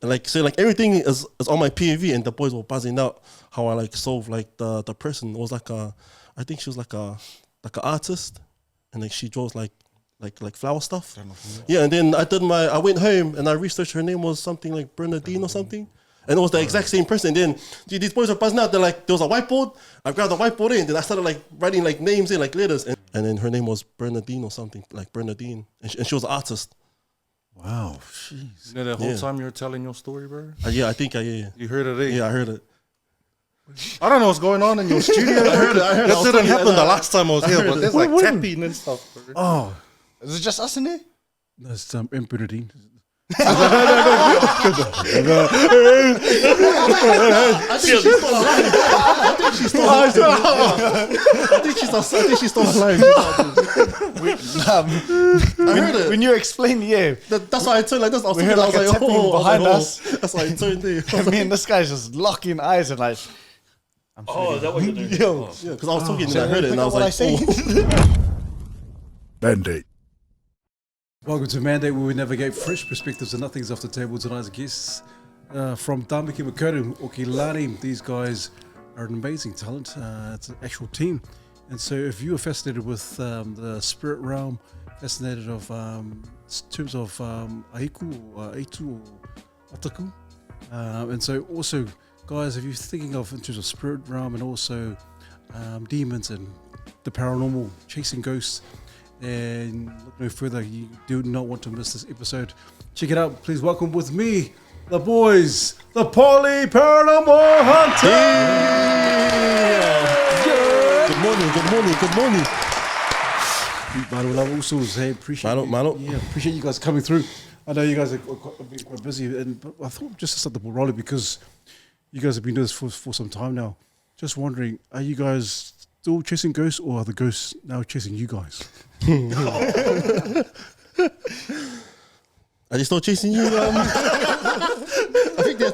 And like so, like everything is on my POV, and the boys were buzzing out how I like solved like the person. It was like I think she was like an artist, and like she draws like flower stuff. Yeah, and then I went home and I researched her name was something like Bernadine or something. And it was the exact same person. And then these boys were buzzing out. They're like, there was a whiteboard. I grabbed the whiteboard in, and then I started like writing like names in, like letters. And then her name was Bernadine or something, like Bernadine. And she was an artist. Wow, jeez. You know, the whole time you were telling your story, bro? Yeah, I think yeah. You heard it, eh? Yeah, I heard it. I don't know what's going on in your studio. I heard it. That didn't happen the last time I was here, but there's like tapping and stuff, bro. Oh, Is it just us in there? that's Bernadine. I think she's still alive. I think she's still alive. I think she's still alive. I heard it. When you explained, yeah. That's why I turned like this. I was We thinking, heard I was like a tapping behind us. That's why I turned there. Me and this guy's just locking eyes and like, Is that what you're doing? yo, Yeah, because I was talking and I heard it and I was what I like, say? Mandate. Welcome to Mandate, where we navigate fresh perspectives and nothing's off the table. Tonight's guests from Tamaki Makuru, Okilani. These guys are an amazing talent. It's an actual team. And so if you are fascinated with the spirit realm, fascinated of terms of aiku or aitu or ataku, and so also, guys, if you're thinking of in terms of spirit realm and also demons and the paranormal, chasing ghosts, and look no further, you do not want to miss this episode. Check it out. Please welcome with me, the boys, the Poly Paranormal Hunters. Good morning. But I also say appreciate appreciate you guys coming through. I know you guys are quite busy, but I thought just to start the ball rolling because you guys have been doing this for some time now. Just wondering, are you guys still chasing ghosts, or are the ghosts now chasing you guys? Are they still chasing you? I think they're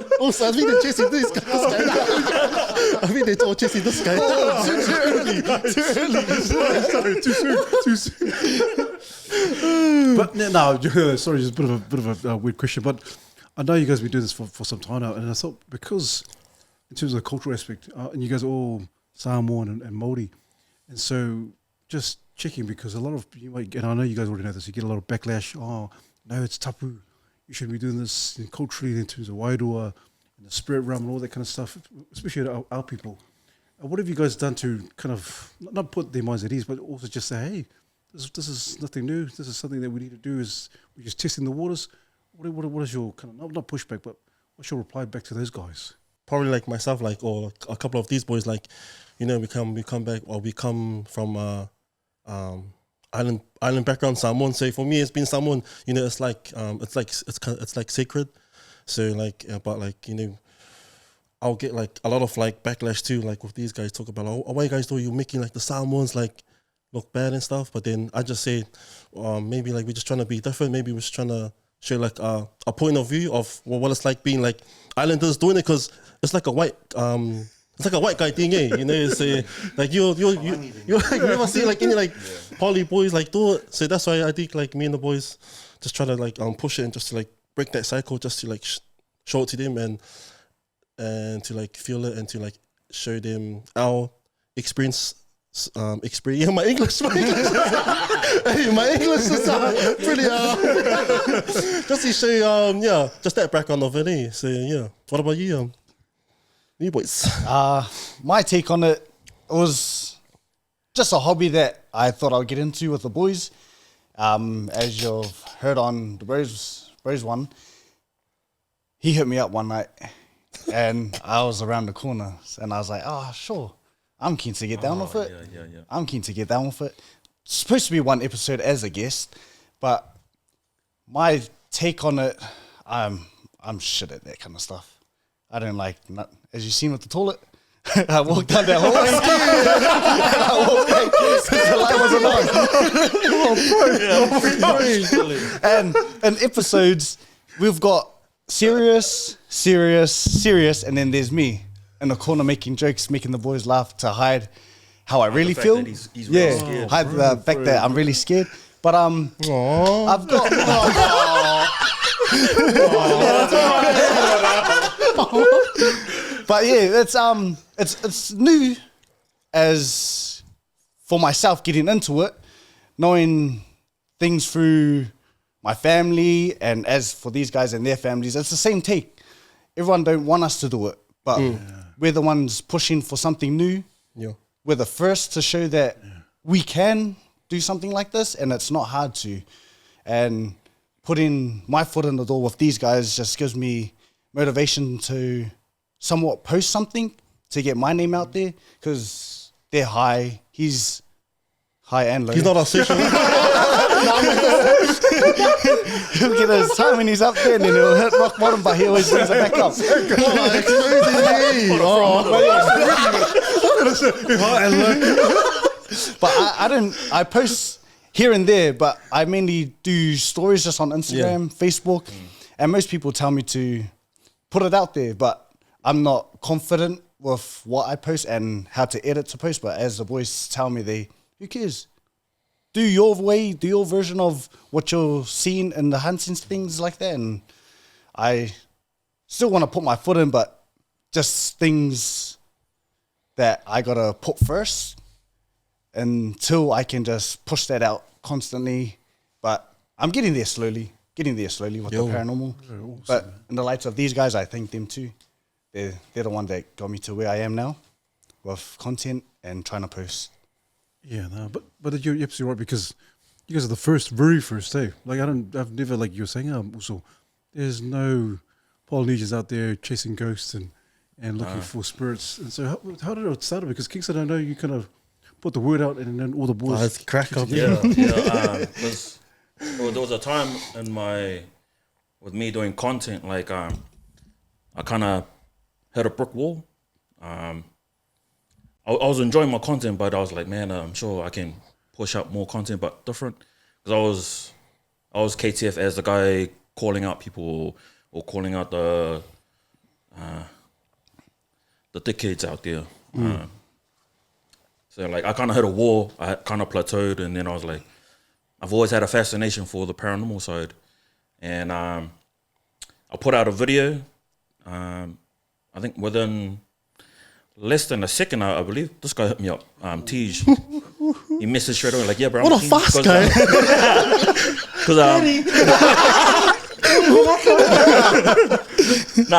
chasing this guy. I think they're all chasing this guy. Sorry, too soon. But no, sorry, just a bit of a weird question. But I know you guys have been doing this for some time now, and I thought because in terms of the cultural aspect, and you guys are all Samoan and Māori, and so just checking because a lot of you might, and I know you guys already know this, you get a lot of backlash. Oh, no, it's tapu. You shouldn't be doing this culturally in terms of wairua and the spirit realm and all that kind of stuff, especially our people. What have you guys done to kind of not put their minds at ease, but also just say, hey, this is nothing new. This is something that we need to do. We're just testing the waters. What is your kind of not pushback, but what's your reply back to those guys? Probably like myself, like or a couple of these boys, like we come back or we come from island background Samoan. So for me, it's been Samoan. It's like it's like sacred. So like, but like I'll get like a lot of like backlash too. Like with these guys talk about, why you guys do you making like the Samoans like look bad and stuff. But then I just say, maybe like we're just trying to be different. Maybe we're just trying to show like a point of view of what it's like being like islanders doing it, because it's like a white guy thing, eh? It's like you never see like any like poly boys like do it. So that's why I think like me and the boys just try to like push it and just to like break that cycle, just to like show it to them and to like feel it and to like show them our experience. My English. Hey, my English is pretty. Just to show just that background of it. Eh? So yeah, what about you? You boys. my take on it was just a hobby that I thought I would get into with the boys. As you've heard on the Bros one, he hit me up one night and I was around the corner and I was like, oh, sure, I'm keen to get down with it. Yeah. I'm keen to get down with it. It's supposed to be one episode as a guest, but my take on it, I'm shit at that kind of stuff. I don't like, as you've seen with the toilet, I walked down that hallway and I walked back because the light was on. And in episodes, we've got serious, and then there's me in the corner making jokes, making the boys laugh to hide how I really feel. He's really scared. Hide the fact that I'm really scared. But I've got... But yeah, it's new as for myself getting into it, knowing things through my family, and as for these guys and their families, it's the same take. Everyone don't want us to do it, but we're the ones pushing for something new. Yeah. We're the first to show that we can do something like this, and it's not hard to. And putting my foot in the door with these guys just gives me motivation to somewhat post something to get my name out there, because they're high. He's high and low. He's not a session. He'll get his time when he's up there, and then he'll hit rock bottom, but he always brings it back up. But I post here and there, but I mainly do stories just on Instagram, Facebook, and most people tell me to put it out there, but I'm not confident with what I post and how to edit to post. But as the boys tell me, who cares? Do your way, do your version of what you're seeing in the hunts and things like that. And I still want to put my foot in, but just things that I got to put first until I can just push that out constantly. But I'm getting there slowly with the paranormal. Awesome. But in the lights of these guys, I thank them too. They're the one that got me to where I am now with content and trying to post. Yeah, no, but you're absolutely right, because you guys are the very first, eh? Like I've never, like you're saying, also there's no Polynesians out there chasing ghosts and looking for spirits. And so how did it start? Because Kingston, I know you kind of put the word out, and then all the boys. It's crack up. Yeah. There was a time with me doing content, like I kind of hit a brick wall. I was enjoying my content, but I was like, man, I'm sure I can push out more content, but different. Because I was KTF as the guy calling out people or calling out the dickheads out there. So like I kind of hit a wall. I kind of plateaued, and then I was like, I've always had a fascination for the paranormal side, and I put out a video. I think within less than a second, I believe, this guy hit me up, Tej. He messaged straight away, like, yeah, bro. What a fast guy.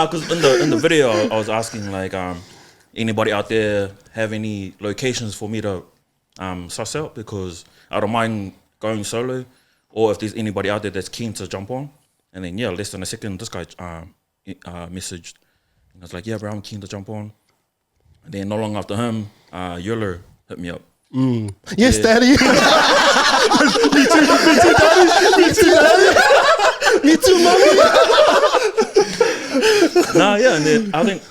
Because in the video, I was asking, like, anybody out there have any locations for me to suss out? Because I don't mind going solo, or if there's anybody out there that's keen to jump on. And then, yeah, less than a second, this guy messaged. And I was like, yeah, bro, I'm keen to jump on. And then not long after him, Euler hit me up. Yes, Daddy. Me too, Daddy. Me too, Mommy. And then I think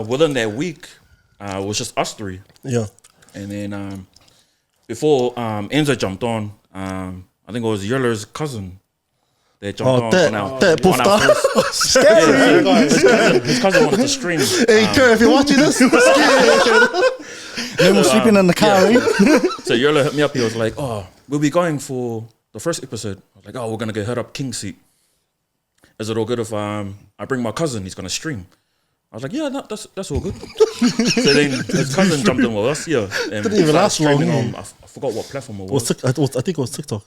within that week, it was just us three. Yeah. And then before Enzo jumped on, I think it was Euler's cousin that jumped on our first. Scary. His cousin wanted to stream. Hey, Kerr, if you're watching this, No more sleeping in the car, eh? So Yola hit me up. He was like, "Oh, we'll be going for the first episode." I was like, "Oh, we're gonna get hit up King Seat. Is it all good if I bring my cousin? He's gonna stream." I was like, "Yeah, no, that's all good." So then his cousin jumped in with us. Yeah, and didn't even last long. I forgot what platform it was. I think it was TikTok.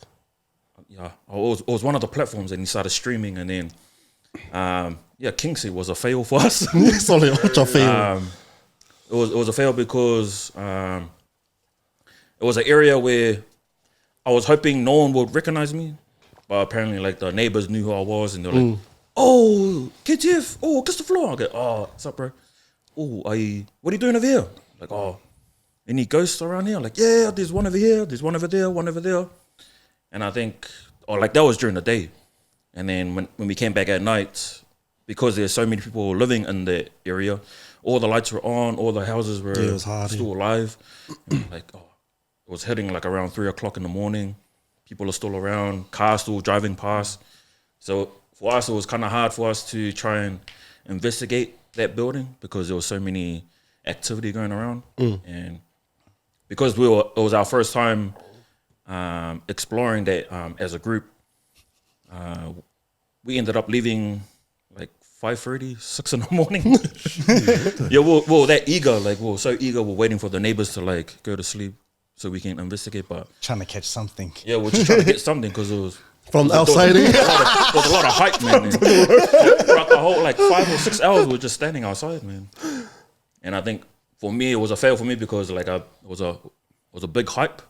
Yeah, it was one of the platforms, and he started streaming, and then King Seat was a fail for us. Solid, ultra fail. It was a fail because it was an area where I was hoping no one would recognize me, but apparently like the neighbors knew who I was, and they're like, "Oh, KTF, oh, kiss the floor." I go, "Oh, what's up, bro? Oh, what are you doing over here?" Like, "Oh, any ghosts around here?" Like, "Yeah, there's one over here, there's one over there, one over there." And I think, like that was during the day, and then when we came back at night, because there's so many people living in the area, all the lights were on, all the houses were still alive. And like, it was hitting like around 3 o'clock in the morning. People are still around, cars still driving past. So for us, it was kind of hard for us to try and investigate that building because there was so many activity going around. And because it was our first time exploring that as a group, we ended up leaving like 5:30, 6 in the morning. Yeah, we're that eager, like we're so eager. We're waiting for the neighbors to like go to sleep so we can investigate. But Trying to catch something. yeah, we're just trying to get something because it was From the outside. there was a lot of hype, man. And throughout the whole like 5 or 6 hours, we were just standing outside, man. And I think for me, it was a fail for me because like it was a big hype,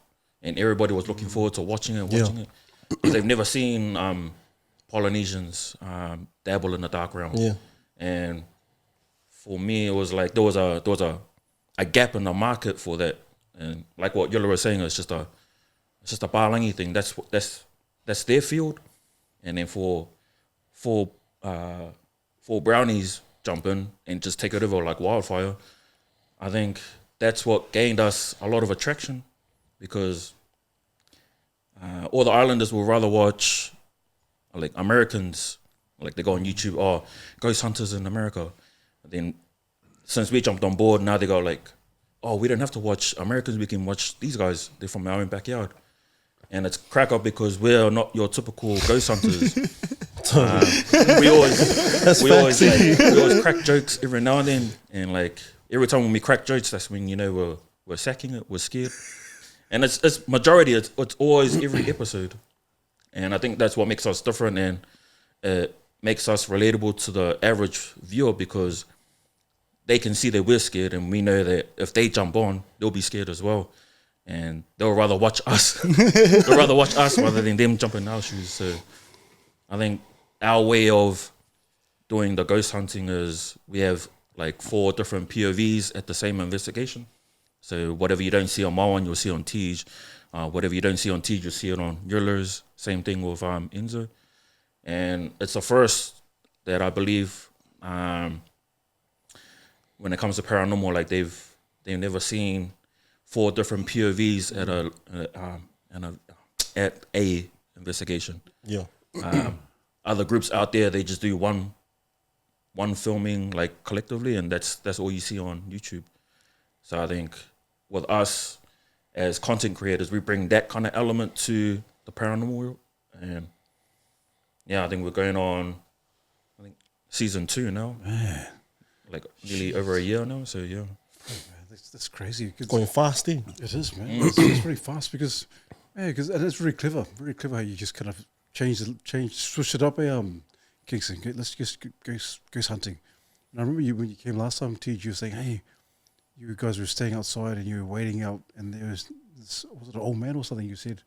and everybody was looking forward to watching it, it. Because they've never seen Polynesians dabble in the dark realm. Yeah. And for me, it was like there was a gap in the market for that. And like what Yola was saying, it's just a Palangi thing. That's their field. And then for brownies jump in and just take it over like wildfire, I think that's what gained us a lot of attraction, because all the islanders will rather watch like Americans, like they go on YouTube, ghost hunters in America. And then since we jumped on board, now they go like, oh, we don't have to watch Americans, we can watch these guys, they're from our own backyard. And it's crack up because we're not your typical ghost hunters. We always crack jokes every now and then, and like every time when we crack jokes, that's when you know we're sacking it, we're scared. And it's majority, it's always every episode. And I think that's what makes us different, and it makes us relatable to the average viewer, because they can see that we're scared, and we know that if they jump on, they'll be scared as well. And they'll rather watch us. They'll rather watch us rather than them jumping in our shoes. So I think our way of doing the ghost hunting is we have like 4 different POVs at the same investigation. So whatever you don't see on my one, you'll see on Tej. Whatever you don't see on Tej, you'll see it on Yurler's. Same thing with Enzo. And it's the first that I believe when it comes to paranormal, like they've never seen 4 different POVs at a investigation. Yeah. Other groups out there, they just do one filming like collectively, and that's all you see on YouTube. So I think with us as content creators, we bring that kind of element to the paranormal world. And yeah, I think we're going on, I think season 2 now. Man. Like nearly over a year now. So yeah. That's crazy. Going fast, eh? It is, man. It's very fast because and it's very clever how you just kind of switch it up. Kingston, let's just go hunting. And I remember when you came last time, Tej, you were saying, hey, you guys were staying outside and you were waiting out, and there was it an old man or something you said,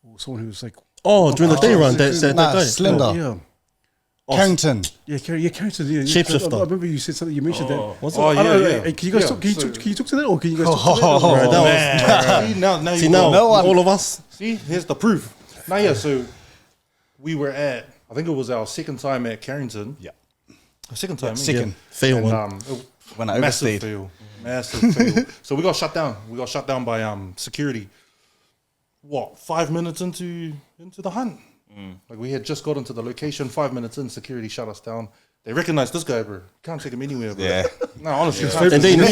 or someone who was like, during the day run, that guy. Slender. yeah. Carrington. Yeah, Carrington. Yeah. Shapeshifter. I remember you said something. You mentioned that. What's Oh, it? I don't know, yeah. hey, can you guys Yeah, talk? Can you talk to that, or can you guys talk to Right, that? that was- See, now See you now, No one- all of us. See, here's the proof. Now, yeah, so we were at, I think it was our second time at Carrington. Yeah. Second time. Second. Fail And, one. When I massive overstayed. fail. Massive fail. So we got shut down. We got shut down by security. What, 5 minutes into the hunt? Like we had just got into the location, 5 minutes in, security shut us down. They recognized this guy, bro. Can't take him anywhere, bro. Yeah. No, honestly. And they knew.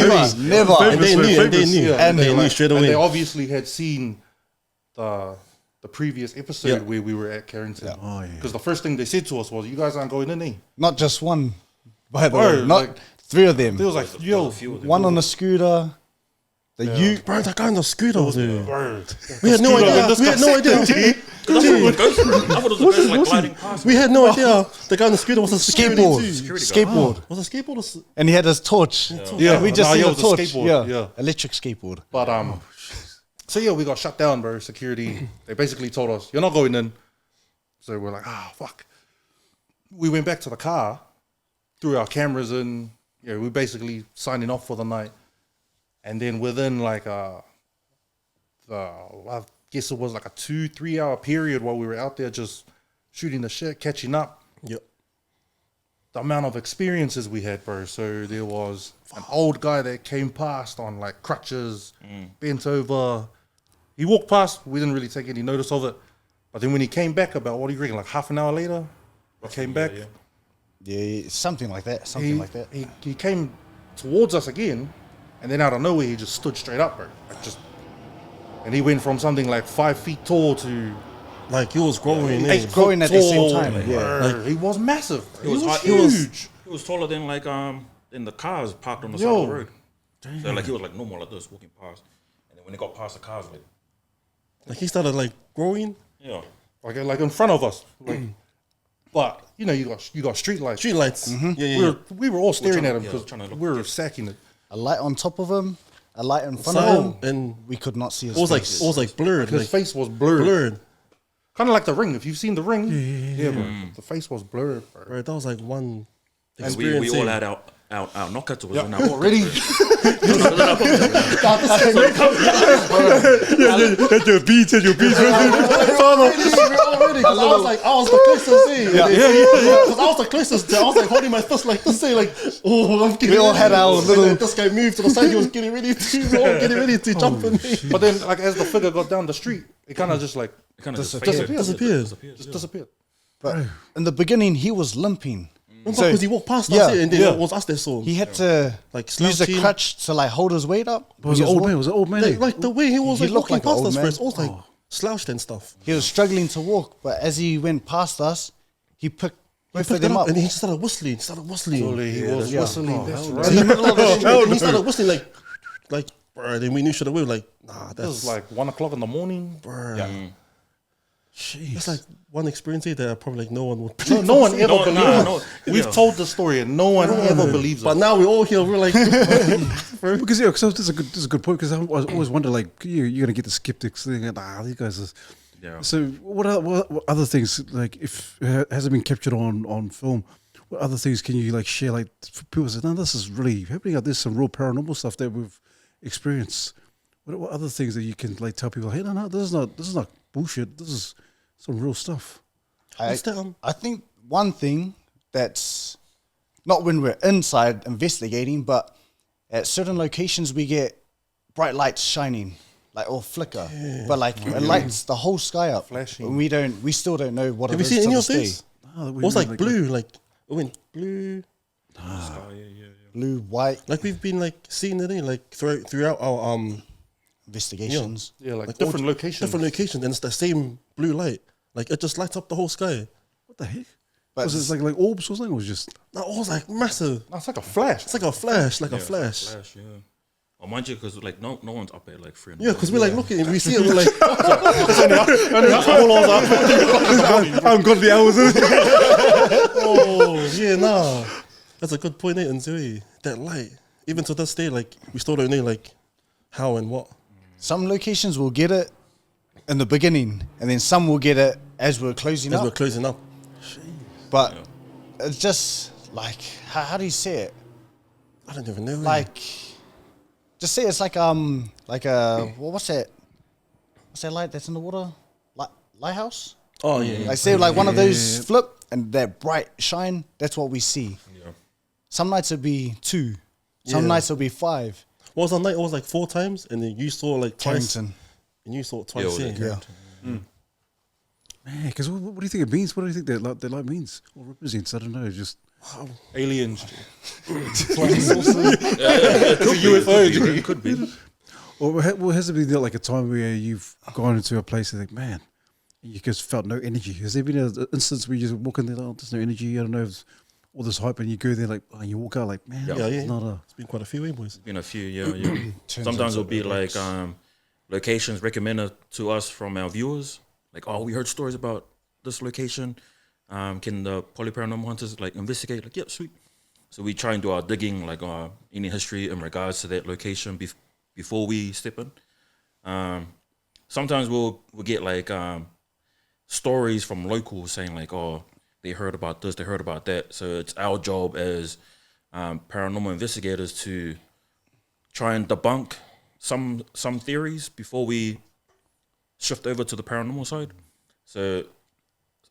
Never. And they knew. And they knew. Yeah. And they knew straight And they away. obviously had seen the previous episode where we were at Carrington. Yeah. Oh, yeah. Because the first thing they said to us was, you guys aren't going in, eh? Not just one, by the Bro, way. Not like- 3 of them. There was like, yo, One on a scooter. The Ute. Bro, that guy on the scooter, dude. bro. We had no idea. this We had no idea. I thought it was a ghost. I thought it was a ghost like gliding past. We had no idea. The guy on the scooter was a security Skateboard. too. Security guard. Skateboard. Was a skateboard? Or s- And he had his torch. Yeah, We just no, seen yeah, a it was a torch. skateboard, yeah. Electric skateboard. But so yeah, we got shut down, bro. Security. They basically told us, you're not going in. So we're like, fuck. We went back to the car, threw our cameras in. Yeah, we basically signing off for the night. And then within like I guess it was like a 2-3 hour period while we were out there just shooting the shit, catching up. Yep. The amount of experiences we had, bro. So there was an old guy that came past on like crutches, bent over. He walked past. We didn't really take any notice of it. But then when he came back about, what do you reckon, like half an hour later, he came back. Yeah, something like that. He came towards us again, and then out of nowhere, he just stood straight up, bro. And he went from something like 5 feet tall to Like he was growing. Eight in. growing at the same tall, time, yeah. bro. He was massive. He was hot- huge. He was taller than like in the cars parked on the side of the road. So like he was like normal like this walking past, and then when he got past the cars, Like he started like growing. yeah, Like in front of us. Like, but you know, you got street lights. Street lights. Mm-hmm. Yeah. We were all staring trying at to- him yeah, because trying to look we were sacking it. A light on top of him, a light in front Sound, of him, and we could not see his it was face. like blurred. His Like face was blurred. blurred. Kind of like the Ring. If you've seen the Ring, yeah, bro. The face was blurred, bro. Right, that was like one we experience. all had our knockouts was in our Already, Your beats and your beats. Already, because I was the closest. Because I was the closest. I was like holding my fist like this, say like, oh, I'm getting. We all ready. had our And little- then this guy moved to the side. He was getting ready to jump on me. but then like as the figure got down the street, it kind of just like kind of Disappears. just disappeared. But in the beginning, he was limping. Remember, because he walked past Yeah, us, and then yeah. it was us that saw him. He had to Like use a slouching. crutch to like hold his weight up. Was He it old man? Was it old man? Like the way he was He like looked walking like an past old us man. first, it was like slouched and stuff. He was struggling to walk, but as he went past us, he picked both He of picked it them up. and he just started whistling. He was whistling. That's In right. the middle of the street, and he started whistling like, bruh. Then we knew straight away, like, nah, It that's was like 1 o'clock in the morning. bruh. It's like one experience here that probably like no one would. No one ever No, believes nah, it. no. We've told the story and no one ever believes But it. now we're all here. We're like, Because this is a good point. Because I always wonder, like, you're gonna get the skeptics thinking, these guys are. Yeah. So what other things, like, if it hasn't been captured on film, what other things can you like share? Like, for people say, no, this is really happening. There's some real paranormal stuff that we've experienced. What other things that you can like tell people? Hey, no, this is not bullshit. This is some real stuff. I, What's that, I think one thing that's not when we're inside investigating, but at certain locations we get bright lights shining, like or flicker, but like it lights the whole sky up. Flashing. And we still don't know what have it you is seen it in to your this day. face? No, It was like blue, like it went blue. Blue, white Like we've been like seeing it in like throughout our investigations. Yeah, like all different locations. different locations, and it's the same blue light. Like it just lights up the whole sky. What the heck? But Was it like orbs or something? Or was it just That was like massive. That's like a flash. It's like a flash, like a Yeah, flash. Flash, yeah. Oh, mind you, because like no one's up at like 3. Yeah, because we're like looking, we see it, we're like, I'm got the hours. oh yeah, nah. That's a good point, Nathan. Too. That light, even to this day, like we still don't know like how and what. Some locations will get it in the beginning, and then some will get it as we're closing As up. we're closing up. But it's just like how do you say it? I don't even know. Like, just say it's like a what's that? What's that light that's in the water? Lighthouse? oh yeah, Like say like one of those flip and that bright shine. That's what we see. Yeah. Some nights it'll be 2. Some Yeah. nights it'll be 5. what was on night? It was like 4 times, and then you saw like twice, Carrington. and you saw it Yeah, twice. well, Yeah, Yeah. Man, because what do you think it means? What do you think that light means or represents? I don't know. Just Aliens. It could be. or has it been like a time where you've gone into a place and think, man, you just felt no energy? Has there been an instance where you just walk in there, oh, there's no energy? I don't know. If all this hype, and you go there like, and you walk out like, man, Yeah. it's not a. It's been quite a few, boys. Been a few, yeah. Sometimes it'll be like locations recommended to us from our viewers. Like, oh, we heard stories about this location. Can the Poly Paranormal Hunters like investigate? Like, yep, sweet. So we try and do our digging, like any history in regards to that location before we step in. Sometimes we'll get like stories from locals saying like, oh, they heard about this, they heard about that. So it's our job as paranormal investigators to try and debunk some theories before we shift over to the paranormal side. So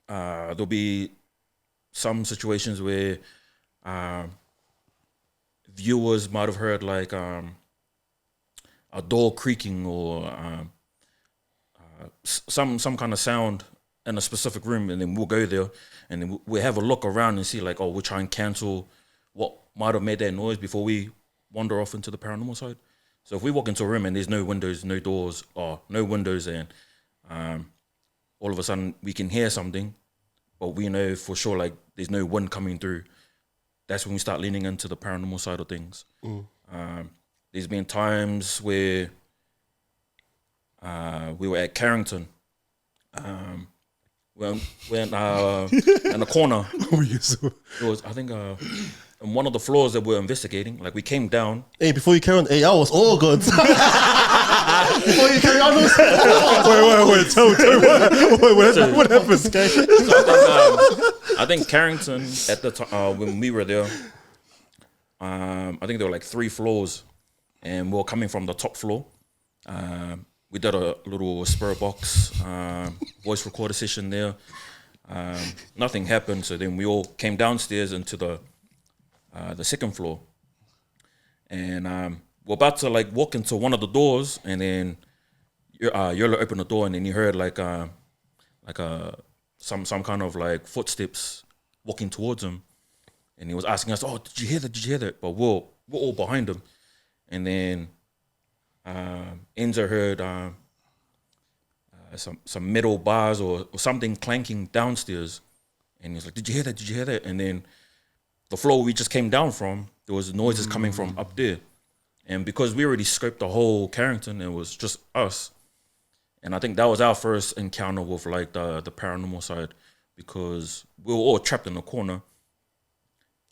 there'll be some situations where viewers might have heard like a door creaking or some kind of sound in a specific room, and then we'll go there and then we'll have a look around and see like, oh, we'll try and cancel what might have made that noise before we wander off into the paranormal side. So if we walk into a room and there's no windows, no doors, or no windows, and all of a sudden we can hear something, but we know for sure like there's no wind coming through. That's when we start leaning into the paranormal side of things. There's been times where we were at Carrington. We're in the corner. It was, I think, on one of the floors that we're investigating. Like we came down. Hey, before you carry on, hey, I was all good. Before you carry on, Wait, tell what happened? I think Carrington at the time when we were there, I think there were like 3 floors, and we were coming from the top floor. We did a little spirit box voice recorder session there. Nothing happened, so then we all came downstairs into the second floor, and we're about to like walk into one of the doors, and then Yola opened the door, and then you heard some kind of like footsteps walking towards him, and he was asking us, "Oh, did you hear that? Did you hear that?" But we're all behind him, and then Enzo heard some metal bars or something clanking downstairs, and he's like, "Did you hear that? Did you hear that?" And then the floor we just came down from, there was noises coming from up there, and because we already scraped the whole Carrington, it was just us. And I think that was our first encounter with like the paranormal side, because we were all trapped in the corner,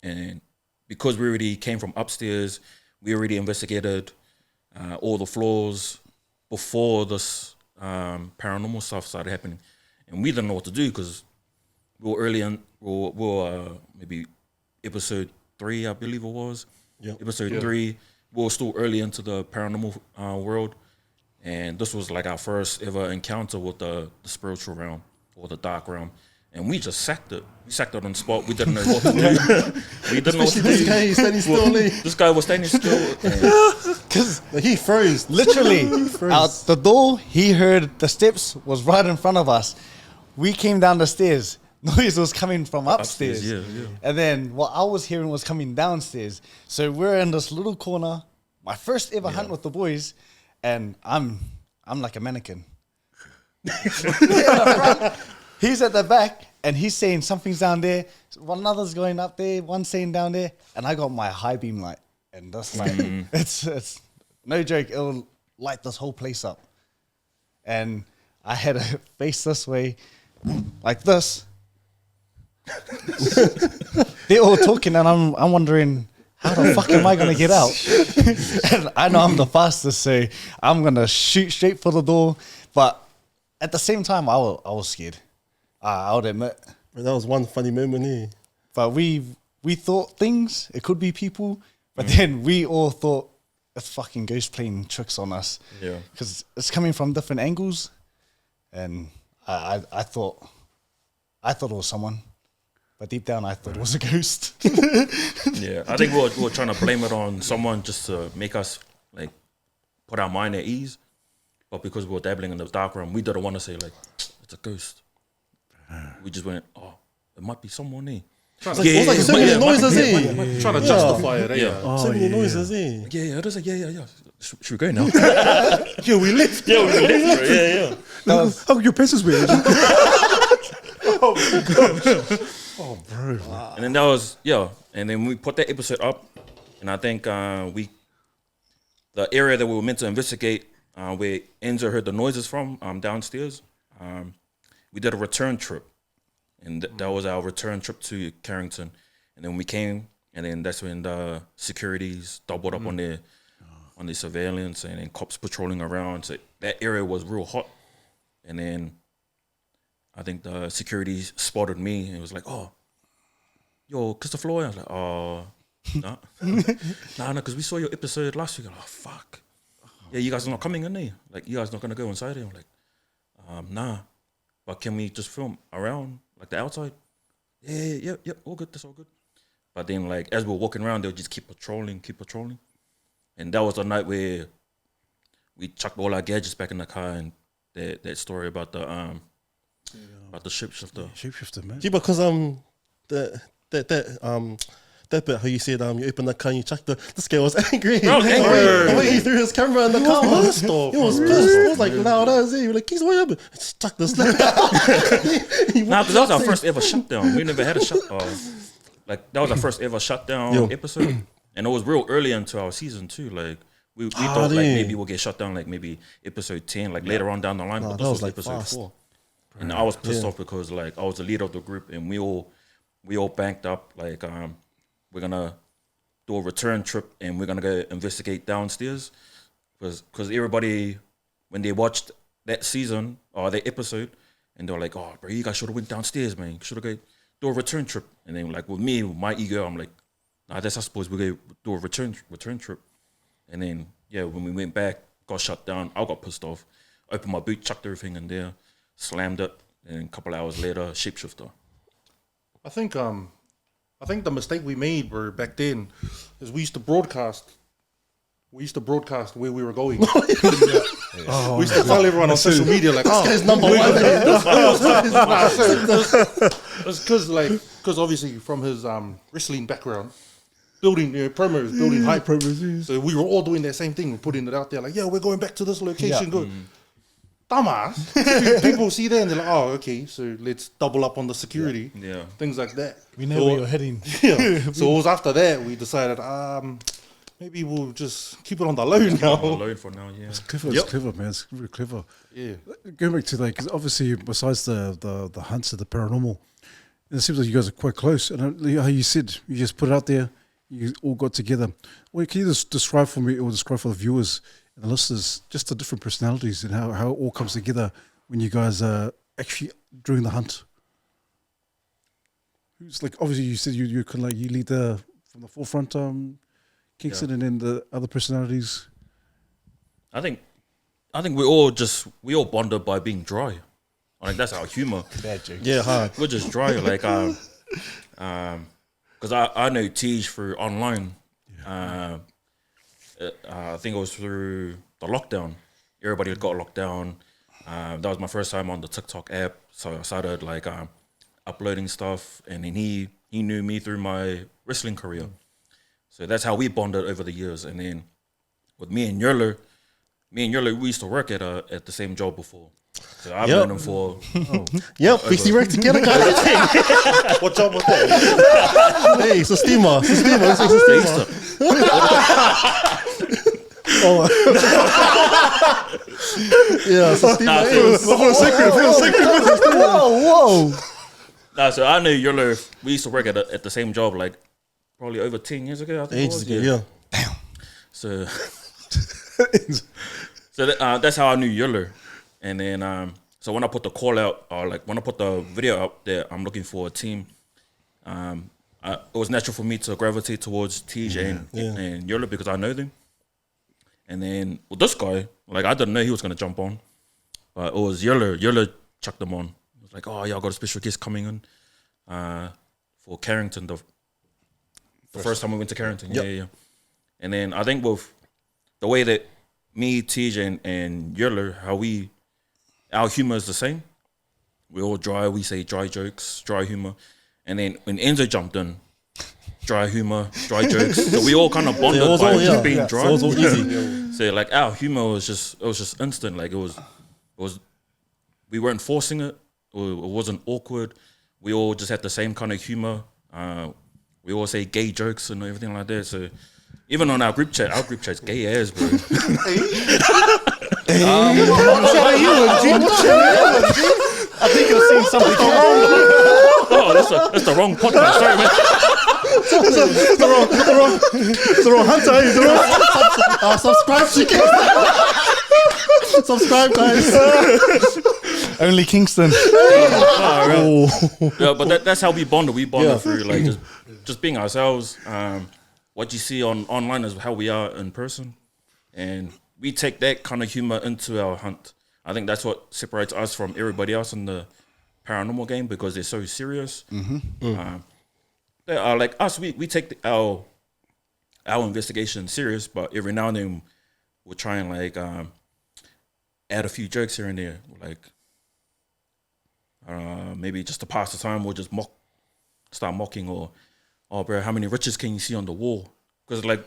and because we already came from upstairs, we already investigated all the floors before this paranormal stuff started happening, and we didn't know what to do because we were early in, we were maybe episode 3, I believe it was. Episode 3. We were still early into the paranormal world, and this was like our first ever encounter with the spiritual realm or the dark realm. And we just sacked it. We sacked it on the spot. We didn't know what to do. We didn't know what to do. this guy, he's standing still. This guy was standing still. Because He froze. literally out the door, he heard the steps was right in front of us. We came down the stairs. Noise was coming from upstairs. Yeah. And then what I was hearing was coming downstairs. So we're in this little corner. My first ever hunt with the boys, and I'm like a mannequin. He's at the back, and he's saying something's down there. One other's going up there. One's saying down there, and I got my high beam light, and that's like it's no joke. It'll light this whole place up, and I had to face this way, like this. They're all talking, and I'm wondering, how the fuck am I gonna get out? And I know I'm the fastest, so I'm gonna shoot straight for the door. But at the same time, I was scared. I would admit. But that was one funny moment here. But we thought things, it could be people, but then we all thought it's fucking ghost playing tricks on us. Yeah. Because it's coming from different angles, and I thought it was someone. But deep down, I thought it was a ghost. Yeah, I think we were trying to blame it on someone just to make us like put our mind at ease. But because we were dabbling in the dark room, we didn't want to say like it's a ghost. We just went, oh, it might be someone here. It was like so many noises here. Trying to justify it. Yeah. So many noises here. Yeah. It was like, yeah. Should we go now? Yeah, we live. Yeah, we left. Yeah. Oh, your pencils weird. Oh, bro. And then that was, and then we put that episode up, and I think the area that we were meant to investigate, where Enzo heard the noises from, downstairs, we did a return trip, and that was our return trip to Carrington. And then we came, and then that's when the securities doubled up on their surveillance, and then cops patrolling around. So that area was real hot, and then I think the security spotted me and was like, "Oh, yo, Christopher Floyd." I was like, "Oh, no, no, because we saw your episode last week." I'm like, "Oh, fuck. Yeah, you guys are not coming in there. Like, you guys not gonna go inside here." I'm like, "Nah, but can we just film around, like the outside?" Yeah, all good. That's all good. But then, like, as we were walking around, they'll just keep patrolling, and that was the night where we chucked all our gadgets back in the car, and that story about the shapeshifter. Shapeshifter, man. Yeah, because the that bit how you said you open the car and you chuck this guy was angry. I was angry. The way he threw his camera in the car was pissed off. He was pissed. He was like loud as he was like, "Keys, what happened?" Just chuck this. Nah, because that was our first ever shutdown. We never had a shutdown. Like that was our first ever shutdown episode, and it was real early into our season too. Like we thought like maybe we'll get shut down like maybe episode 10, like later on down the line. But this was like episode fast. 4, and I was pissed off because like I was the leader of the group, and we all banked up like we're gonna do a return trip and we're gonna go investigate downstairs because everybody when they watched that season or that episode and they were like, "Oh, bro, you guys should have went downstairs, man. You should have go do a return trip." And then like with me, with my ego, I'm like, "Nah, that's I suppose we go do a return trip." And then when we went back, got shut down. I got pissed off. Opened my boot, chucked everything in there, slammed it, and a couple of hours later, shapeshifter. I think the mistake we made were back then is we used to broadcast. We used to broadcast where we were going. We used to tell everyone on social media like, "Oh, This guy's number 1." It's because obviously from his wrestling background, building promos, building hype. So we were all doing that same thing, putting it out there like, "Yeah, we're going back to this location." Go, dumbass. People see that and they're like, "Oh, okay, so let's double up on the security." Yeah. Things like that. We know where you're heading. Yeah. So it was after that we decided, maybe we'll just keep it on the low now. Alone for now, yeah. It's clever, man. It's really clever. Yeah. Going back to that, because obviously, besides the hunts of the paranormal, it seems like you guys are quite close. And how you said you just put it out there, you all got together. Well, can you just describe for me or describe for the viewers and the listeners just the different personalities and how it all comes together when you guys are actually doing the hunt? It's like obviously you said you can like you lead from the forefront, Kingston, and then the other personalities. I think we all bonded by being dry. Like that's our humor. Bad joke. Yeah, hard. We're just dry, like because I know Tej through online. I think it was through the lockdown. Everybody got locked down. That was my first time on the TikTok app, so I started like uploading stuff, and then he knew me through my wrestling career. So that's how we bonded over the years. And then with me and Yerler, we used to work at the same job before. So I've known him for Yep, we see work together, guys. What job was that? Hey, it's a steamer. It's a steamer. It's a steamer. Yeah, it's a steamer. Nah, Hey, it's a secret. Whoa. Nah, so I knew Yerler. We used to work at the same job like probably over 10 years ago. I think Ages ago, yeah. So that's how I knew Yerler. And then so when I put the call out, or like when I put the video out there, I'm looking for a team. It was natural for me to gravitate towards Tej and Yerler because I know them. And then with this guy, like I didn't know he was gonna jump on, but it was Yerler. Yerler chucked them on. It was like, "Oh yeah, I got a special guest coming in for Carrington." The first time we went to Carrington, yeah. And then I think with the way that me, Tej, and Yerler, our humor is the same. We're all dry. We say dry jokes, dry humor. And then when Enzo jumped in, dry humor, dry jokes. So we all kind of bonded by just being dry. So it was all easy. So like our humor was just instant. Like it was we weren't forcing it. It wasn't awkward. We all just had the same kind of humor. We all say gay jokes and everything like that. So even on our group chat's gay as, bro. I think you're seeing something wrong. Oh, that's the wrong podcast. Sorry, man. It's the wrong hunter. It's the wrong. Subscribe, chicken. Subscribe, guys. Only Kingston. Yeah, but that's how we bonded. We bonded through like just being ourselves. What you see online is how we are in person, and we take that kind of humor into our hunt. I think that's what separates us from everybody else in the paranormal game because they're so serious. They are like us. We take our investigation serious, but every now and then we'll try and like add a few jokes here and there. Like maybe just to pass the time, we'll just start mocking or "Oh, bro, how many riches can you see on the wall?" Because like,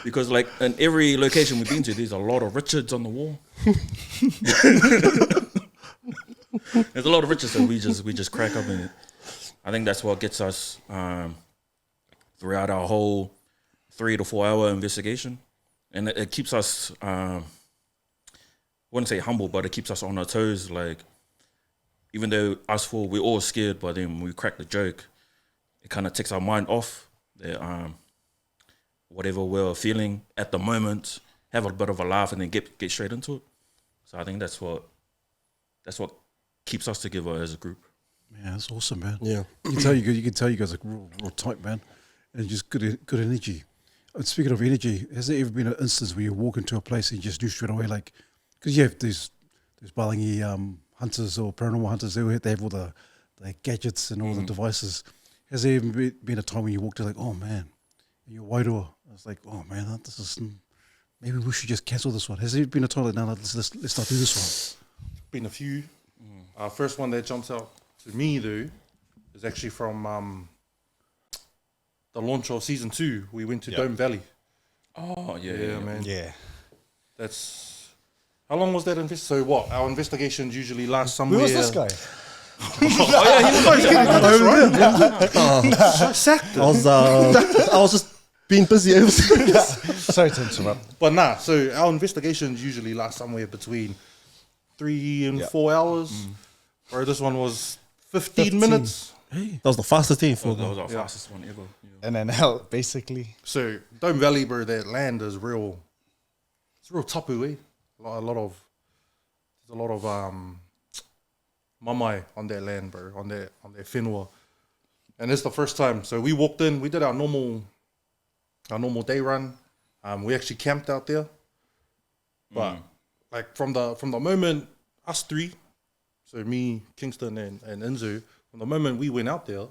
because like in every location we've been to, there's a lot of Richards on the wall. There's a lot of riches, so we just crack up in it. I think that's what gets us throughout our whole 3 to 4 hour investigation, and it keeps us. I wouldn't say humble, but it keeps us on our toes. Like, even though us four, we're all scared, but then when we crack the joke, it kind of takes our mind off the whatever we're feeling at the moment. Have a bit of a laugh and then get straight into it. So I think that's what keeps us together as a group. Yeah, that's awesome, man. Yeah. You can tell you guys are real tight, man, and just good energy. And speaking of energy, has there ever been an instance where you walk into a place and you just do straight away, like, because you have these Balangi hunters or paranormal hunters, they have all the gadgets and all the devices. Has there even been a time when you walked in like, oh man, and you're Wairua, it's like, oh man, this is, maybe we should just cancel this one. Has there been a time like, no, let's not do this Been a few. First one that jumps out to me though is actually from the launch of season 2. We went to Dome Valley. Oh yeah, Man. one? Yeah. That's how long was that So what? Our investigations usually last somewhere. Who was this guy? Sacked it. I was just being busy overseas. Sorry to interrupt. But nah, so our investigations usually last somewhere between 3 and 4 hours. Or this one was 15 minutes. That was the fastest day for That them. was our fastest one ever. Yeah. And then out, basically. So Dome Valley, bro, that land is real. It's real tapu, eh? There's a lot of mamai on that land, bro, on their whenua. And it's the first time. So we walked in, we did our normal day run. We actually camped out there. But like from the moment us three, so me, Kingston and Inzu, from the moment we went out there,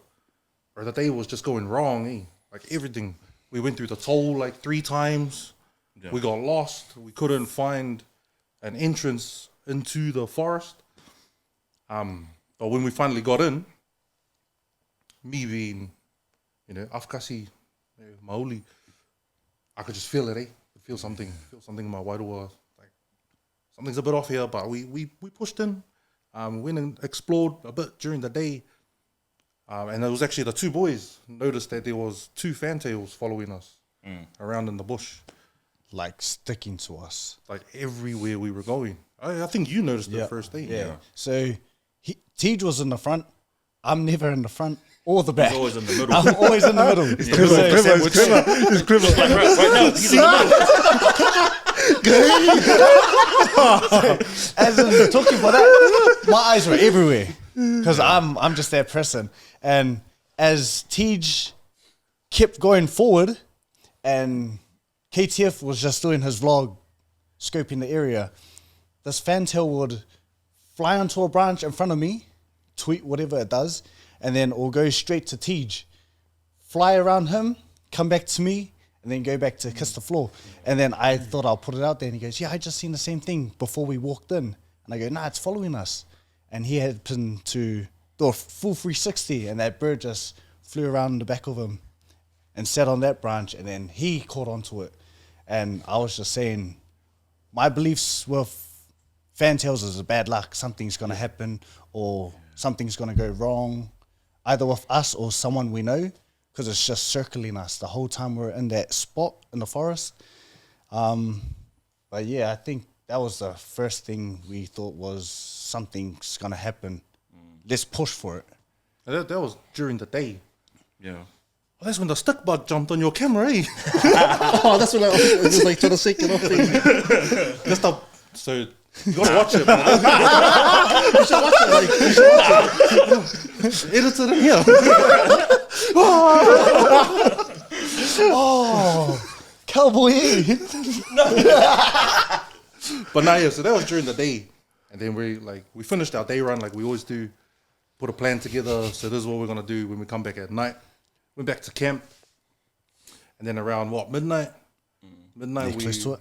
bro, the day was just going wrong, eh? Like everything. We went through the toll like 3 times. Yeah. We got lost. We couldn't find an entrance into the forest. But when we finally got in, me being, Afkasi, Maoli, I could just feel it, eh? Feel something in my Wairua. Like, something's a bit off here, but we pushed in. We went and explored a bit during the day. And it was actually the 2 boys noticed that there was 2 fantails following us around in the bush. Like sticking to us. Like everywhere we were going. I think you noticed it first day. Yeah. So Tej was in the front. I'm never in the front or the back. He's always in the middle. I'm always in the middle. It's clever. Like right now, he's in the middle. As in talking about that, my eyes were everywhere because I'm just that person. And as Tej kept going forward, and KTF was just doing his vlog, scoping the area, this fantail would fly onto a branch in front of me, tweet whatever it does, and then it'll go straight to Tej, fly around him, come back to me, and then go back to kiss the floor. And then I thought I'll put it out there, and he goes, yeah, I just seen the same thing before we walked in. And I go, nah, it's following us. And he happened to do a full 360, and that bird just flew around the back of him and sat on that branch, and then he caught onto it. And I was just saying, my beliefs with fantails is a bad luck. Something's going to happen or something's going to go wrong, either with us or someone we know, because it's just circling us the whole time we're in that spot in the forest. But yeah, I think that was the first thing we thought was something's going to happen. Let's push for it. That was during the day. Yeah. Oh, that's when the stick bug jumped on your camera, eh? Oh, that's when I was just like trying to shake it off. So you gotta watch it, man. You should watch it. Like, you should watch it. Edit it in here. Oh, cowboy. But nah, yeah, so that was during the day. And then we finished our day run like we always do, put a plan together. So this is what we're gonna do when we come back at night. Went back to camp. And then around midnight? Midnight Close to it.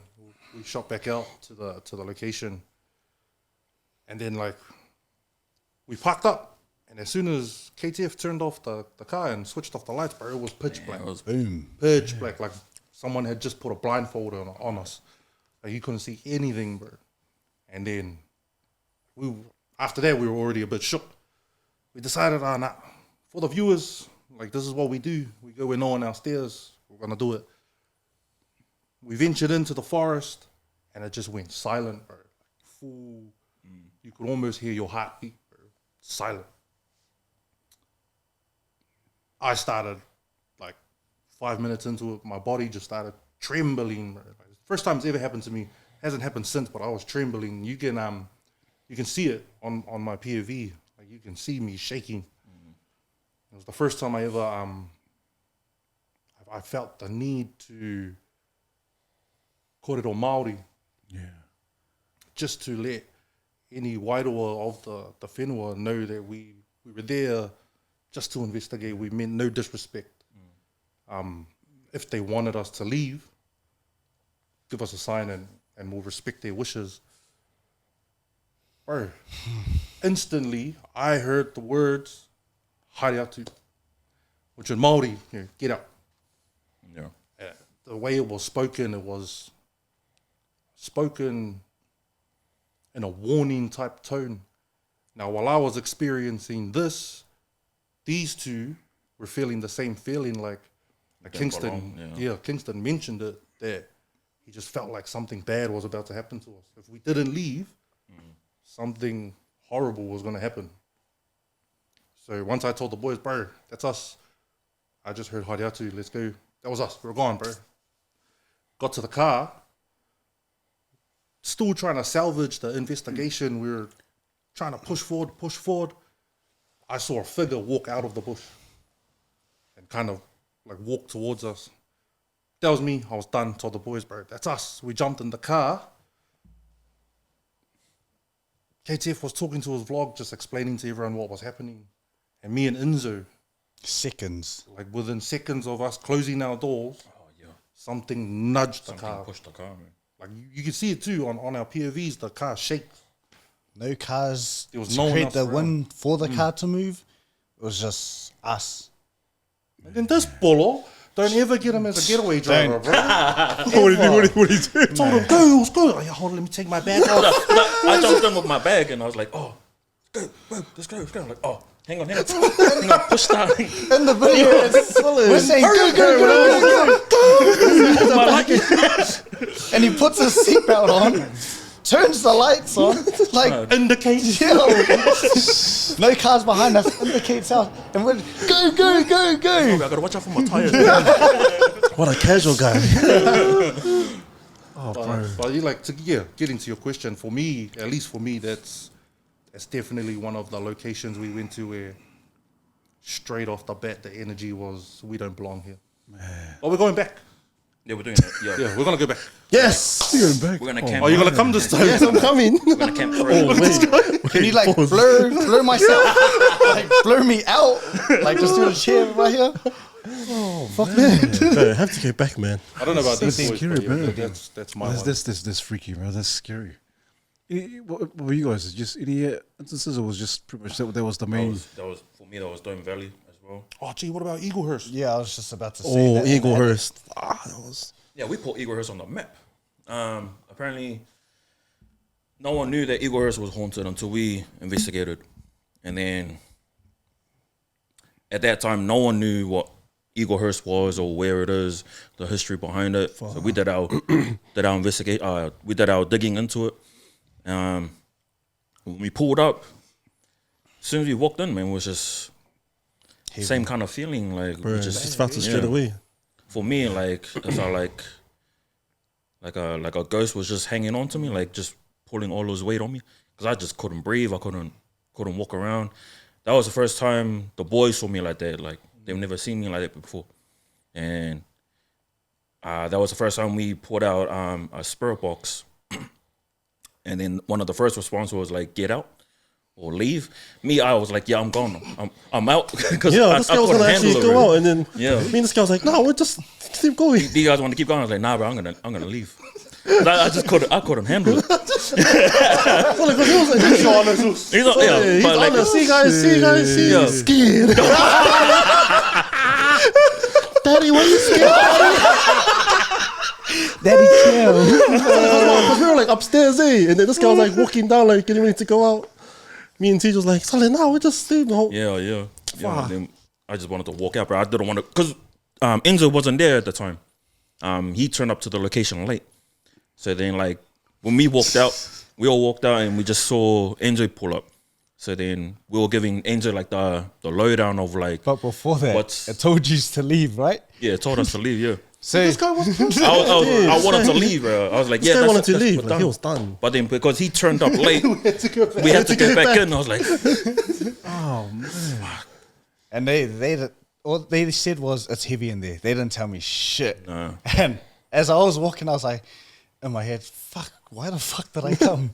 we shot back out to the location. And then we parked up And as soon as KTF turned off the car and switched off the lights, bro, it was pitch black. It was Boom. Pitch black, like someone had just put a blindfold on us. Like you couldn't see anything, bro. And then after that, we were already a bit shook. We decided, nah, for the viewers, like this is what we do. We go where no one else stares. We're gonna do it. We ventured into the forest, and it just went silent, bro. Like full. You could almost hear your heartbeat, bro. Silent. I started, like, 5 minutes into it, my body just started trembling, bro. Like, first time it's ever happened to me. Hasn't happened since, but I was trembling. You can see it on my POV. Like, you can see me shaking. It was the first time I ever, I felt the need to kōrero Māori. Yeah. Just to let any wairoa of the whenua know that we were there just to investigate. We meant no disrespect. If they wanted us to leave, give us a sign and we'll respect their wishes. Bro, instantly I heard the words haere atu, which in Māori, get up. yeah. The way it was spoken in a warning type tone. Now, while I was experiencing this, these two were feeling the same feeling, like Kingston. belong, Kingston mentioned it, that he just felt like something bad was about to happen to us. If we didn't leave, something horrible was going to happen. So once I told the boys, bro, that's us. I just heard haere atu, let's go. That was us. We were gone, bro. Got to the car. Still trying to salvage the investigation. We were trying to push forward. I saw a figure walk out of the bush and kind of like walk towards us. That was me. I was done. Told the boys, bro, that's us. We jumped in the car. KTF was talking to his vlog, just explaining to everyone what was happening. And me and Inzo, Seconds. like within seconds of us closing our doors, Oh yeah. something nudged the Something car. pushed the car, man. Like you can see it too on our POVs, the car shakes. No cars There was to no one create else the around. wind for the car to move. It was just us. And then this bolo, don't ever get him as a getaway driver, bro. What do you do? Told him, go, let's go. Oh, yeah, hold on, let me take my bag off. I jumped in with my bag and I was like, oh, let's go. I'm like, oh, hang on. Push that. In the video, we're saying go. My luggage. And he puts his seatbelt on, turns the lights on, like, Indicates. yo, no cars behind us, indicates out, and we're go. I gotta watch out for my tires. What a casual guy. But you like getting to your question, for me, at least for me, that's definitely one of the locations we went to where straight off the bat the energy was, we don't belong here. But we're going back. Yeah, we're doing it. Yeah. Yeah, we're gonna go back. Yes. You're back. We're gonna camp. Oh, you're gonna come this time? Yes, I'm coming. We're gonna camp forever. Can you like blur myself, like blur me out, like just do a chair right here? Fuck man. No, I have to get back, man. I don't know about That's this voice, scary, but yeah, bro. that's my one. That's freaky, bro. That's scary. What were you guys? Just any instances, or was just pretty much that was the main? That was for me. That was Dome Valley as well. Oh, gee, what about Eaglehurst? Yeah, I was just about to say Oh, that. Eaglehurst. That was. Yeah, we put Eaglehurst on the map. Apparently, no one knew that Eaglehurst was haunted until we investigated, and then at that time, no one knew what Eaglehurst was or where it is, the history behind it. So we did our we did our digging into it. When we pulled up, as soon as we walked in, man, it was just same kind of feeling. Like Bro, we just felt it straight yeah. away. For me, like it felt like a ghost was just hanging on to me, like just pulling all his weight on me, because I just couldn't breathe. I couldn't walk around. That was the first time the boys saw me like that. Like they've never seen me like that before, and that was the first time we pulled out a spirit box. And then one of the first responses was like, "Get out or leave." Me, I was like, "Yeah, I'm gone. I'm out." Because Yeah, this guy was gonna actually go out, and then Yeah. me and this guy was like, "No, we'll just keep going." Do you guys want to keep going? I was like, "Nah, bro, I'm gonna leave." I just couldn't handle it. Well, because he was like, He's not, yeah, he's but like, honest. See guys, Yeah. he's scared. Daddy, what you scared? Daddy, chill. Because we were like upstairs, and then this guy was like walking down, like getting ready to go out. Me and T was like, Solid, now we're just sleeping the whole. yeah. And then I just wanted to walk out, but I didn't want to because Enzo wasn't there at the time. He turned up to the location late. So then, like, when we walked out, we all walked out and we just saw Enzo pull up. So then we were giving Enzo like the lowdown of like. But before that, What's- it told you to leave, right? Yeah, it told us to leave. Yeah, So This guy was I wanted to leave, bro. I was like, This yeah, guy wanted to that's- leave. we're Like, he done. was done. But then because he turned up late, we had to get back in. I was like, and all they said was it's heavy in there. They didn't tell me shit. No. And as I was walking, I was like, in my head, fuck, why the fuck did I come?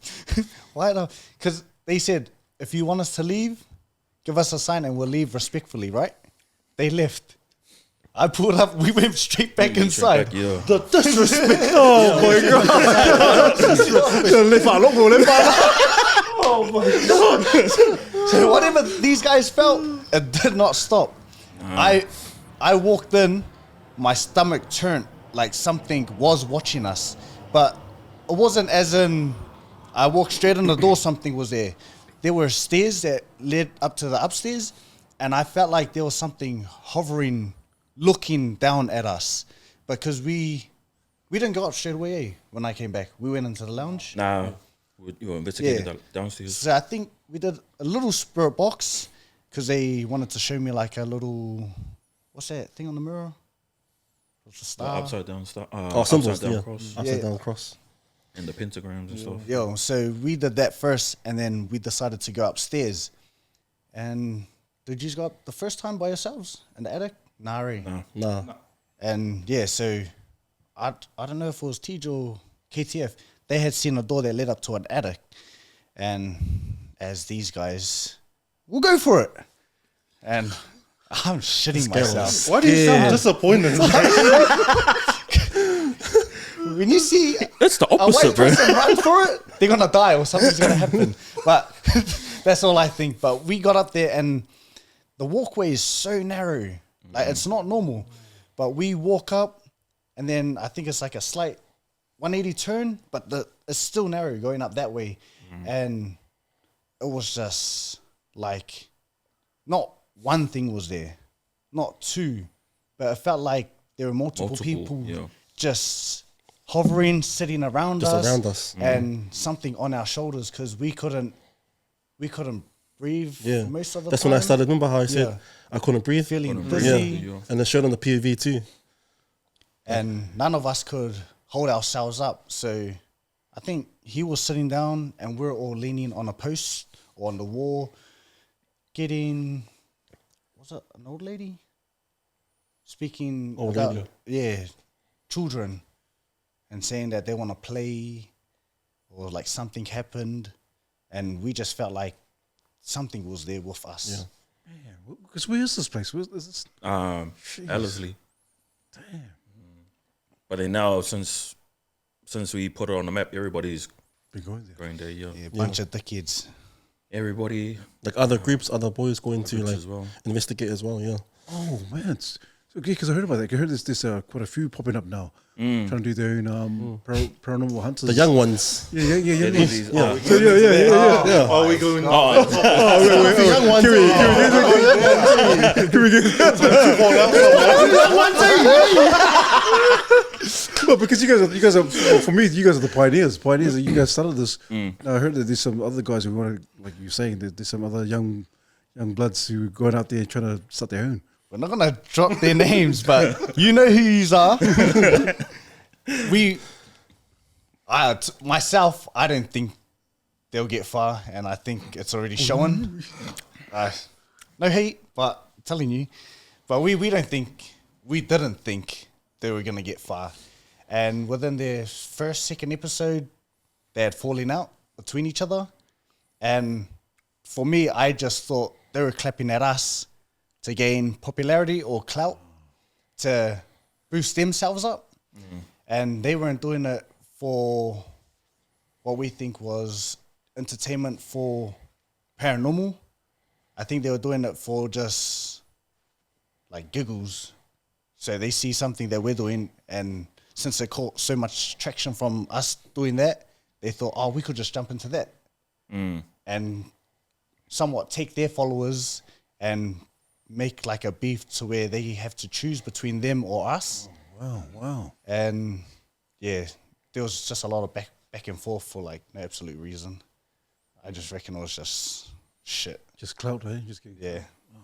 Because they said, if you want us to leave, give us a sign and we'll leave respectfully, right? They left. I pulled up, we went straight back inside. back, yeah. The disrespect. Oh my god. So whatever these guys felt, it did not stop. I walked in, my stomach turned like something was watching us, but it wasn't as in I walked straight in the door, something was there. There were stairs that led up to the upstairs, and I felt like there was something hovering, looking down at us, because we didn't go up straight away. When I came back, we went into the lounge. Nah, you were investigating Yeah. downstairs. So I think we did a little spirit box because they wanted to show me like a little, what's that thing on the mirror? What's the The star? upside down star. Oh, symbols, upside down yeah. cross Upside down cross. and the pentagrams and stuff. Yo, so we did that first, and then we decided to go upstairs. And did you go up the first time by yourselves in the attic? Nah, really. Nah. And yeah, so I don't know if it was TJ or KTF. They had seen a door that led up to an attic, and as these guys, we'll go for it. And I'm shitting myself. Why do you sound disappointed? When you see That's the a white opposite, bro. person run for it, they're gonna die or something's gonna happen. But that's all I think. But we got up there and the walkway is so narrow. Like it's not normal. But we walk up and then I think it's like a slight 180 turn, but it's still narrow going up that way. And it was just like not one thing was there, not two, but it felt like there were multiple people yeah. just hovering, sitting around Just us, around us. and something on our shoulders because we couldn't breathe Yeah. for most of the That's time. when I started. Remember how I said Yeah. I couldn't breathe? Feeling breathe. dizzy, Yeah. And it showed on the POV too. and none of us could hold ourselves up. So I think he was sitting down, and we're all leaning on a post or on the wall, getting, was it an old lady? Speaking Old about, lady. yeah, children, and saying that they want to play, or like something happened, and we just felt like something was there with us. Yeah. Because where is this place? Where is this? Ellerslie. Damn. But then now, since we put it on the map, everybody's Been going there. going there. Yeah, Yeah, a bunch of dickheads. everybody Like other groups, other boys going to groups like as well. investigate as well. Yeah. Oh man, it's okay because I heard about that. I heard there's quite a few popping up now, trying to do their own paranormal hunters. The young ones. yeah. Yeah, these- Yeah. So, yeah. Yeah. Are we going? The young ones. Can we get? Well, because you guys are well, for me, you guys are the pioneers. You guys started this. Now, I heard that there's some other guys who want to, like you're saying, that there's some other young bloods who are going out there trying to start their own. We're not gonna drop their names, but you know who you are. Myself, I don't think they'll get far, and I think it's already showing. No hate, but I'm telling you, but we didn't think they were gonna get far, and within their second episode, they had fallen out between each other, and for me, I just thought they were clapping at us to gain popularity or clout to boost themselves up. And they weren't doing it for what we think was entertainment for paranormal. I think they were doing it for just like giggles. So they see something that we're doing, and since they caught so much traction from us doing that, they thought, oh, we could just jump into that. And somewhat take their followers and make like a beef to where they have to choose between them or us. Wow. And yeah, there was just a lot of back and forth for like no absolute reason. I just reckon it was just shit. Just clout, eh? Just Yeah.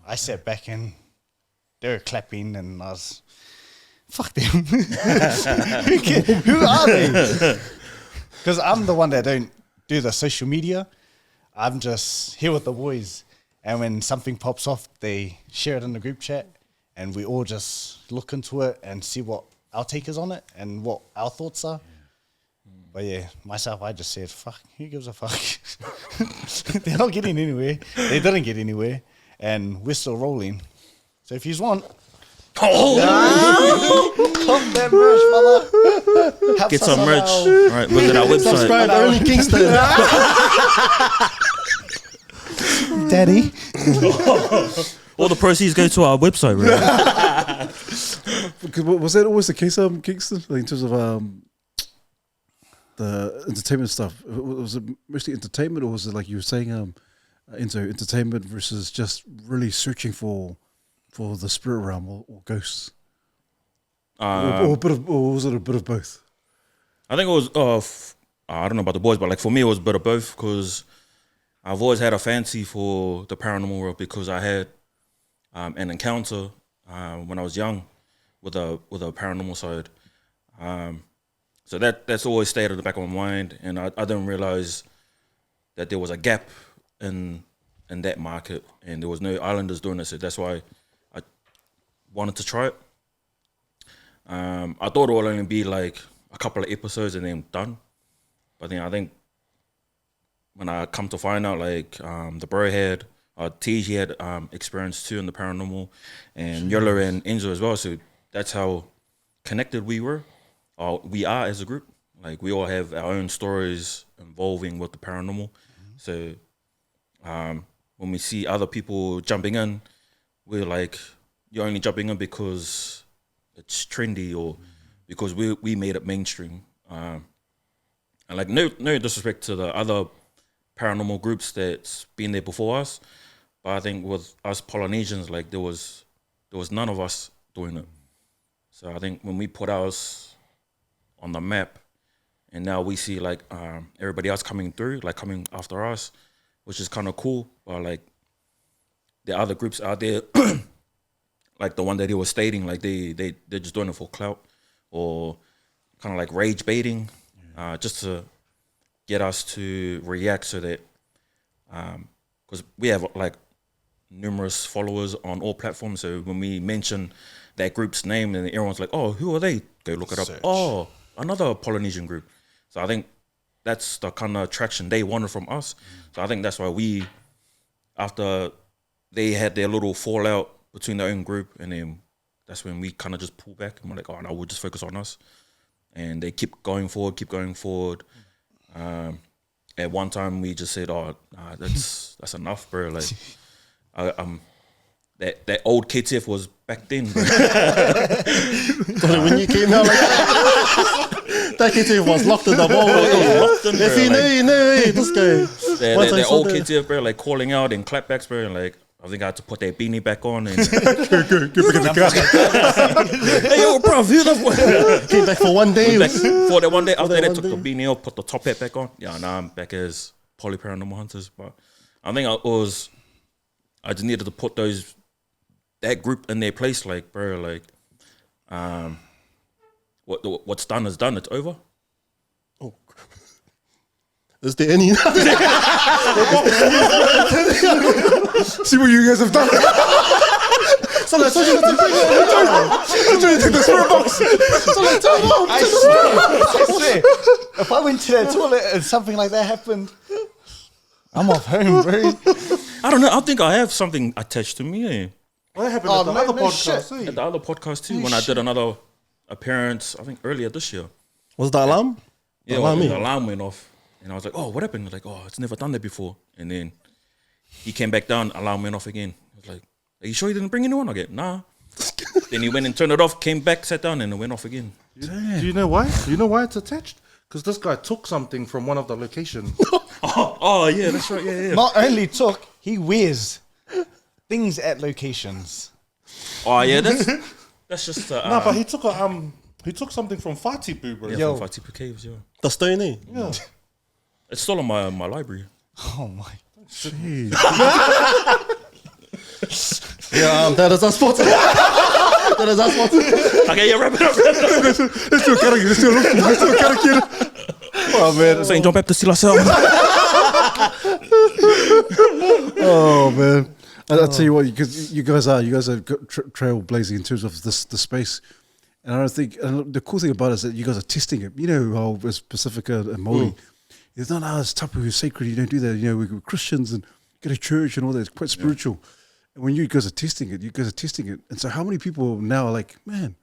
I sat back and they were clapping and I was, fuck them. Who are they? Because I'm the one that don't do the social media. I'm just here with the boys. And when something pops off, they share it in the group chat and we all just look into it and see what our take is on it and what our thoughts are. But yeah, myself, I just said, fuck, who gives a fuck? They're not getting anywhere. They didn't get anywhere. And we're still rolling. So if you want... Cop that merch, brother. Helps Get us some on merch. our- Right, visit our website. Subscribe to Only Kingston. Daddy. All the proceeds go to our website, right? Was that always the case, Kingston? Like in terms of the entertainment stuff? Was it mostly entertainment, or was it like you were saying, into entertainment versus just really searching for the spirit realm or ghosts? Or was it a bit of both? I think it was, I don't know about the boys, but like for me, it was a bit of both because I've always had a fancy for the paranormal world because I had an encounter when I was young with a paranormal side. So that's always stayed at the back of my mind, and I didn't realize that there was a gap in that market, and there was no islanders doing it. So that's why I wanted to try it. I thought it would only be like a couple of episodes and then done, but then I think when I come to find out, like the bro had, TG had experience too in the paranormal, and Yola and Enzo as well. So that's how connected we were, or we are as a group. Like we all have our own stories involving with the paranormal. So when we see other people jumping in, we're like, you're only jumping in because it's trendy or because we made it mainstream. And like no disrespect to the other paranormal groups that's been there before us, but I think with us Polynesians, like there was none of us doing it. So I think when we put ours on the map, and now we see like everybody else coming through, like coming after us, which is kind of cool. But like the other groups out there, like the one that he was stating, like they're just doing it for clout or kind of like rage baiting, just to get us to react so that, because we have like numerous followers on all platforms. So when we mention that group's name, and everyone's like, oh, who are they? Go look it up. Search. Oh, another Polynesian group. So I think that's the kind of traction they wanted from us. So I think that's why we, after they had their little fallout between their own group, and then that's when we kind of just pull back and we're like, oh no, we'll just focus on us. And they keep going forward. At one time we just said, oh, nah, that's enough, bro. Like, that old KTF was back then, bro. When you came out like that KTF was locked in the ball. If you knew, you knew. Hey, this guy. Once I that saw old that- KTF, bro, like calling out and clapbacks, bro, and like I think I had to put that beanie back on. And hey, yo, bro, who the Came back for one day. back for that one day. After that that, one took day. the beanie off, put the top hat back on. Yeah, now I'm back as Poly Paranormal Hunters. But I think I just needed to put that group in their place. Like, bro, like, what's done is done. It's over. Oh. Is there any? See what you guys have done. So I told you not to bring it. I'm trying to take the spirit box. I swear, if I went to that toilet and something like that happened, I'm off home, bro. I don't know. I think I have something attached to me. Eh? What happened Oh, at the no- other no podcast? shit. eh? At the other podcast too, when I did another appearance, I think earlier this year. Was the alarm? Yeah, alarm the me. alarm went off, and I was like, "Oh, what happened?" Like, "Oh, it's never done that before." And then he came back down, alarm went off again. I was like, "Are you sure you didn't bring anyone?" I get, "Nah." Then he went and turned it off, came back, sat down, and it went off again. Do you know why? Do you know why it's attached? Because this guy took something from one of the locations. Oh yeah, that's right. Yeah. Not only took, he wears things at locations. Oh yeah, that's just No, but he took something from Fatipu, bro. yeah, Yo. from Fatipu Caves. Yeah, The stone, Yeah. it's still in my library. Oh my. Yeah, that is our spot. That is our spot. Okay, yeah, wrap it up. Oh man. St. John Baptist still ourselves. Oh man, I'll tell you what, because you guys are trailblazing in terms of the space, and I don't think and the cool thing about it is that you guys are testing it. You know how with Pacifica and Maori, it's not it's tapu is sacred. You don't do that. You know we're Christians and go to church and all that. It's quite spiritual. And when you guys are testing it, and so how many people now are like, man,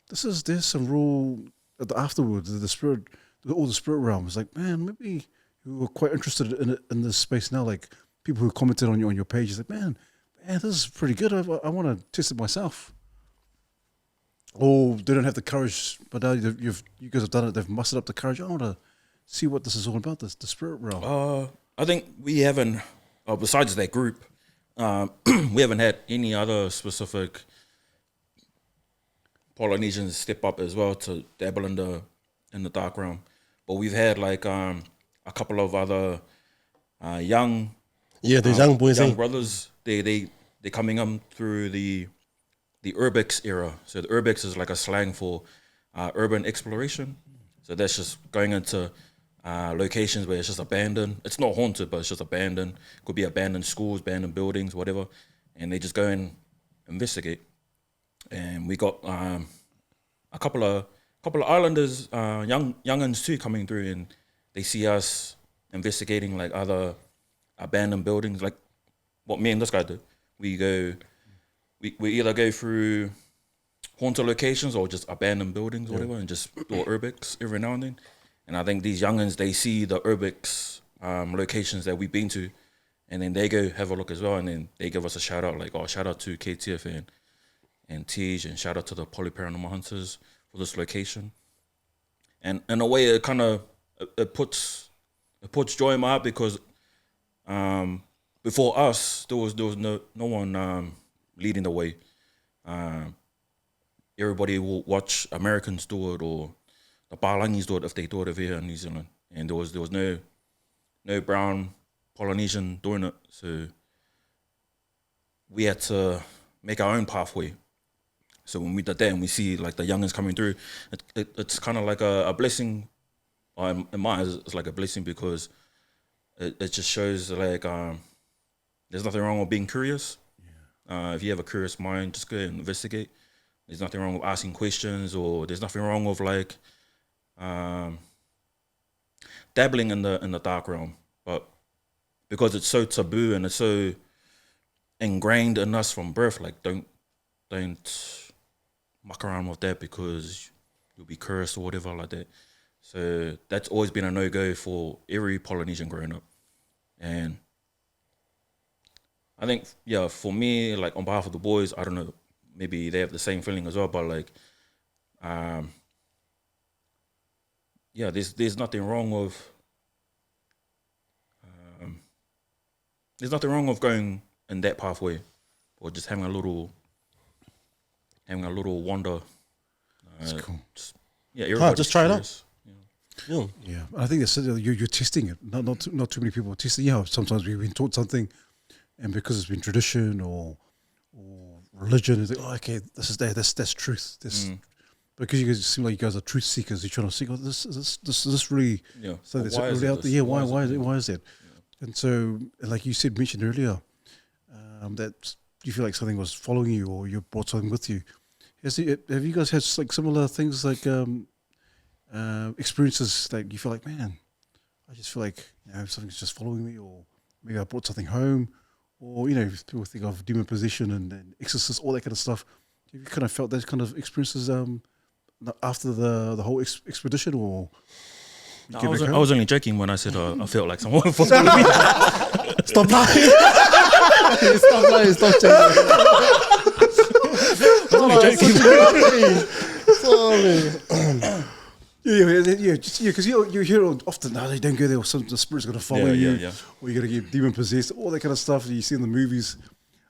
there's some real afterwards the spirit, all the spirit realm is like, man, maybe who are quite interested in this space now, like people who commented on your page is like, man, this is pretty good. I want to test it myself. Or they don't have the courage, but now you guys have done it. They've mustered up the courage. I want to see what this is all about. The spirit realm. I think we haven't, besides that group, we haven't had any other specific Polynesians step up as well to dabble in the dark realm. But we've had like a couple of other young These young boys. young brothers. They're coming up through the urbex era. So the urbex is like a slang for urban exploration. So that's just going into locations where it's just abandoned. It's not haunted, but it's just abandoned. Could be abandoned schools, abandoned buildings, whatever. And they just go and investigate. And we got a couple of islanders, youngins too, coming through, and they see us investigating like other abandoned buildings, like what me and this guy do. We either go through haunted locations or just abandoned buildings, or whatever, and just do urbex every now and then. And I think these youngins, they see the urbex locations that we've been to, and then they go have a look as well, and then they give us a shout out, like, oh, shout out to KTF and Tej, and shout out to the Poly Paranormal Hunters for this location. And in a way, it kind of it puts joy in my heart, because before us, there was no one leading the way. Everybody will watch Americans do it, or the Palangis do it if they do it over here in New Zealand, and there was no brown Polynesian doing it, so we had to make our own pathway. So when we did that and we see like the youngins coming through, it's kind of like a blessing. In my eyes, it's like a blessing, because it just shows like there's nothing wrong with being curious. If you have a curious mind, just go and investigate. There's nothing wrong with asking questions, or there's nothing wrong with like dabbling in the dark realm. But because it's so taboo and it's so ingrained in us from birth, like don't muck around with that, because you'll be cursed or whatever like that. So that's always been a no-go for every Polynesian growing up. And I think, yeah, for me, like on behalf of the boys, I don't know, maybe they have the same feeling as well, but like, yeah, there's nothing wrong with, there's nothing wrong with going in that pathway, or just having a little wander. That's cool. Just try it out. Yeah, I think that's you're testing it. Not too many people are testing. Yeah, sometimes we've been taught something, and because it's been tradition or religion, it's like, oh, okay, that's truth. Because you guys seem like you guys are truth seekers. You're trying to see, oh, this really, so that's really out there. Yeah, why is that? Yeah. And so, like you mentioned earlier, that you feel like something was following you, or you brought something with you. Have you guys had like similar things, like experiences that you feel like, man, I just feel like something's just following me, or maybe I brought something home, or people think of demon possession and exorcist, all that kind of stuff. Have you kind of felt those kind of experiences after the whole expedition, or? No, Get back I home? was only joking when I said I felt like someone was following me. Stop lying. Stop lying. Stop changing. I was only joking. Yeah, because you hear often, no, they don't go there, or the spirit's going to follow you, Yeah. or you're going to get demon possessed, all that kind of stuff that you see in the movies.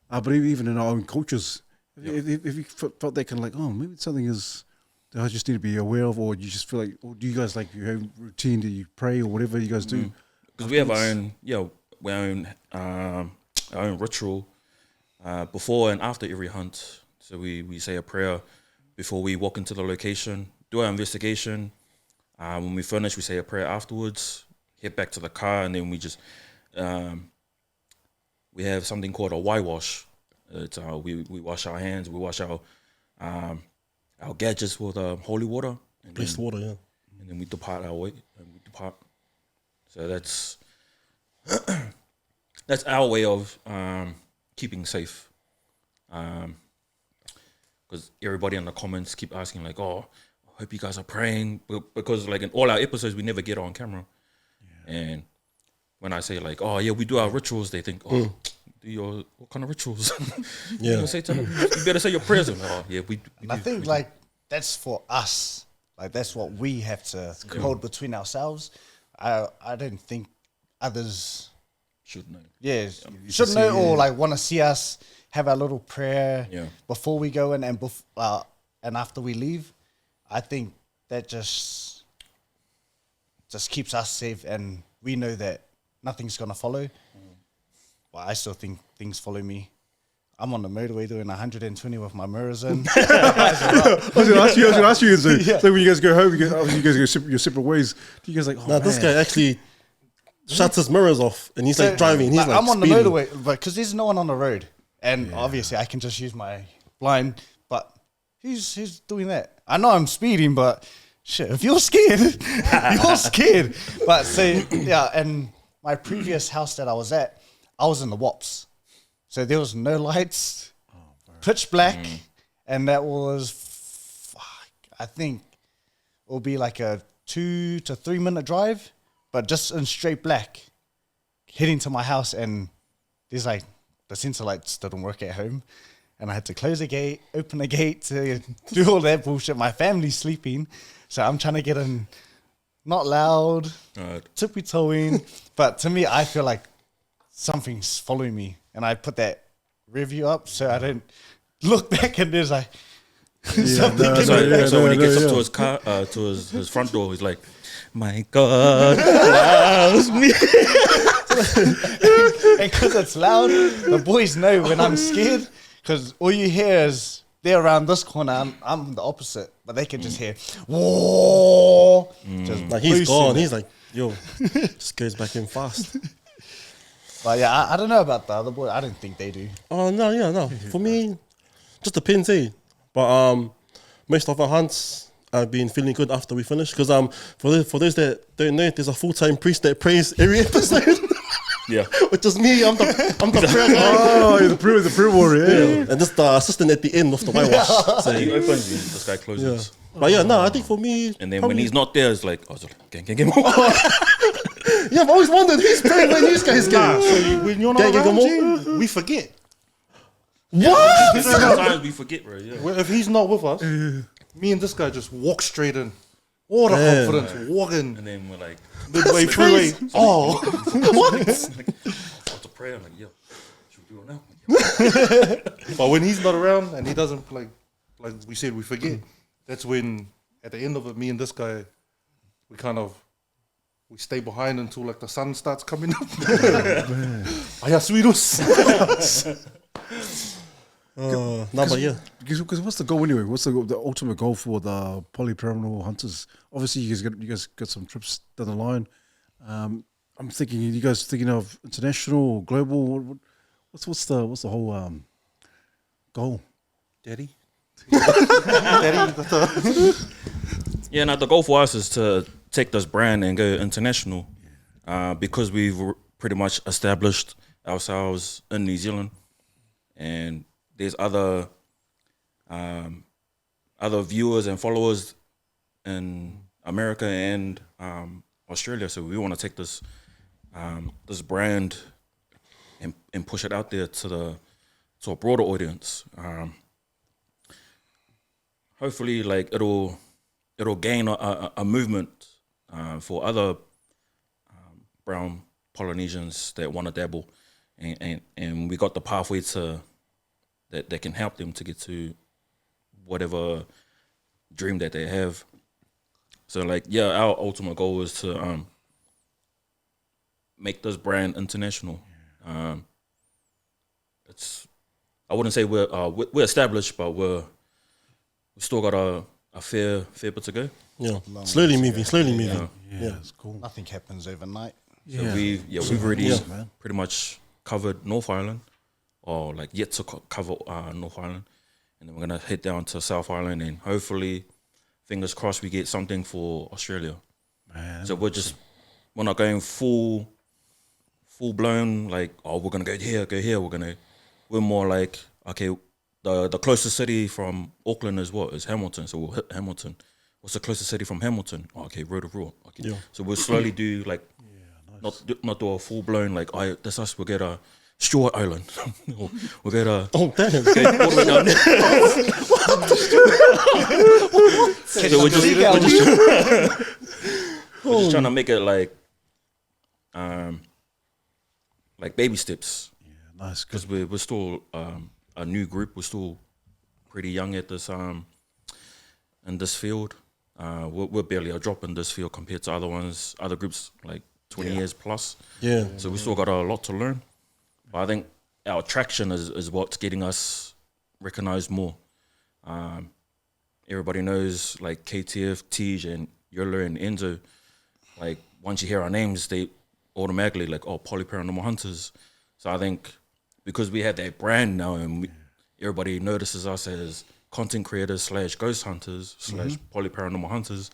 But even in our own cultures, if you felt that kind of like, oh, maybe something is that I just need to be aware of, or you just feel like, or do you guys like your own routine? Do you pray or whatever you guys do? Because we have our own ritual before and after every hunt. So we say a prayer before we walk into the location, do our investigation. When we finish, we say a prayer afterwards, head back to the car, and then we just we have something called a Y wash. It's we wash our hands, we wash our gadgets with holy water, and Blessed water, yeah. and then we depart our way, and we depart. So that's that's our way of keeping safe. Because everybody in the comments keep asking like, "Oh, I hope you guys are praying," because like in all our episodes we never get on camera, and when I say like, "Oh yeah, we do our rituals," they think, "Oh, do your what kind of rituals?" Yeah. You say to them, you better say your prayers. And, oh yeah, we And I do, think we do." like that's for us. Like that's what we have to hold between ourselves. I don't think others should know. should know or like want to see us have our little prayer Yeah. before we go in and and after we leave. I think that just keeps us safe, and we know that nothing's gonna follow. But I still think things follow me. I'm on the motorway doing 120 with my mirrors in. I was going to ask you, so when you guys go home, you guys go your separate ways. Do you guys like, oh, Now, this man. guy actually shuts his mirrors off and he's like driving. He's like I'm on the speeding. motorway, but because there's no one on the road, and obviously I can just use my blind. But who's doing that? I know I'm speeding, but shit, if you're scared, you're scared. But and my previous house that I was at, I was in the WAPs, so there was no lights, pitch black, and that was, I think, it'll be like a 2 to 3 minute drive, but just in straight black, heading to my house, and there's like the sensor lights didn't work at home, and I had to close the gate, open the gate to do all that bullshit. My family's sleeping, so I'm trying to get in, not loud, tippy-toeing, but to me, I feel like something's following me, and I put that review up so I don't look back and there's like something. So when he gets up to his car, to his front door, he's like, "My God loves me." And because it's loud, the boys know when I'm scared, because all you hear is they're around this corner, I'm the opposite, but they can just hear, whoa. Just Like he's boosting gone. it. He's like, yo, just goes back in fast. But yeah, I don't know about the other boy. I don't think they do. Oh no, yeah, no. For me, just depends, eh? But most of our hunts I've been feeling good after we finish. Because for those that don't know, there's a full-time priest that prays every episode. Yeah. Which is me. I'm the prayer guy. Oh, you're the prayer warrior, yeah. And just the assistant at the end of the whitewash. So, He opens, and this guy closes. but yeah, no, I think for me, And then when probably- he's not there, it's like, "Oh, gang. yeah, I've always wondered who's praying when these guys go. Nah, so when you're not Gang, gang, around, gang, G, we forget. What? Sometimes we forget, bro. Yeah. Well, if he's not with us, me and this guy just walk straight in. All the confidence, walking And then we're like, midway through. Oh, "What's a prayer?" I'm like, "Yo, should we do it now?" but when he's not around and he doesn't like we said, we forget. That's when at the end of it, me and this guy, we stay behind until like the sun starts coming up. Ayasuiros. No, but yeah. Because what's the goal anyway? What's the ultimate goal for the Poly Paranormal Hunters? Obviously, you guys got some trips down the line. I'm thinking, you guys thinking of international or global? What's the whole goal? Daddy. Yeah, now the goal for us is to take this brand and go international, because we've pretty much established ourselves in New Zealand, and there's other viewers and followers in America and Australia. So we want to take this this brand and push it out there to a broader audience. Hopefully, like it'll gain a movement for other brown Polynesians that want to dabble, and we got the pathway to that can help them to get to whatever dream that they have. So like, yeah, our ultimate goal is to make this brand international. It's, I wouldn't say we're established, but we still got a fair bit to go. Yeah, slowly moving. Yeah, it's cool. Nothing happens overnight. So we've already pretty much covered North Island, or like yet to cover North Island, and then we're gonna head down to South Island, and hopefully, fingers crossed, we get something for Australia. Man, So we're not going full blown like, oh, we're gonna go here. We're more like, okay, the closest city from Auckland is what? Is Hamilton. So we'll hit Hamilton. What's the closest city from Hamilton? Oh, okay, Rotorua. Okay. Yeah. So we'll slowly do like, not do a full blown like, oh, that's us. We'll get a Stewart Island. We'll get a Oh damn! okay, all the way down there. So we're just trying to make it like baby steps. nice. Because we're still a new group. We're still pretty young at this in this field. We're barely a drop in this field compared to other groups like 20 years plus. Yeah, So we still got a lot to learn. But I think our traction is what's getting us recognized more. Everybody knows like KTF, Tej, and Yola and Enzo. Like once you hear our names, they automatically like, oh, Poly Paranormal Hunters. So I think because we have that brand now, and everybody notices us as content creators / ghost hunters / Poly Paranormal Hunters.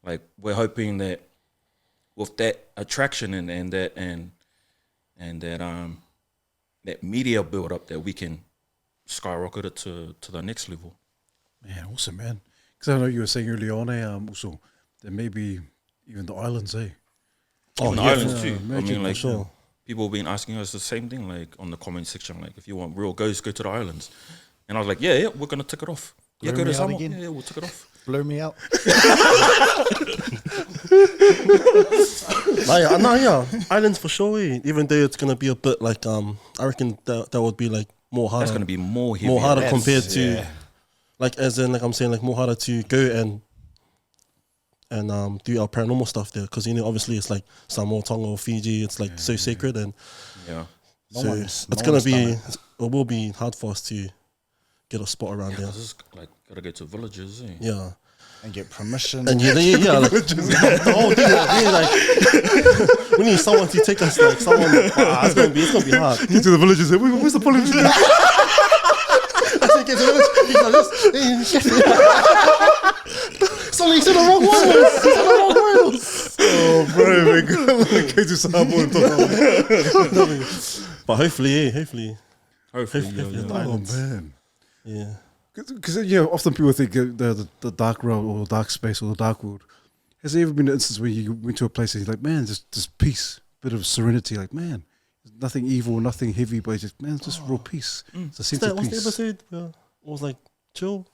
Like we're hoping that with that attraction and that media build up, that we can skyrocket it to the next level. Man, awesome, man. Because I know you were saying earlier on, also, there may be even the islands, eh? Even the islands too. I imagine, mean, like sure. people have been asking us the same thing, like on the comment section, like if you want real ghosts, go to the islands. And I was like, yeah, we're gonna tick it off. Yeah, Blow go to me out Samoa. again? Yeah, we'll tick it off. Blow me out. Islands for sure. Even though it's gonna be a bit like I reckon that would be like more harder. That's gonna be more heavy. more harder That's- compared to yeah. like as in like I'm saying like more harder to go and do our paranormal stuff there, because obviously it's like Samoa, Tonga, or Fiji. It's like so sacred, and Yeah. so one's it's gonna be done it will be hard for us to get a spot around there. This is like gotta go to villages. Eh? Yeah. And get permission. And yeah, like, the whole thing, like, we need someone to take us, like someone. It's gonna be hard. Get to the villages, eh? Where's the police? I said, get to the village. He's like, Sorry, he said the wrong words. Oh, bro, man. Get to Samoa and talk about But hopefully, hopefully, Oh, man. yeah. Because often people think the dark realm or dark space or the dark world. Has there ever been an instance where you went to a place and you're like, man, just peace, bit of serenity, like, man, nothing evil, nothing heavy, but just, man, just real peace. It's a sense of What's the peace. episode where it was like chill?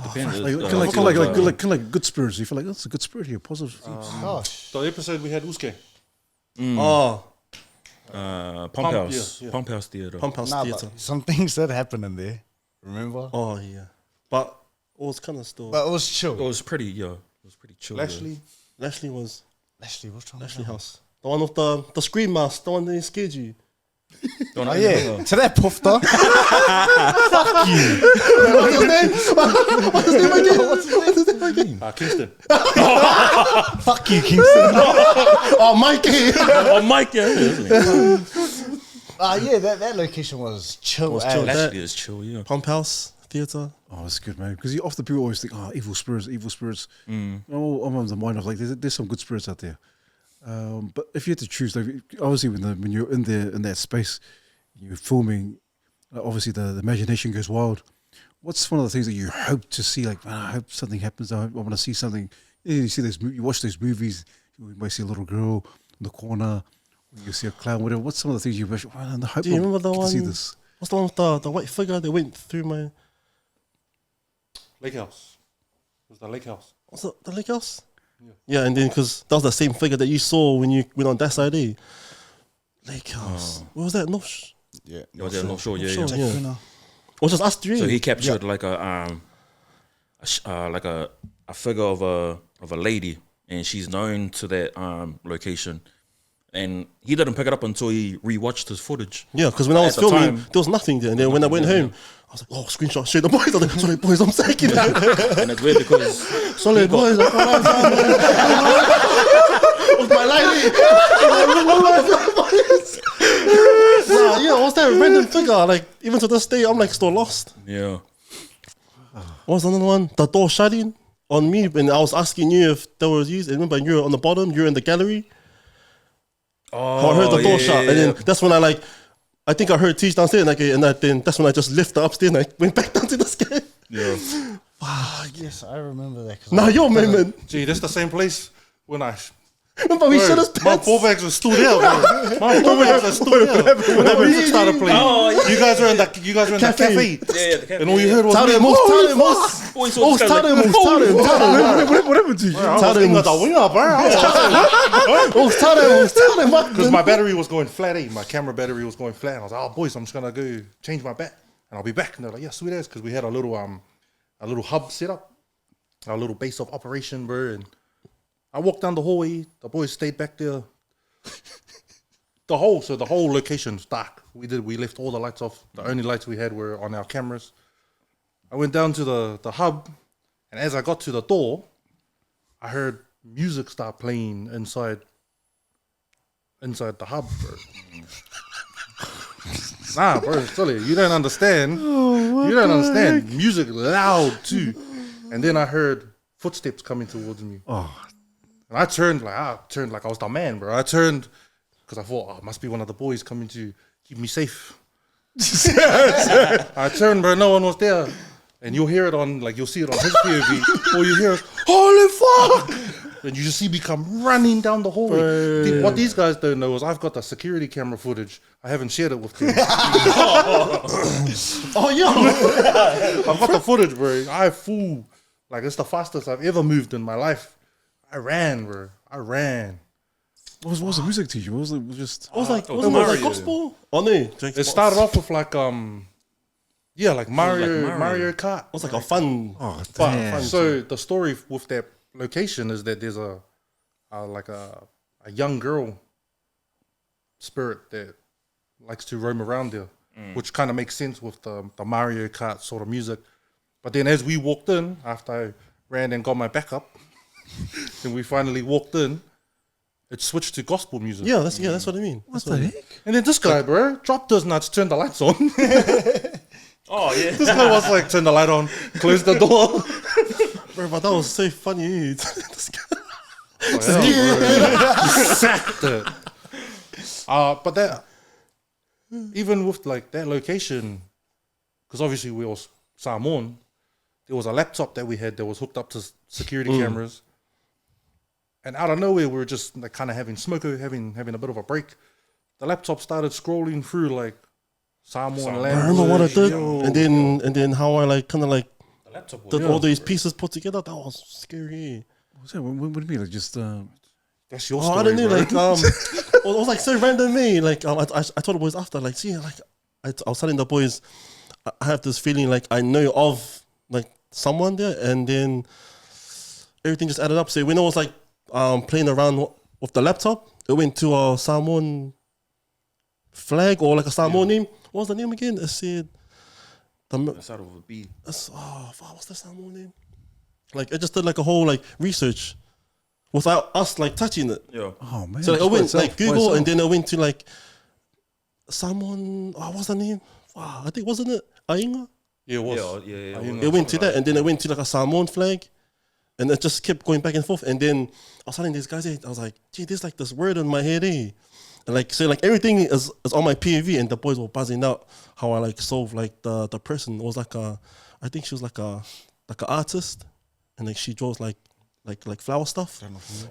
Depends. Kind of like good spirits. You feel like that's a good spirit here, positive. Gosh. The episode we had Uske. Oh, Pump House. yeah. Pump House Theatre. Pump House Nah, Theatre. but some things did happen in there. Remember? Oh yeah, but it was kind of still. But it was It chill. was pretty, it was pretty chill. Lashley, Lashley was what's wrong? Lashley House, the one with the screen mask, the one that scared you. Don't Oh know. yeah, to that puffed. Kingston. Fuck you, Kingston. Oh, Mikey. Oh, Mike, yeah. Yeah, that location was chill. Was chill. as. Lashley is chill, yeah. Pump House Theatre. Oh, that's good, man. Because often people always think, oh, evil spirits. Oh, I'm on the mind of like, there's some good spirits out there. But if you had to choose, like, obviously when you're in that space, you're filming, obviously the imagination goes wild. What's one of the things that you hope to see? Like, man, I hope something happens. I want to see something, You see those, you watch those movies. You might see a little girl in the corner. You see a clown. Whatever. What's some of the things you wish? Wow, I hope Do you I remember the get to one? see this. What's the one with the white figure that went through my? Lake House. It was the Lake House. Was it the lake house? Yeah, and then because that was the same figure that you saw when you went on that side, eh? Lake house. Where was that? North. Yeah. It was there, not sure. Yeah, Sure, yeah. yeah. Or just us three. So he captured like a figure of a lady, and she's known to that location. And he didn't pick it up until he rewatched his footage. Yeah, because when I was At the filming, time- there was nothing there. And then when I went home, I was like, oh, screenshot, show the boys. I was like, sorry, boys, I'm taking that. And it's weird because Sorry, boys. I can't What's my life? Nah, yeah, what's that random figure? Like, even to this day, I'm like still lost. yeah, What was another one? The door shutting on me, and I was asking you if that was you. And remember, you were on the bottom, you were in the gallery. Oh, I heard the door shut, and then that's when I think I heard Teach downstairs, and then that's when I just lifted upstairs and I went back down to the sky. yeah. Yes, I remember that. 'cause Now your moment. Gee, that's the same place when I. Remember, we Bro, should have my pants. ball bags were still there, bro. My ball bags are still there. When the music started playing, you guys were in the cafe. Yeah, the cafe. And all you heard was Tell me, them, tell them, Boy, so this guy's tell like, them, tell them. What happened to you? I was Tell them. thinking of the winger, bro. Tell them. Because my battery was going flat, My camera battery was going flat. And I was like, oh, boys, I'm just going to go change my bat. And I'll be back. And they're like, yeah, sweet ass. Because we had a little hub set up. A little base of operation, bro. And I walked down the hallway. The boys stayed back there. The whole location's dark. We left all the lights off. The only lights we had were on our cameras. I went down to the hub. And as I got to the door, I heard music start playing inside the hub, bro. Nah, bro, silly. You don't understand. You don't understand. Music loud too. And then I heard footsteps coming towards me. Oh, And I turned like I was the man, bro. I turned because I thought, oh, it must be one of the boys coming to keep me safe. I turned, bro. No one was there. And you'll hear it on, like, you'll see it on his POV. Or you hear us, holy fuck! And you just see me come running down the hallway. What these guys don't know is I've got the security camera footage. I haven't shared it with them. Oh, yo. I've got the footage, bro. I fool. Like, it's the fastest I've ever moved in my life. I ran, bro. I ran. what was the music teacher? What was it? Was just I was like, it was wasn't it like Mario. gospel? Oh, no. It started off with like Mario Kart. It was like a fun. oh But damn. so the story with that location is that there's a young girl spirit that likes to roam around there, which kind of makes sense with the Mario Kart sort of music. But then as we walked in, after I ran and got my backup, and we finally walked in, it switched to gospel music. Yeah, that's what I mean. What the heck? And then this guy, bro, dropped his nuts, turned the lights on. Oh yeah. This guy was like, turn the light on, close the door. Bro, but that was so funny. This guy- Sacked it. But that, even with like that location, because obviously we was Samoan, there was a laptop that we had that was hooked up to security cameras. And out of nowhere, we were just like kind of having smoko, having a bit of a break. The laptop started scrolling through like Samoan language. I remember what I did, Yo. and then how I like kind of like The laptop was did all these pieces put together. That was scary. What was that? What do you mean? Like just That's your Oh, story, I don't know, bro. like it was like so random. Me, like I told the boys after, like, see, like I was telling the boys, I have this feeling like I know of like someone there, and then everything just added up. So when I was like playing around with the laptop, it went to a Samoan flag or like a Samoan name. What was the name again? It said the side of a B. what's the Samoan name? Like it just did like a whole like research without us like touching it. Yeah. oh man. So like, I just by went itself, like by Google, itself. and then I went to like someone. What's the name? Wow, I think wasn't it Ainga? Yeah, it was. Yeah. It went to that, and then I went to like a Samoan flag, and it just kept going back and forth. And then I was telling these guys, I was like, "Gee, there's like this word in my head, eh?" And like so, like everything is on my POV, and the boys were buzzing out how I like solved like the person. It was like I think she was like an artist, and like she draws like like flower stuff.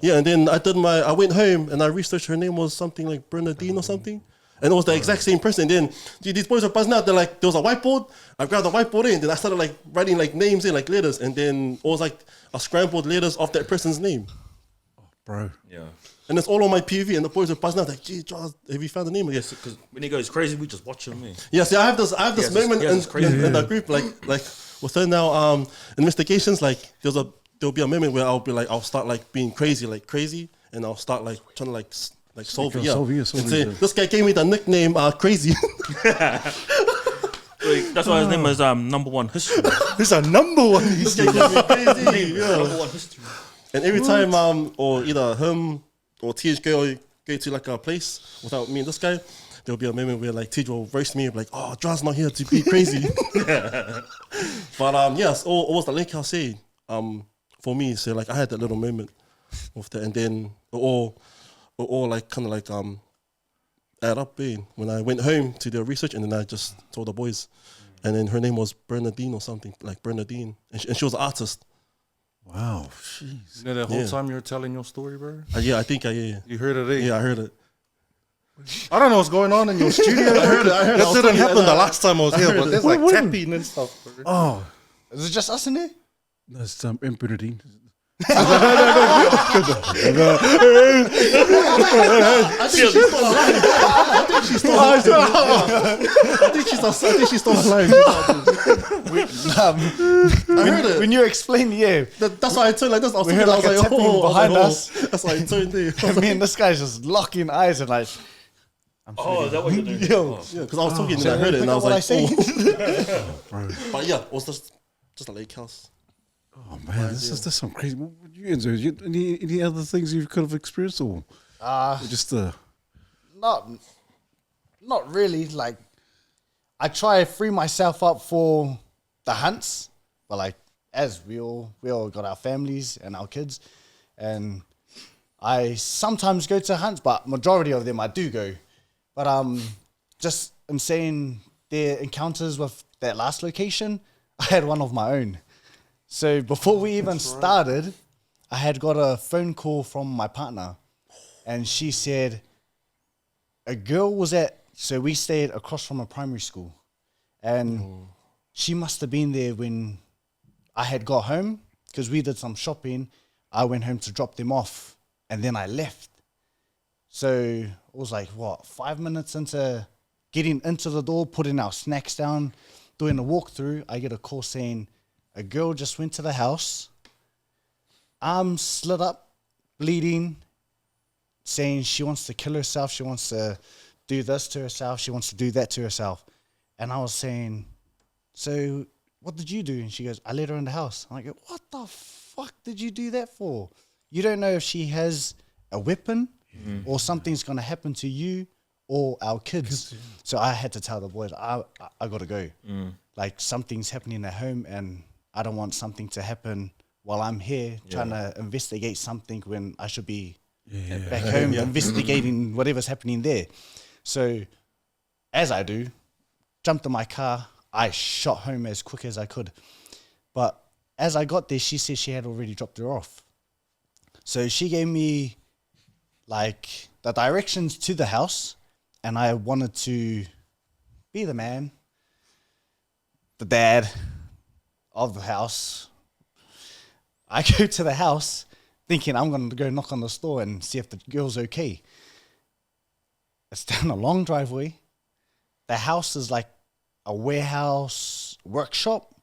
Yeah, and then I went home and I researched her name was something like Bernadine or something. And it was the exact same person. And then these boys were buzzing out. They're like, there was a whiteboard. I grabbed the whiteboard in. Then I started like writing like names in, like letters. And then it was like a scrambled letters of that person's name. Bro. Yeah. And it's all on my PV. And the boys were buzzing out like, gee, Charles, have you found the name? Yes. Because when he goes crazy, we just watch him, man. Yeah, see, I have this moment in the group, like with her now, investigations, like there'll be a moment where I'll start like being crazy, and I'll start like trying to like solve it. Yeah. And say, this guy gave me the nickname Crazy. That's why his name is number one history. This is a number one. This guy gave me Crazy. Yeah. Number one history. And every time or either him or TH go to like a place without me and this guy, there'll be a moment where like TJ will roast me, like, oh, Draw's not here to be crazy. But yes, all was the lake house say for me. So like I had that little moment of that, and then it all like kind of like add up when I went home to do research, and then I just told the boys, and then her name was Bernadine or something like Bernadine, and she was an artist. Wow. Jeez. You know that whole time you were telling your story, bro? Yeah, I think yeah. You heard it, eh? Yeah, I heard it. I don't know what's going on in your studio. I heard it. That didn't happen the last time I was here, but there's like tapping and stuff, bro. Oh. Is it just us in there? That's Bernadine. I think she's still alive. I think she's still alive. I think she's still alive. I heard it. When you explained, yeah. That's why I turned like this. I was We thinking, heard I was like a like, tapping oh, behind I was like, us. oh. That's why I turned there. Me and this guy's just locking eyes and like, Oh, is that what you're doing? yo. Yeah, because I was talking and I heard it and I was What I like, say? oh. Bro. But yeah, it was just a lake house. Oh man, this is some crazy. What you enjoy? Any other things you could have experienced, or just Not really. Like, I try to free myself up for the hunts, but like, as we all got our families and our kids, and I sometimes go to hunts, but majority of them I do go. But just in saying their encounters with that last location, I had one of my own. So before we even started, I had got a phone call from my partner, and she said a girl was so we stayed across from a primary school, and she must have been there when I had got home, because we did some shopping. I went home to drop them off, and then I left. So it was like, 5 minutes into getting into the door, putting our snacks down, doing a walkthrough, I get a call saying a girl just went to the house, arms slit up, bleeding, saying she wants to kill herself, she wants to do this to herself, she wants to do that to herself. And I was saying, so what did you do? And she goes, I let her in the house. I'm like, what the fuck did you do that for? You don't know if she has a weapon or something's going to happen to you or our kids. So I had to tell the boys, I got to go. Like, something's happening at home, and I don't want something to happen while I'm here trying to investigate something when I should be back home investigating whatever's happening there. So as I do, jumped in my car, I shot home as quick as I could. But as I got there, she said she had already dropped her off. So she gave me like the directions to the house, and I wanted to be the man, the dad of the house. I go to the house thinking I'm going to go knock on the door and see if the girl's okay. It's down a long driveway. The house is like a warehouse workshop.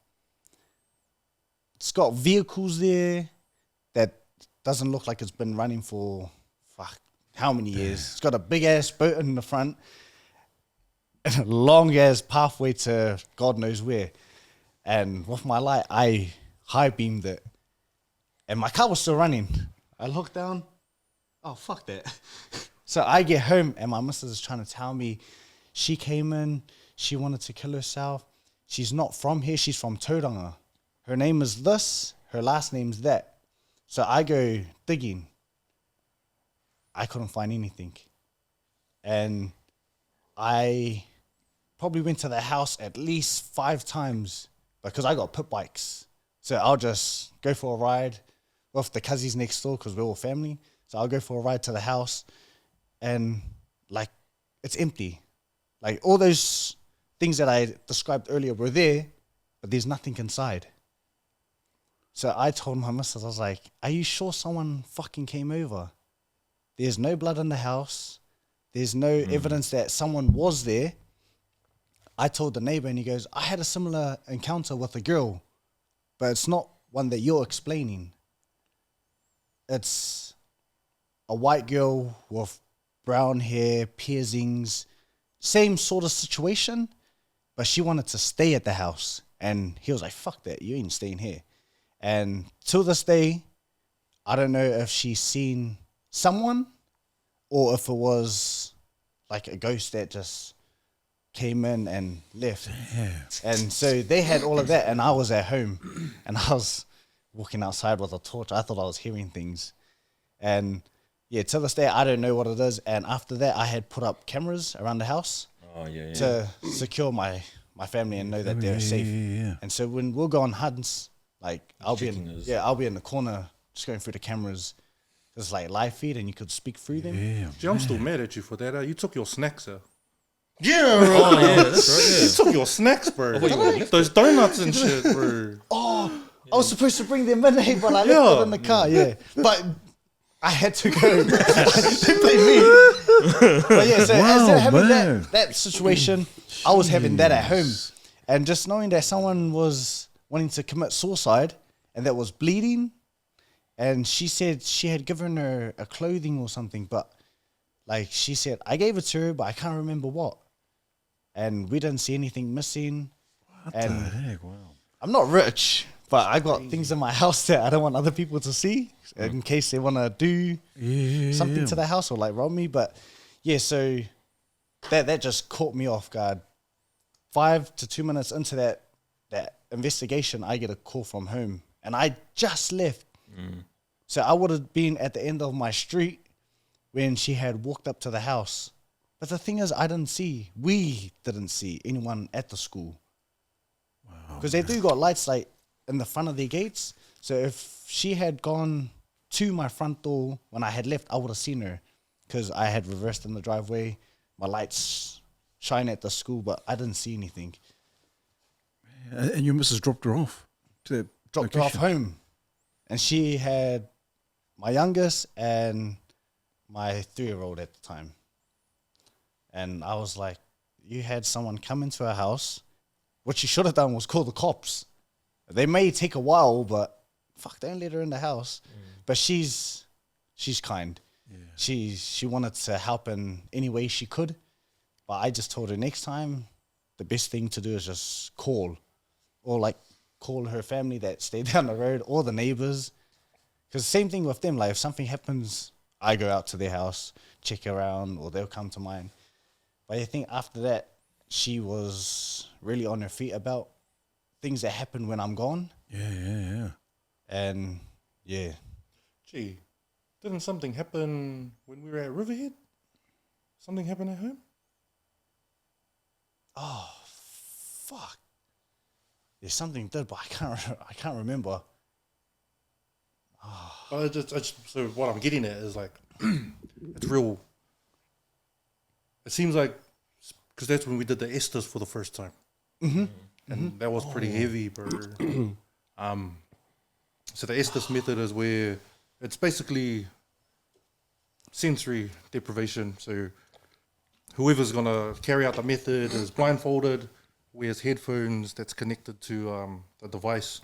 It's got vehicles there that doesn't look like it's been running for how many years. It's got a big ass boat in the front and a long ass pathway to God knows where. And with my light, I high beamed it, and my car was still running. I looked down. Oh, fuck that. So I get home, and my missus is trying to tell me she came in, she wanted to kill herself. She's not from here, she's from Tauranga. Her name is this, her last name's that. So I go digging. I couldn't find anything. And I probably went to the house at least 5 times because I got pit bikes. So I'll just go for a ride, with the cousins next door because we're all family. So I'll go for a ride to the house, and like it's empty. Like all those things that I described earlier were there, but there's nothing inside. So I told my missus, I was like, "Are you sure someone fucking came over? There's no blood in the house. There's no evidence that someone was there." I told the neighbor, and he goes, "I had a similar encounter with a girl, but it's not one that you're explaining. It's a white girl with brown hair, piercings, same sort of situation, but she wanted to stay at the house." And he was like, "Fuck that, you ain't staying here." And till this day, I don't know if she's seen someone or if it was like a ghost that just came in and left. And so they had all of that, and I was at home, and I was walking outside with a torch. I thought I was hearing things. And yeah, to this day, I don't know what it is. And after that, I had put up cameras around the house to secure my family and know that they're safe. And so when we'll go on hunts, like I'll be in the corner just going through the cameras, just like live feed, and you could speak through them. Gee, I'm still mad at you for that. You took your snacks out. Yeah, Oh yeah, that's right. You took your snacks, bro. Those donuts and shit, bro. I was supposed to bring them in, but I left it in the car. Yeah, but I had to go. They blame me. But yeah, so as they're having that situation, I was having that at home, and just knowing that someone was wanting to commit suicide and that was bleeding, and she said she had given her a clothing or something, but like she said, I gave it to her, but I can't remember what. And we didn't see anything missing. What and the heck? Wow. I'm not rich, but I got things in my house that I don't want other people to see in case they want to do something to the house or like rob me. But yeah, so that just caught me off guard. 5 to 2 minutes into that investigation, I get a call from home, and I just left. So I would have been at the end of my street when she had walked up to the house. But the thing is, we didn't see anyone at the school. Because they do got lights like in the front of their gates. So if she had gone to my front door when I had left, I would have seen her. Because I had reversed in the driveway. My lights shine at the school, but I didn't see anything. And your missus dropped her off to the Dropped her off home. And she had my youngest and my 3-year-old at the time. And I was like, you had someone come into our house. What you should have done was call the cops. They may take a while, but fuck, don't let her in the house. But she's kind. Yeah. She wanted to help in any way she could. But I just told her next time, the best thing to do is just call. Or like call her family that stay down the road or the neighbors. Because same thing with them. Like if something happens, I go out to their house, check around, or they'll come to mine. But I think after that, she was really on her feet about things that happen when I'm gone. Yeah. And yeah. Gee, didn't something happen when we were at Riverhead? Something happened at home? Oh, fuck. There's something did, but I can't remember. But so what I'm getting at is like, it's real. It seems like, because that's when we did the esters for the first time. And that was pretty heavy, bro. So the Estes method is where it's basically sensory deprivation. So whoever's going to carry out the method is blindfolded, wears headphones that's connected to the device,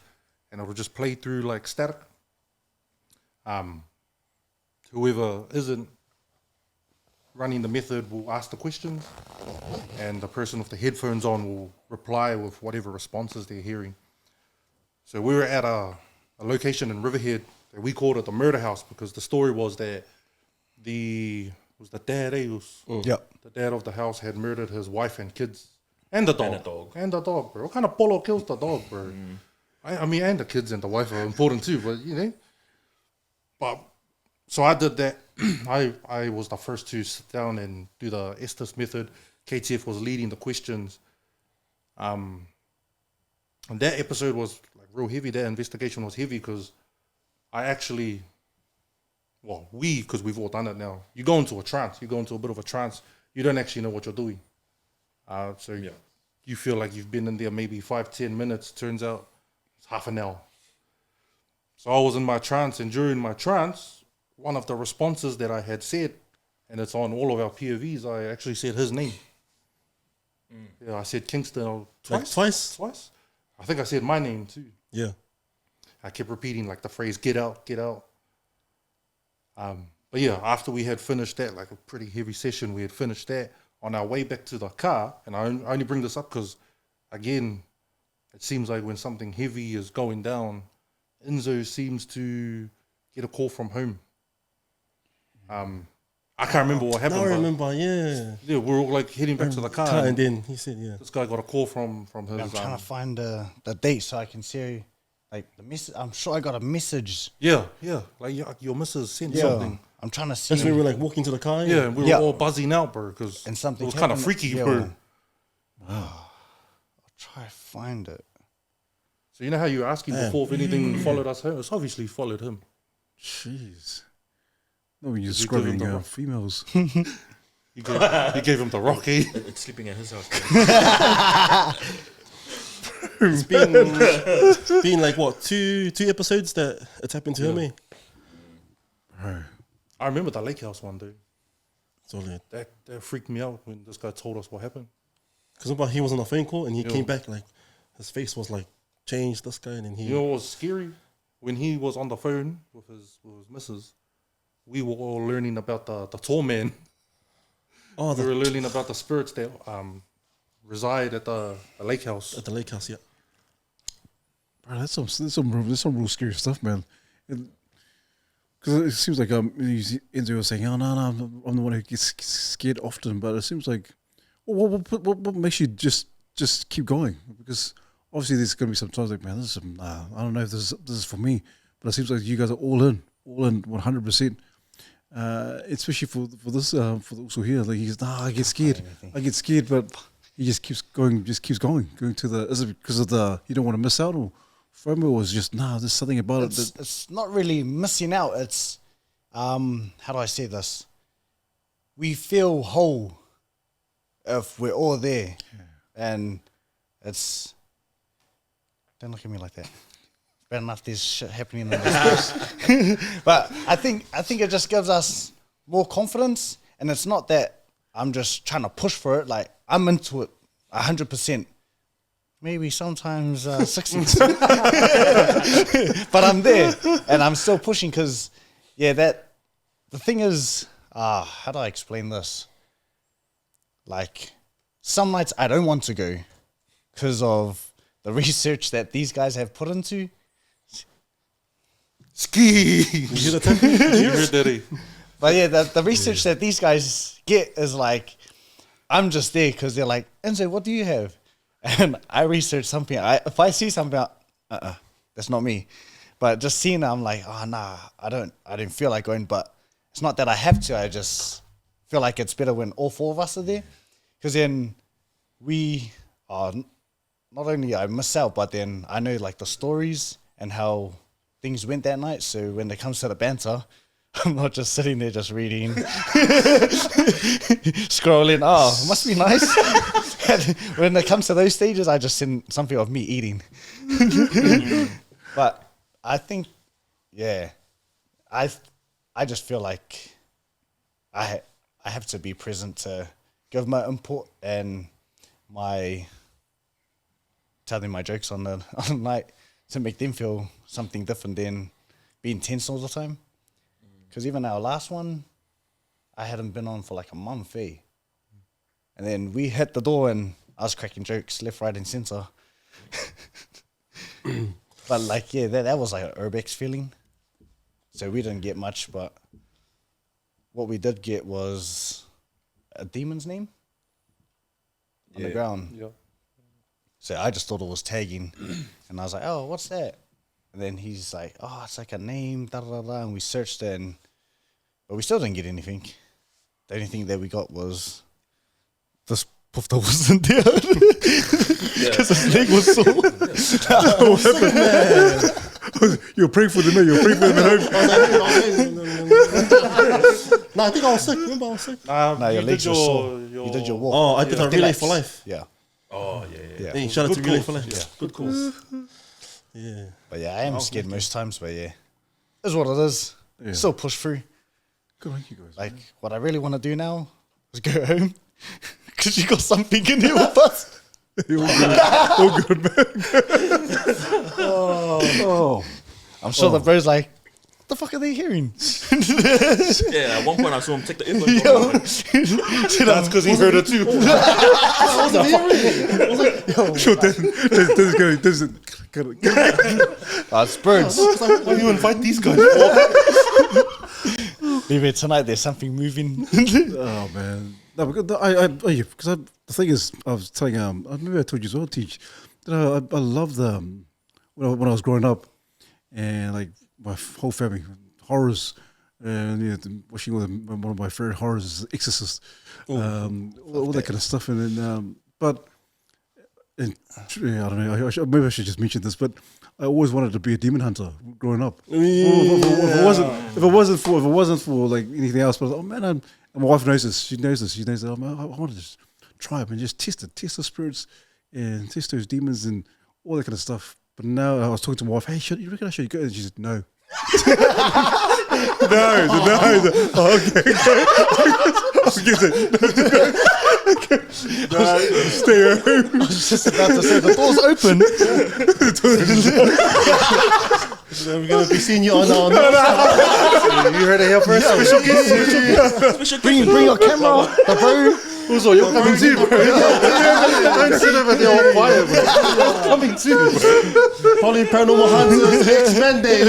and it'll just play through like static. Whoever isn't running the method will ask the questions, and the person with the headphones on will reply with whatever responses they're hearing. So we were at a location in Riverhead that we called it the murder house, because the story was that the dad of the house had murdered his wife and kids and the dog. And the dog, bro. What kind of polo kills the dog, bro? I mean, and the kids and the wife are important too, but you know. But so I did that. I was the first to sit down and do the Estes method. KTF was leading the questions. And that episode was like real heavy. That investigation was heavy because I actually, because we've all done it now. You go into a trance. You go into a bit of a trance. You don't actually know what you're doing. So you feel like you've been in there maybe 5-10 minutes. Turns out it's half an hour. So I was in my trance, and during my trance, one of the responses that I had said, and it's on all of our POVs, I actually said his name. Yeah, I said Kingston twice. Twice? I think I said my name too. Yeah. I kept repeating like the phrase, get out, get out. But yeah, after we had finished that, like a pretty heavy session, we had finished that. On our way back to the car, and I only bring this up because, again, it seems like when something heavy is going down, Enzo seems to get a call from home. I can't remember what happened. I remember, yeah. Yeah, we were all like heading back to the car. And then he said, yeah. This guy got a call from his... I'm trying to find the date so I can see, like, the message. I'm sure I got a message. Yeah. Like, your missus sent something. I'm trying to see. That's when we were, like, walking to the car. Yeah, and we were all buzzing out, bro, because and it something was kind of happened. freaky, bro. I'll try to find it. So you know how you were asking before if anything followed us home? It's obviously followed him. Jeez. No, when you're Did you give scrubbing him the rock? females. He gave him the rocky. It's sleeping at his house. It's been like, what, two episodes that it's happened to him, eh? Bro. I remember the lake house one, dude. So, like, That freaked me out when this guy told us what happened. because he was on a phone call and he came back, like, his face was, like, changed, this guy, and then he... You know what was scary? When he was on the phone with his missus, we were all learning about the tall man. Oh, We were learning about the spirits that reside at the lake house. at the lake house, yeah. Bro, that's some real scary stuff, man. Because it seems like Enzo was saying, "Oh no, I'm the one who gets scared often." But it seems like, what makes you just keep going? Because obviously there's going to be some times like, man, this is I don't know if this is for me. But it seems like you guys are all in 100%. Especially for this for the also here, like he goes, I get scared, but he just keeps going to the. Is it because of the you don't want to miss out, or FOMO was just there's something about it that It's not really missing out. It's how do I say this? We feel whole if we're all there, and it's. Don't look at me like that. Bad enough there's shit happening in this place. But I think it just gives us more confidence, and it's not that I'm just trying to push for it. Like, I'm into it 100%. Maybe sometimes 60%. But I'm there, and I'm still pushing because, the thing is, how do I explain this? Like, some nights I don't want to go because of the research that these guys have put into. Ski. You hear the tempo? You heard that, eh? But the research that these guys get is like, I'm just there because they're like, Enzo, what do you have? And I research something. If I see something, that's not me. But just seeing it, I'm like, oh, nah, I didn't feel like going. But it's not that I have to. I just feel like it's better when all four of us are there. Because then we are, not only I miss out, but then I know like the stories and how things went that night. So when it comes to the banter, I'm not just sitting there just reading, scrolling. Oh, must be nice. And when it comes to those stages, I just send something of me eating. But I think, I just feel like I have to be present to give my input and my telling my jokes on the night to make them feel something different than being tense all the time. Because even our last one, I hadn't been on for like a month, eh? And then we hit the door and I was cracking jokes left, right, and center. But like, that was like an Urbex feeling. So we didn't get much, but what we did get was a demon's name on the ground. Yeah. So I just thought it was tagging. And I was like, oh, what's that? And then he's like, oh, it's like a name, da-da-da-da. And we searched it, but we still didn't get anything. The only thing that we got was this puff that wasn't there. Because his leg was sore. You were praying for them, man. You were praying for them at home. No, I think I was sick. Remember, I was sick. No, your legs were sore. You did your walk. Oh, I did a relay for life. Yeah. Oh yeah. Hey, shout out to Good relay cause. for life. Yeah. Good cause. Yeah. But yeah, I am scared most times, but yeah. It's what it is. Yeah. Still push through. Good on you guys. Like, what I really want to do now is go home. Because you got something in here with us. All good, man. Oh. I'm sure the bro's like, what the fuck are they hearing? Yeah, at one point I saw him take the earphones off. That's because he heard it too. Sure, there's It's birds. Why do you invite these guys for? Maybe tonight there's something moving. Oh man, no, because the thing is, I was telling maybe I told you as well, Teach, that I love the when I was growing up, and like my whole family horrors, and watching one of my favorite horrors is Exorcist, all that kind of stuff, and then but. And, yeah, I don't know. Maybe I should just mention this, but I always wanted to be a demon hunter growing up. If it wasn't for like anything else, but oh man, and my wife knows this. She knows this. She knows that. I want to just try it and just test the spirits and test those demons and all that kind of stuff. But now I was talking to my wife. Hey, you reckon I should go? And she said no. No. Okay. Stay home. I was just about to say, the door's open. So we're going to be seeing you on our You heard it here first. Special guest. Bring your camera. The bro. Uzo, you're coming too, bro. Don't sit over there all quiet, bro. You're coming too, bro. Poly Paranormal Hunters Expanded.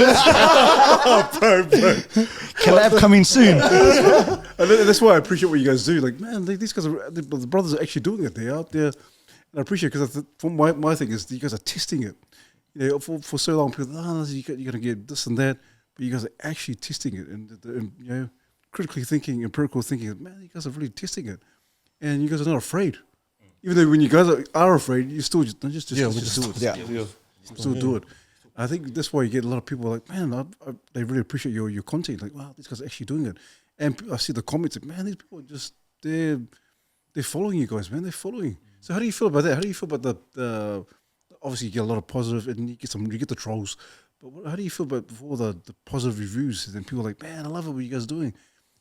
Collab coming soon. And that's why I appreciate what you guys do. Like, man, these guys the brothers are actually doing it. They're out there, and I appreciate it because my thing is you guys are testing it. You know, for so long, people, you're gonna get this and that, but you guys are actually testing it, and you know, critically thinking, empirical thinking. Man, you guys are really testing it, and you guys are not afraid. Even though when you guys are afraid, you still just do it. Yeah. Still do it. I think that's why you get a lot of people like, man, they really appreciate your content. Like, wow, these guys are actually doing it. And I see the comments, like, man, these people are just they're following you guys, man. They're following. So how do you feel about that? How do you feel about the obviously you get a lot of positive and you get the trolls. But how do you feel about all the positive reviews? And then people are like, man, I love it. What you guys are doing?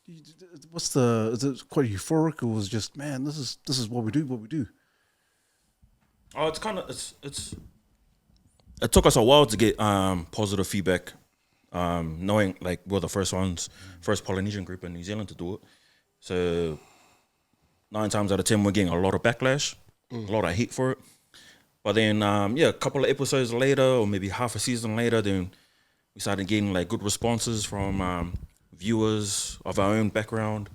Is it quite euphoric, or was it just, man, this is what we do? Oh, it's kind of it's. It took us a while to get positive feedback, knowing like we're the first Polynesian group in New Zealand to do it. So 9 times out of 10 we're getting a lot of backlash, a lot of hate for it. But then a couple of episodes later, or maybe half a season later, then we started getting like good responses from viewers of our own background.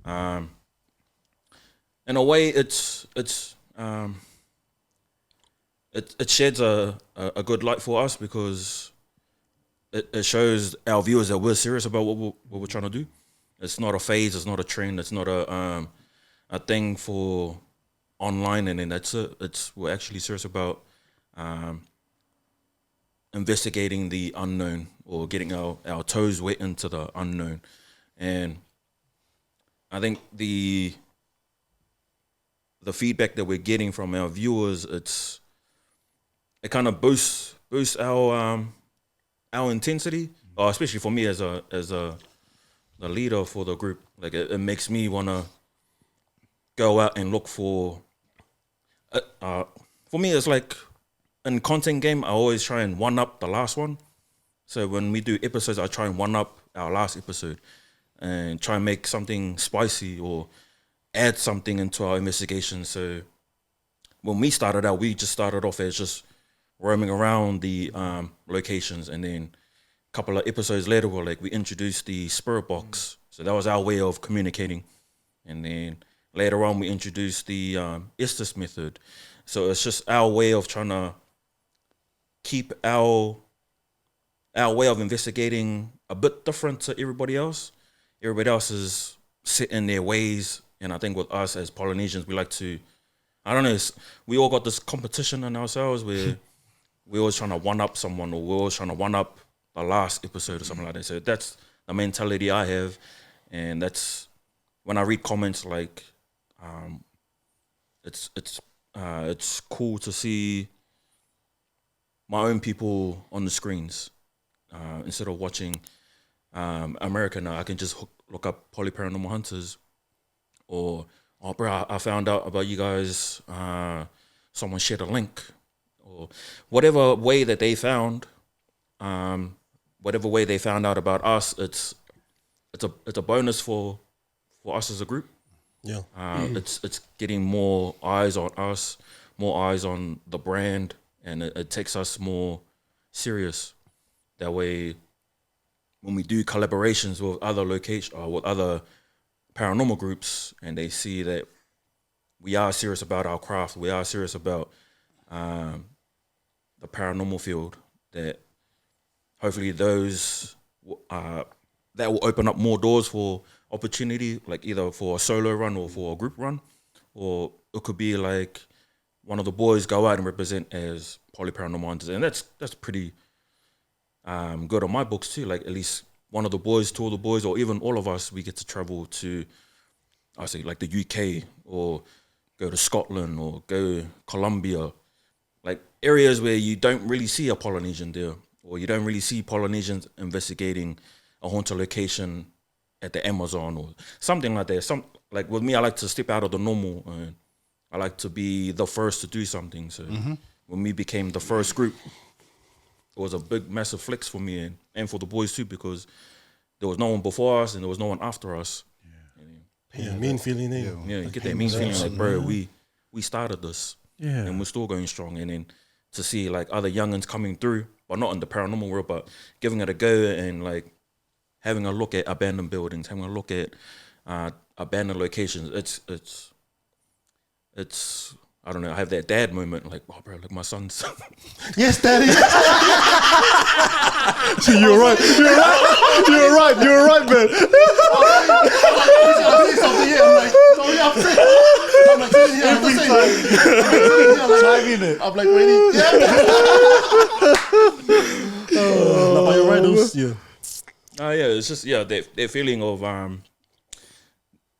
In a way, it sheds a good light for us because it shows our viewers that we're serious about what we're trying to do. It's not a phase, it's not a trend, it's not a thing for online, and then that's it. We're actually serious about investigating the unknown, or getting our toes wet into the unknown. And I think the feedback that we're getting from our viewers, it kind of boosts our intensity, especially for me as the leader for the group. Like it makes me want to go out and look for. For me, it's like in content game, I always try and one up the last one. So when we do episodes, I try and one up our last episode and try and make something spicy or add something into our investigation. So when we started out, we just started off as just roaming around the locations, and then a couple of episodes later, we introduced the spirit box. So that was our way of communicating, and then later on, we introduced the Estes method. So it's just our way of trying to keep our way of investigating a bit different to everybody else. Everybody else is set in their ways, and I think with us as Polynesians, we like to, I don't know, we all got this competition in ourselves where we're always trying to one up someone, or we're always trying to one up the last episode or something like that. So that's the mentality I have, and that's when I read comments like, it's cool to see my own people on the screens instead of watching America now. I can just look up Poly Paranormal Hunters, or oh bro, I found out about you guys. Someone shared a link, or whatever way that they found, whatever way they found out about us. It's a bonus for us as a group. Yeah. It's getting more eyes on us, more eyes on the brand, and it takes us more serious. That way, when we do collaborations with other with other paranormal groups, and they see that we are serious about our craft, we are serious about the paranormal field, that hopefully those that will open up more doors for opportunity, like either for a solo run or for a group run, or it could be like one of the boys go out and represent as Poly Paranormal Hunters, and that's pretty good on my books too. Like at least one of the boys, two of the boys, or even all of us, we get to travel to, I say, like the UK, or go to Scotland, or go Colombia, like areas where you don't really see a Polynesian there, or you don't really see Polynesians investigating a haunted location at the Amazon or something like that. Like with me, I like to step out of the normal, and I like to be the first to do something. So when we became the first group, it was a big, massive flex for me and for the boys too, because there was no one before us and there was no one after us. Yeah, mean feeling, eh? Yeah, you get that mean feeling like, bro, we started this, and we're still going strong. And then to see like other youngins coming through, but not in the paranormal world, but giving it a go and like having a look at abandoned buildings, having a look at abandoned locations. It's I don't know. I have that dad moment, like, oh, bro, look, my son's. Yes, daddy. You're right, man. I say something here. I'm like, sorry, I'm saying. I'm like, sitting here. I'm just saying. I'm like, waiting. Yeah. No, but you're right, those, yeah. Yeah, it's just that feeling of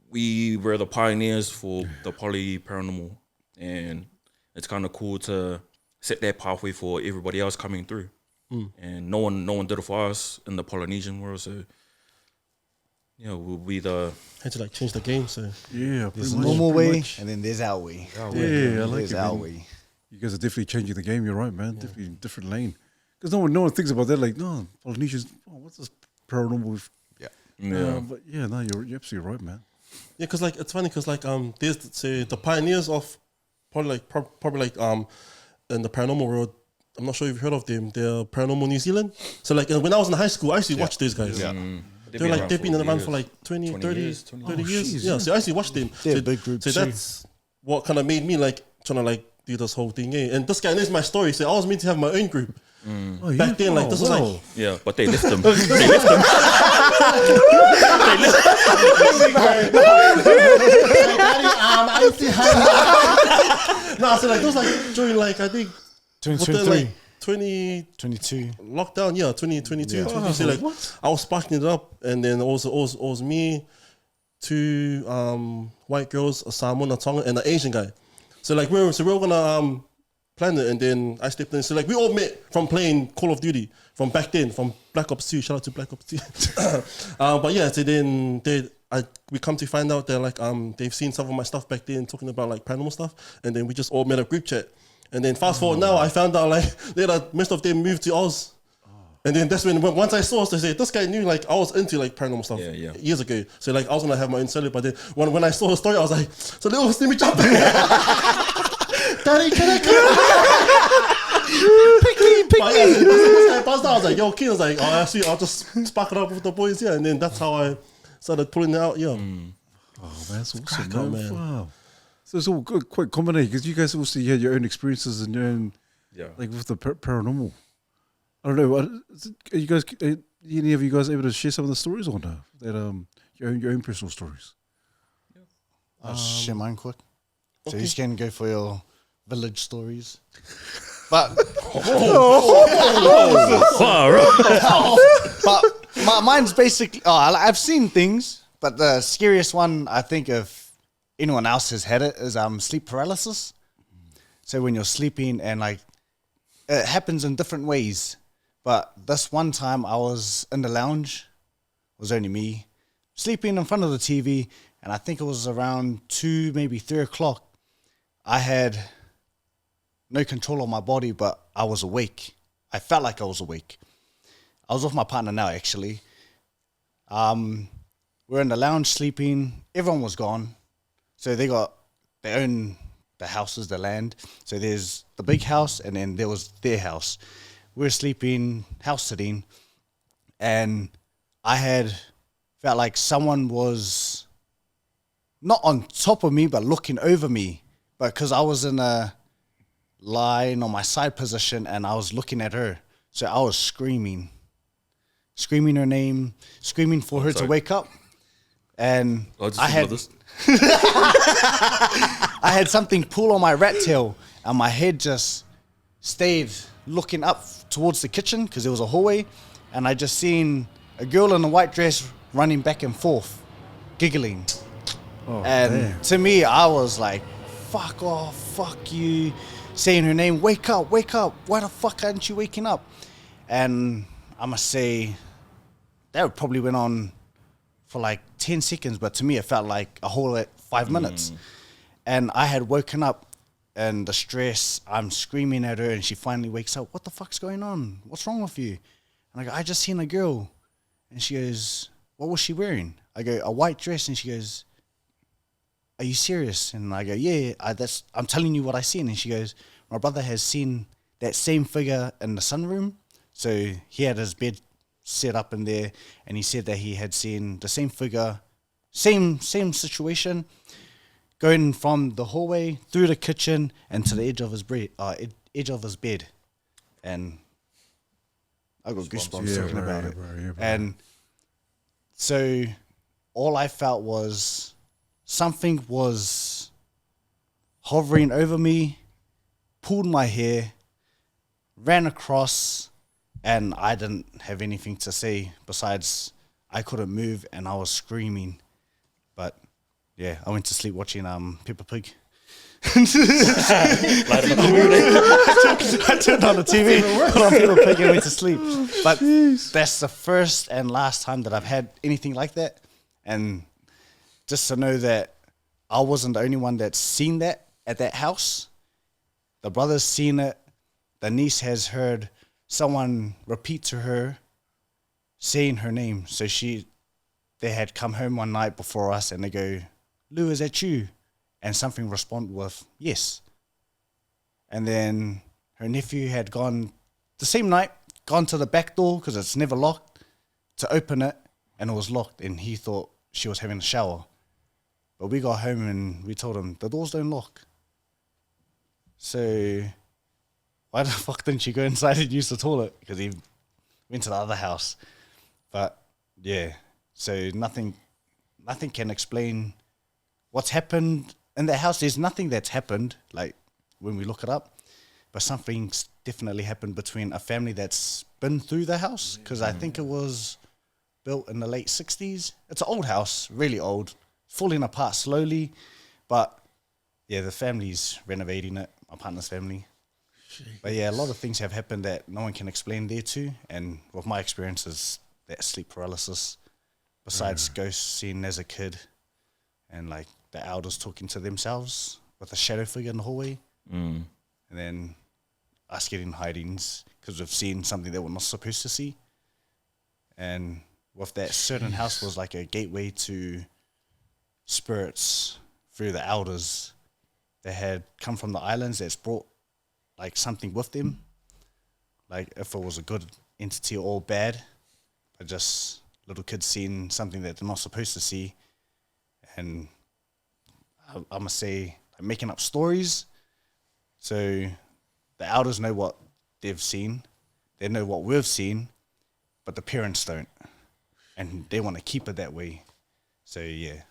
we were the pioneers for the Poly Paranormal, and it's kind of cool to set that pathway for everybody else coming through. And no one did it for us in the Polynesian world, so we'll be the Had to like change the game, so Yeah, There's pretty a much, normal pretty way, much. and then there's our way. Yeah, I like There's it. our Man. way. You guys are definitely changing the game. You're right, man. Definitely different lane. Because no one thinks about that. Like, no, Polynesians. Oh, what's this paranormal? But no, you're absolutely right, man. yeah, because like it's funny because like there's say the pioneers of probably like in the paranormal world. I'm not sure if you've heard of them. They're Paranormal New Zealand. So like when I was in high school, I actually watched these guys. They've been around for like 20 30 years. Jeez, Yeah, so I actually watched them. They're so, a big group So too. that's what kind of made me like trying to like do this whole thing. And this guy knows my story. So I was meant to have my own group. Oh, yeah? Back then, like this was like yeah, but they left them. no, so like it was like during like I think 2023, like 22. lockdown, 2022. So like I was sparking it up, and then also it was me, two white girls, a Samoan, a Tongan, and an Asian guy. So like we were gonna plan it, and then I stepped in. So like we all met from playing Call of Duty from back then, from Black Ops 2. Shout out to Black Ops 2. But yeah, so then we come to find out that like they've seen some of my stuff back then talking about like paranormal stuff, and then we just all made a group chat. And then fast forward now, I found out like later most of them moved to Oz. And then that's when once I saw us, they said this guy knew like I was into like paranormal stuff years ago. So like I was gonna have my own solo, but then when I saw the story, I was like, so let me jump in. Daddy, can I come? Pick me. This guy buzzed out. I was like, yo, kid. I was like, oh, actually, I'll just spark it up with the boys here. And then that's how I started pulling it out. Yeah. Oh, man, that's awesome, crack on, man. man. Wow. So it's all good, quite combination because you guys also had your own experiences and your own, like with the paranormal. I don't know. Are you guys? Any of you guys able to share some of the stories or no? That your own personal stories. I'll share mine quick. So you can go for your village stories. But Far out. but mine's basically. Oh, I've seen things, but the scariest one I think if anyone else has had it is sleep paralysis. So when you're sleeping and like it happens in different ways, but this one time I was in the lounge, it was only me, sleeping in front of the TV, and I think it was around 2, maybe 3 o'clock. I had no control of my body, but I was awake. I felt like I was awake. I was with my partner now, actually. We're in the lounge sleeping. Everyone was gone. So they own the houses, the land. So there's the big house, and then there was their house. We were sleeping, house sitting, and I had felt like someone was not on top of me, but looking over me. But because I was in a lying on my side position and I was looking at her. So I was screaming her name, screaming for her to wake up. And I had something pull on my rat tail, and my head just stayed looking up towards the kitchen because there was a hallway, and I just seen a girl in a white dress running back and forth, giggling. To me, I was like, fuck off, fuck you, saying her name, wake up, why the fuck aren't you waking up? And I must say, that probably went on for like 10 seconds, but to me it felt like a whole 5 minutes. And I had woken up in the stress, I'm screaming at her, and she finally wakes up, what the fuck's going on? What's wrong with you? And I go, I just seen a girl. And she goes, what was she wearing? I go, a white dress. And she goes, are you serious? And I go, yeah, I'm telling you what I seen. And she goes, my brother has seen that same figure in the sunroom. So he had his bed set up in there, and he said that he had seen the same figure, same situation, going from the hallway through the kitchen and to the edge of his bed. And I got goosebumps talking about it. And so all I felt was something was hovering over me, pulled my hair, ran across, and I didn't have anything to say besides I couldn't move and I was screaming. But yeah, I went to sleep watching Peppa Pig. I turned on the TV, put on Peppa Pig, and went to sleep. But that's the first and last time that I've had anything like that. And just to know that I wasn't the only one that's seen that at that house. The brother's seen it. The niece has heard someone repeat to her, saying her name. So they had come home one night before us, and they go, Lou, is that you? And something responded with, yes. And then her nephew had gone, the same night, gone to the back door, because it's never locked, to open it, and it was locked, and he thought she was having a shower. But we got home and we told him, the doors don't lock. So why the fuck didn't you go inside and use the toilet? Because he went to the other house. But yeah, so nothing can explain what's happened in that house. There's nothing that's happened, like when we look it up, but something's definitely happened between a family that's been through the house, because I think it was built in the late 60s. It's an old house, really old, falling apart slowly, but yeah, the family's renovating it, my partner's family. But yeah, a lot of things have happened that no one can explain there too, and with my experiences, that sleep paralysis, besides ghosts seen as a kid, and like the elders talking to themselves with a shadow figure in the hallway, and then us getting hidings because we've seen something that we're not supposed to see. And with that certain house was like a gateway to spirits through the elders that had come from the islands that's brought like something with them, like if it was a good entity or bad, but just little kids seeing something that they're not supposed to see. And I must say, like, making up stories. So the elders know what they've seen, they know what we've seen, but the parents don't, and they want to keep it that way. So yeah,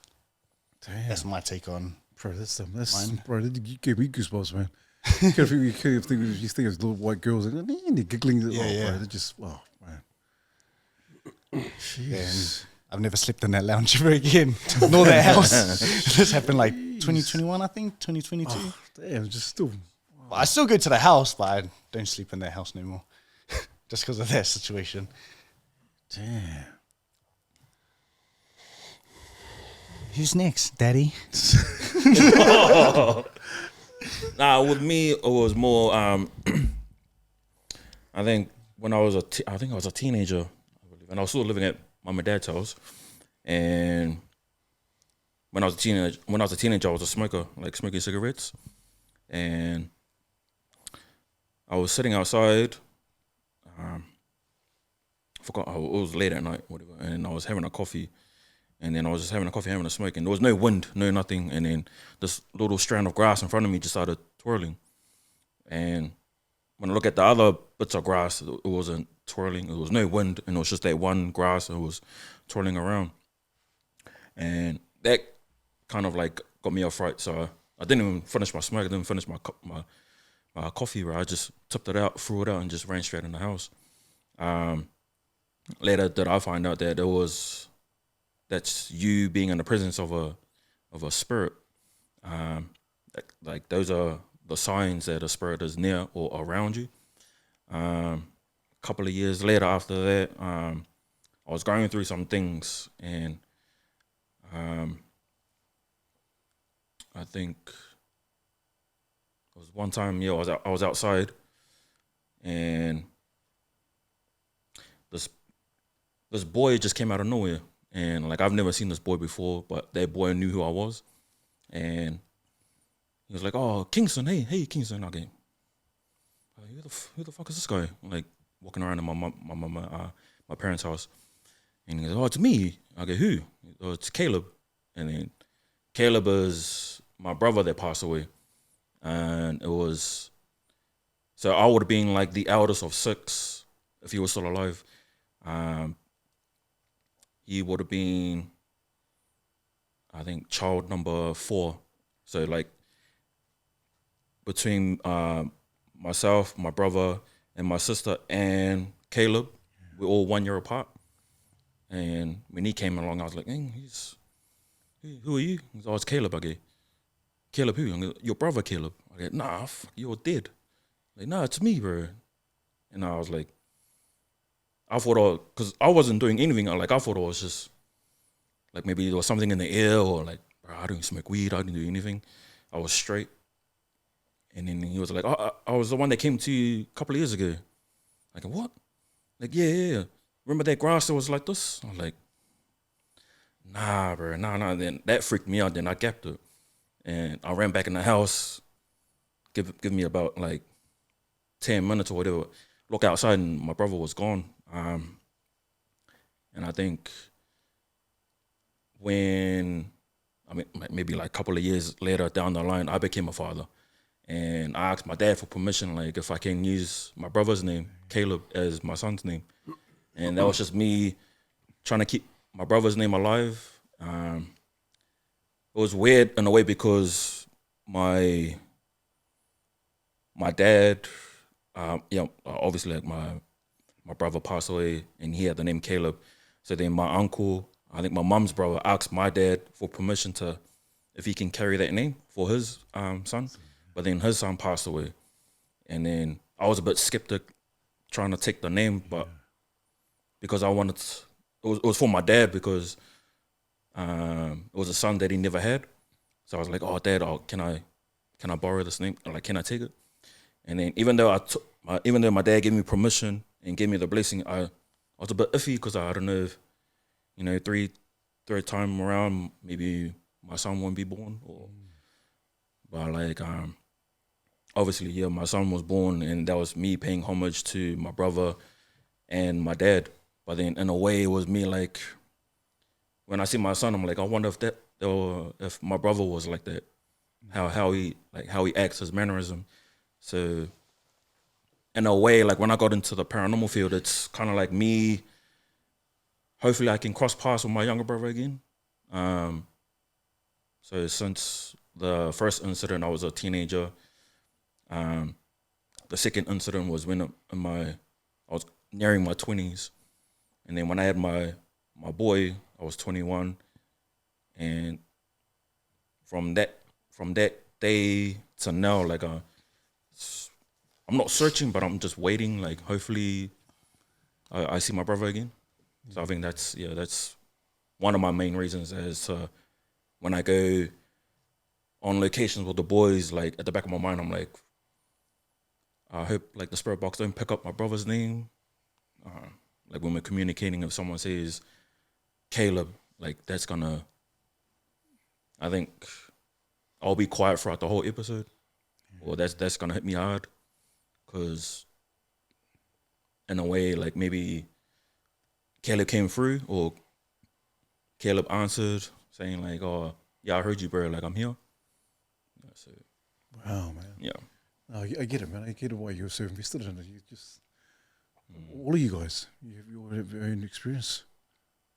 that's my take on. Bro, that's mine. bro, you gave me goosebumps, man. You could think of little white girls and they're giggling. Yeah. Bro, they're just, oh, man. Yeah, and I've never slept in that lounge ever again, nor that house. This happened like 2021, I think, 2022. Oh, damn, just still. But I still go to the house, but I don't sleep in that house anymore, just because of that situation. Damn. Who's next, Daddy? Nah, with me it was more. I think when I was a teenager, I believe, and I was still living at mum and dad's house. And when I was a teenager, I was a smoker, like smoking cigarettes. And I was sitting outside. I forgot. It was late at night, whatever. And I was having a coffee. And then I was just having a coffee, having a smoke, and there was no wind, no nothing. And then this little strand of grass in front of me just started twirling. And when I look at the other bits of grass, it wasn't twirling. There was no wind, and it was just that one grass that was twirling around. And that kind of like got me off right. So I didn't even finish my smoke. I didn't finish my coffee. Right? I just tipped it out, threw it out, and just ran straight in the house. Later, did I find out that that's you being in the presence of a spirit. Like those are the signs that a spirit is near or around you. A couple of years later after that, I was going through some things, and I think it was one time, I was outside, and this boy just came out of nowhere. And like I've never seen this boy before, but that boy knew who I was, and he was like, "Oh, Kingston, hey, Kingston." Okay, who the fuck is this guy? Like walking around in my parents' house, and he goes, "Oh, it's me." I go, "Who?" "Oh, it's Caleb." And then Caleb is my brother that passed away, and it was so I would have been like the eldest of 6 if he was still alive. He would have been, I think, child number 4. So like between myself, my brother, and my sister and Caleb, we're all 1 year apart. And when he came along, I was like, "Hey, who are you?" He goes, "Oh, it's Caleb." I go, "Caleb who?" I go, "Your brother Caleb." I go, "Nah, fuck, you're dead." Like, "Nah, it's me, bro." And I was like, I thought, because I wasn't doing anything, I thought it was just, like maybe there was something in the air, or like, bro, I didn't smoke weed, I didn't do anything. I was straight. And then he was like, "Oh, I was the one that came to you a couple of years ago." Like, "What?" Like, yeah. "Remember that grass that was like this?" I was like, "Nah, bro, nah." Then that freaked me out, then I gapped it. And I ran back in the house, give me about like 10 minutes or whatever. Look outside, and my brother was gone. And I think maybe like a couple of years later down the line, I became a father. And I asked my dad for permission, like if I can use my brother's name, Caleb, as my son's name. And that was just me trying to keep my brother's name alive. It was weird in a way because my dad, obviously like my brother passed away and he had the name Caleb. So then my uncle, I think my mum's brother, asked my dad for permission if he can carry that name for his son. But then his son passed away. And then I was a bit skeptic trying to take the name, but because I wanted it was for my dad because it was a son that he never had. So I was like, "Oh, Dad, can I borrow this name? Like, can I take it?" And then even though my dad gave me permission and gave me the blessing, I was a bit iffy because I don't know if, third time around, maybe my son won't be born. But like, obviously, yeah, my son was born, and that was me paying homage to my brother and my dad. But then in a way, it was me like, when I see my son, I'm like, I wonder if my brother was like that, how he acts, his mannerism. So in a way, like when I got into the paranormal field, it's kind of like me. Hopefully, I can cross paths with my younger brother again. So since the first incident, I was a teenager, The second incident was when I was nearing my 20s, and then when I had my boy, I was 21, and from that day to now, like I'm not searching, but I'm just waiting. Like hopefully, I see my brother again. So I think that's one of my main reasons as when I go on locations with the boys, like at the back of my mind, I'm like, I hope like the spirit box don't pick up my brother's name. Like when we're communicating, if someone says Caleb, like that's gonna, I think I'll be quiet throughout the whole episode, or that's gonna hit me hard, because in a way, like maybe Caleb came through, or Caleb answered saying like, "Oh, yeah, I heard you, bro. Like I'm here." Yeah, so, Wow, man. yeah. No, I get it, man. I get why you're so invested in it. You just, all of you guys, you have your own experience.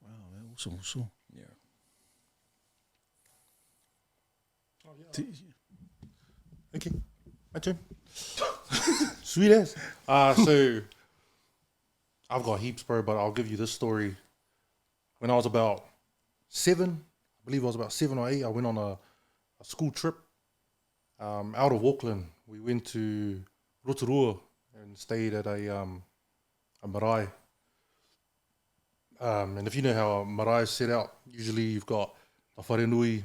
Wow, man. Awesome. Yeah. Okay, my turn. Sweet ass. So I've got heaps, bro, but I'll give you this story. When I was about 7, I believe I was about 7 or 8, I went on a school trip out of Auckland. We went to Rotorua and stayed at a marae. And if you know how a marae is set out, usually you've got the wharenui,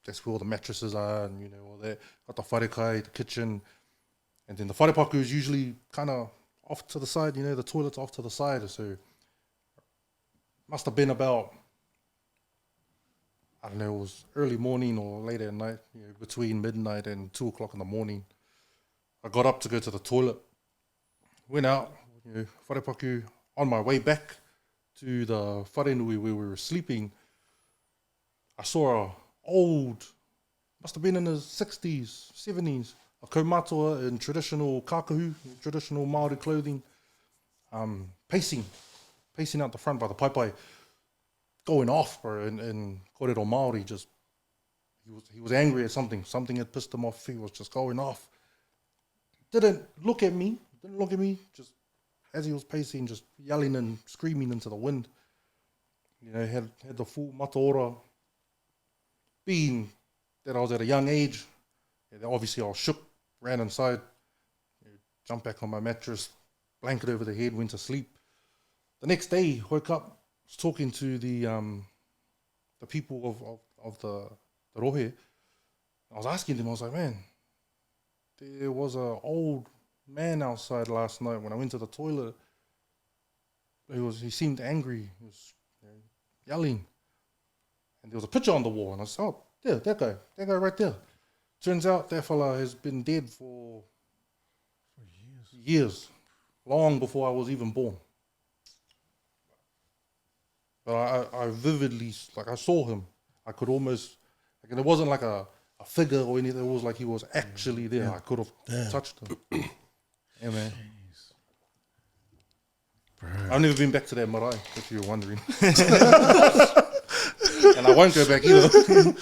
that's where all the mattresses are, and you know all that. Got the wharekai, the kitchen, and then the wharepaku is usually kind of off to the side. You know, the toilet's off to the side. So must have been about, I don't know, it was early morning or late at night, you know, between midnight and 2 o'clock in the morning. I got up to go to the toilet, went out, you know, wharepaku. On my way back to the wharenui where we were sleeping, I saw a old, must have been in his 60s, 70s, a kaumatoa in traditional kakahu, traditional Māori clothing, pacing out the front by the paipai, going off, bro, and kōrero Māori, just, he was angry at something had pissed him off, he was just going off. Didn't look at me, just as he was pacing, just yelling and screaming into the wind. You know, had the full mataora. Being that I was at a young age, obviously I was shook, ran inside, jumped back on my mattress, blanket over the head, went to sleep. The next day, woke up, was talking to the people of the rohe. I was asking them, I was like, man, there was an old man outside last night when I went to the toilet. He seemed angry, he was yelling. And there was a picture on the wall, and I said, oh, yeah, that guy right there. Turns out that fella has been dead for years, long before I was even born. But I vividly, like I saw him. I could almost, like, and it wasn't like a figure or anything, it was like he was actually there. Yeah. I could have touched him. Yeah, man. Bro. I've never been back to that marae, if you were wondering. And I won't go back either.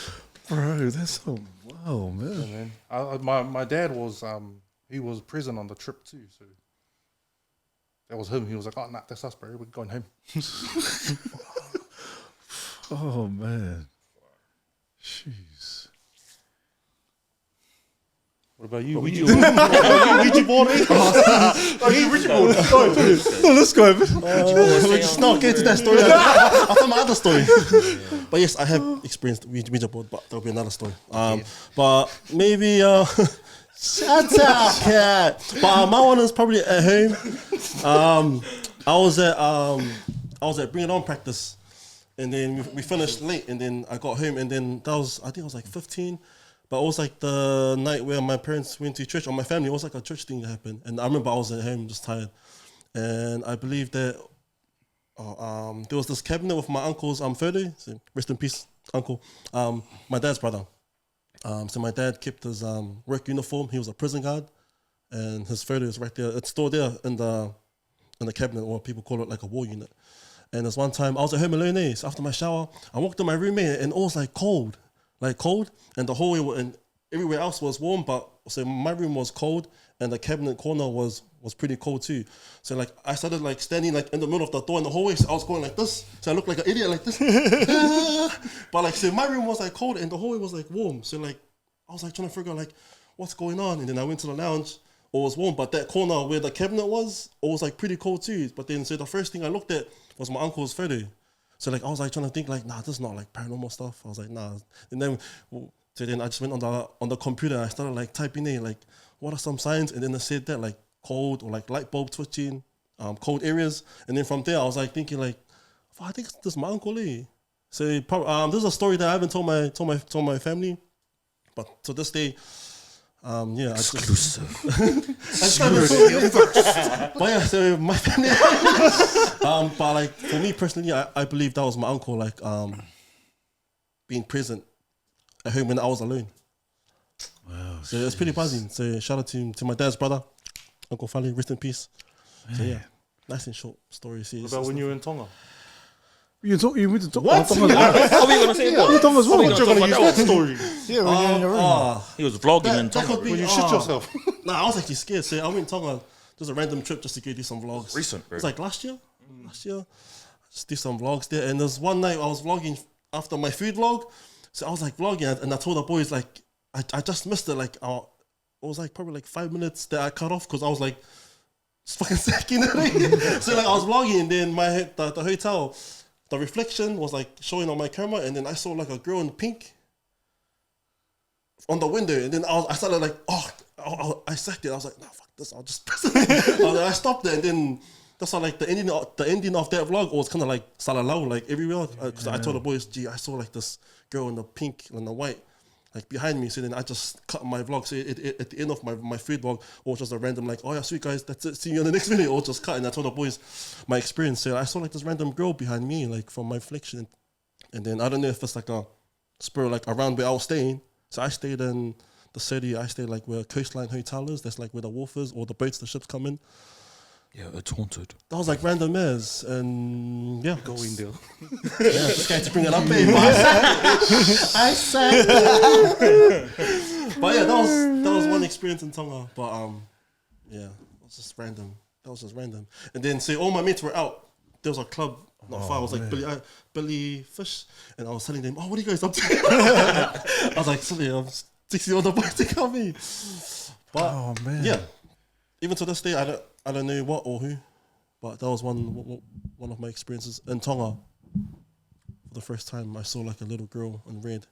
Bro, that's so wow, man. Yeah, man. My dad was he was present on the trip too, so that was him. He was like, "Oh, nah, that's us, bro. We're going home." Oh man, jeez. What about you? Ouija board? Ouija board. No, let's go, man. We'll just not get to that story. I'll tell my other story. But yes, I have experienced Ouija board, but there'll be another story. But maybe shut up, cat. But my one is probably at home. I was at Bring It On practice, and then we finished late, and then I got home, and then I think I was like 15. But it was like the night where my parents went to church, or my family. It was like a church thing that happened. And I remember I was at home just tired. And I believe that there was this cabinet with my uncle's photo. So rest in peace, uncle. My dad's brother. So my dad kept his work uniform. He was a prison guard. And his photo is right there. It's stored there in the cabinet, or people call it like a war unit. And there's one time I was at home alone. So after my shower, I walked in my room, and it was like cold. And the hallway and everywhere else was warm, but so my room was cold, and the cabinet corner was pretty cold too. So like I started like standing like in the middle of the door in the hallway. So I was going like this. So I looked like an idiot like this. But like so my room was like cold and the hallway was like warm. So like I was like trying to figure out like what's going on. And then I went to the lounge. It was warm, but that corner where the cabinet was, it was like pretty cold too. But then so the first thing I looked at was my uncle's photo. So like I was like trying to think like, nah, this is not like paranormal stuff. I was like, nah. And then so then I just went on the computer and I started like typing in like what are some signs, and then they said that like cold or like light bulb twitching, cold areas. And then from there I was like thinking like, oh, I think this is my uncle Lee. So this is a story that I haven't told my family, but to this day, yeah, Exclusive. But yeah, so my family. But like for me personally, I believe that was my uncle like being present at home when I was alone. Wow. So it's pretty buzzing. So shout out to my dad's brother, Uncle Fally, rest in peace. So yeah, nice and short story. See, What about when you were in Tonga? You went to talk. What? Are we gonna say that? Tonga as well. Are we gonna talk about that? story. Yeah, when you're in your room. He was vlogging in that Tonga. could be. When you shit yourself. Nah, I was actually scared. So I went Tonga. Just a random trip just to go do some vlogs. Recent, bro. It was like last year. Just do some vlogs there. And there's one night I was vlogging after my food vlog. So I was like vlogging and I told the boys like I just missed it. Like it was like probably like 5 minutes that I cut off because I was like just fucking sick, you know what I mean? So like I was vlogging and then the hotel, the reflection was like showing on my camera, and then I saw like a girl in pink on the window, and then I started like, I sacked it. I was like, nah, fuck this, I'll just press it. I stopped it, and then that's how like the ending of that vlog was kind of like salalau like everywhere because I told the boys, gee, I saw like this girl in the pink and the white like behind me. So then I just cut my vlog. So at the end of my food vlog, or just a random like, oh yeah, sweet guys, that's it. See you in the next video. Or just cut. And I told the boys my experience. So I saw like this random girl behind me, like from my reflection. And then I don't know if it's like a spur like around where I was staying. So I stayed in the city. I stayed like where Coastline Hotel is. That's like where the wharf is, or the boats, the ships come in. Yeah, it's haunted. That was like random as, and yeah. Go in there. Yeah, just had to bring it up, baby. I said. But yeah, that was one experience in Tonga. But yeah, it was just random. That was just random. And then so all my mates were out. There was a club not far. I was like Billy Fish, and I was telling them, "Oh, what are you guys up to?" I was like, "Sorry, I'm 60 on the bike to come in." But yeah, even to this day, I don't know what or who, but that was one of my experiences in Tonga. For the first time, I saw like a little girl in red.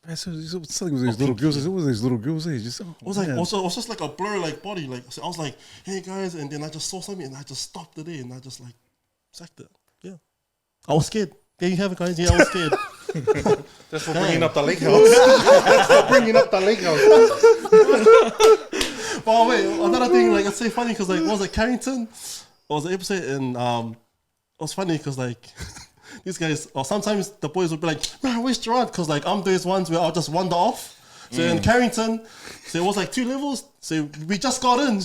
Man, so something with these little girls. It was these little girls. They just. It was like also it was just like a blur like body. Like so I was like, hey guys, and then I just saw something and I just stopped it and I just like sacked it. Yeah, I was scared. There you have it, guys. Yeah, I was scared. That's for bringing up the lake house. That's for bringing up the lake house. But wait, another thing, like it's so funny because like was it Carrington? It was an episode and it was funny because like these guys, or sometimes the boys would be like, man, where's Gerard? Because like I'm those ones where I'll just wander off. So in Carrington, so it was like 2 levels. So we just got in.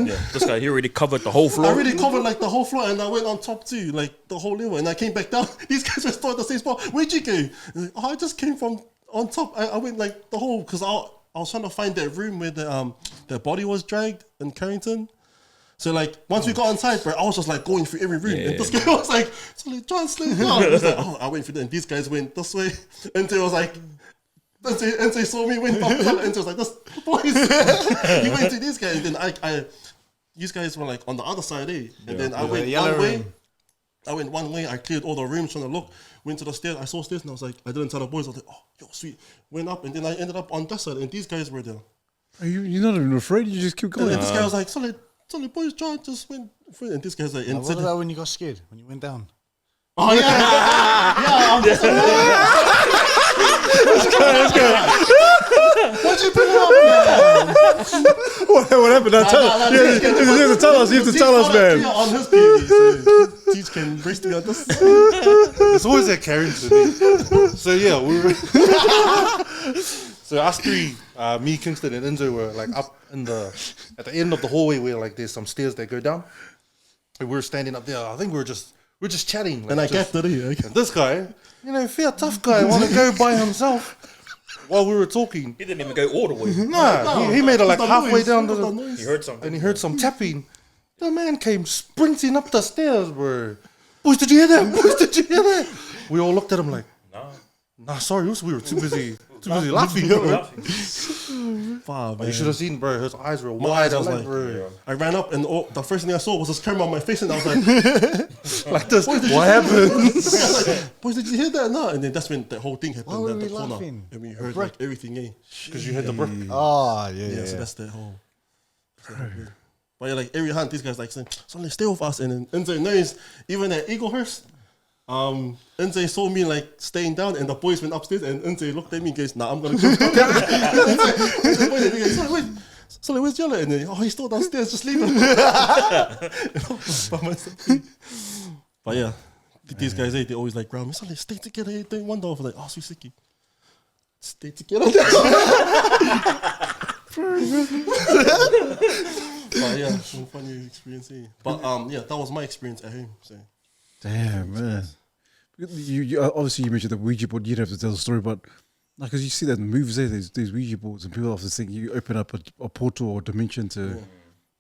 Yeah, this guy, he already covered the whole floor. I already covered like the whole floor and I went on top too, like the whole level. And I came back down. These guys were still at the same spot. Where'd you go? Like, oh, I just came from on top. I went like the whole, because I was trying to find that room where the body was dragged in Carrington. So like once we got inside, bro, I was just like going through every room. Yeah. And this guy was like, so like, John, slow down. I was like, oh, I went through that. And these guys went this way. Until it was like, until he saw me went back. And it was like, this boys. He went to these guys. And then these guys were like on the other side, eh? And then I went one way. I went one way. I cleared all the rooms trying to look. Went to the stairs. I saw stairs and I was like, I didn't tell the boys. I was like, oh, yo, sweet. Went up and then I ended up on that side and these guys were there. You're not even afraid. You just keep going. And this guy was like, solid boys, John just went through. And this guy's like, What about when you got scared? When you went down? oh yeah, what'd you put up, man? What happened? Now tell us. You have to tell us. You have to tell us, man. On his PV, so Teach can brace me on this. It's always at Carrington. Eh? So yeah, we were. So us three, me, Kingston, and Enzo were like up at the end of the hallway where like there's some stairs that go down. And we were standing up there. I think we're just chatting. Like, And I kept it here. and this guy, fair tough guy, want to go by himself. while we were talking. He didn't even go all the way. Nah, he made it like Just halfway noise, down just the. noise. He heard something. And he heard some tapping. The man came sprinting up the stairs, bro. Boys, did you hear that? Boys, did you hear that? We all looked at him like, nah, sorry, we were too busy laughing. Bro. Far, You man. should have seen, bro. His eyes were My wide. eyes I was was like, bro, I ran up and the first thing I saw was this camera on my face, and I was like, like this. What happened? boys, did you hear that? No. And then that's when the whole thing happened. Why were at the we corner. laughing? And we heard like everything, eh? Because you hit the brick. Oh, yeah. Yeah, so that's the whole. But yeah, like every hunt, these guys like saying, "So let's stay with us." And then Enze knows, even at Eaglehurst, Enze saw me like staying down, and the boys went upstairs, and Enze looked at me and goes, "Nah, I'm gonna go." Enze pointed, he goes, "Wait, so where's Yellow?" And then, he's still downstairs, just leave him. By myself. But yeah, these guys, they always like ground me. So let's stay together. They don't wonder. I was like, "Oh, Suzuki, stay together." But yeah, some funny experience here. But yeah, that was my experience at home. So Damn, man. You obviously you mentioned the Ouija board. You don't have to tell the story, but like, because you see that in movies, these Ouija boards, and people often think you open up a portal or dimension to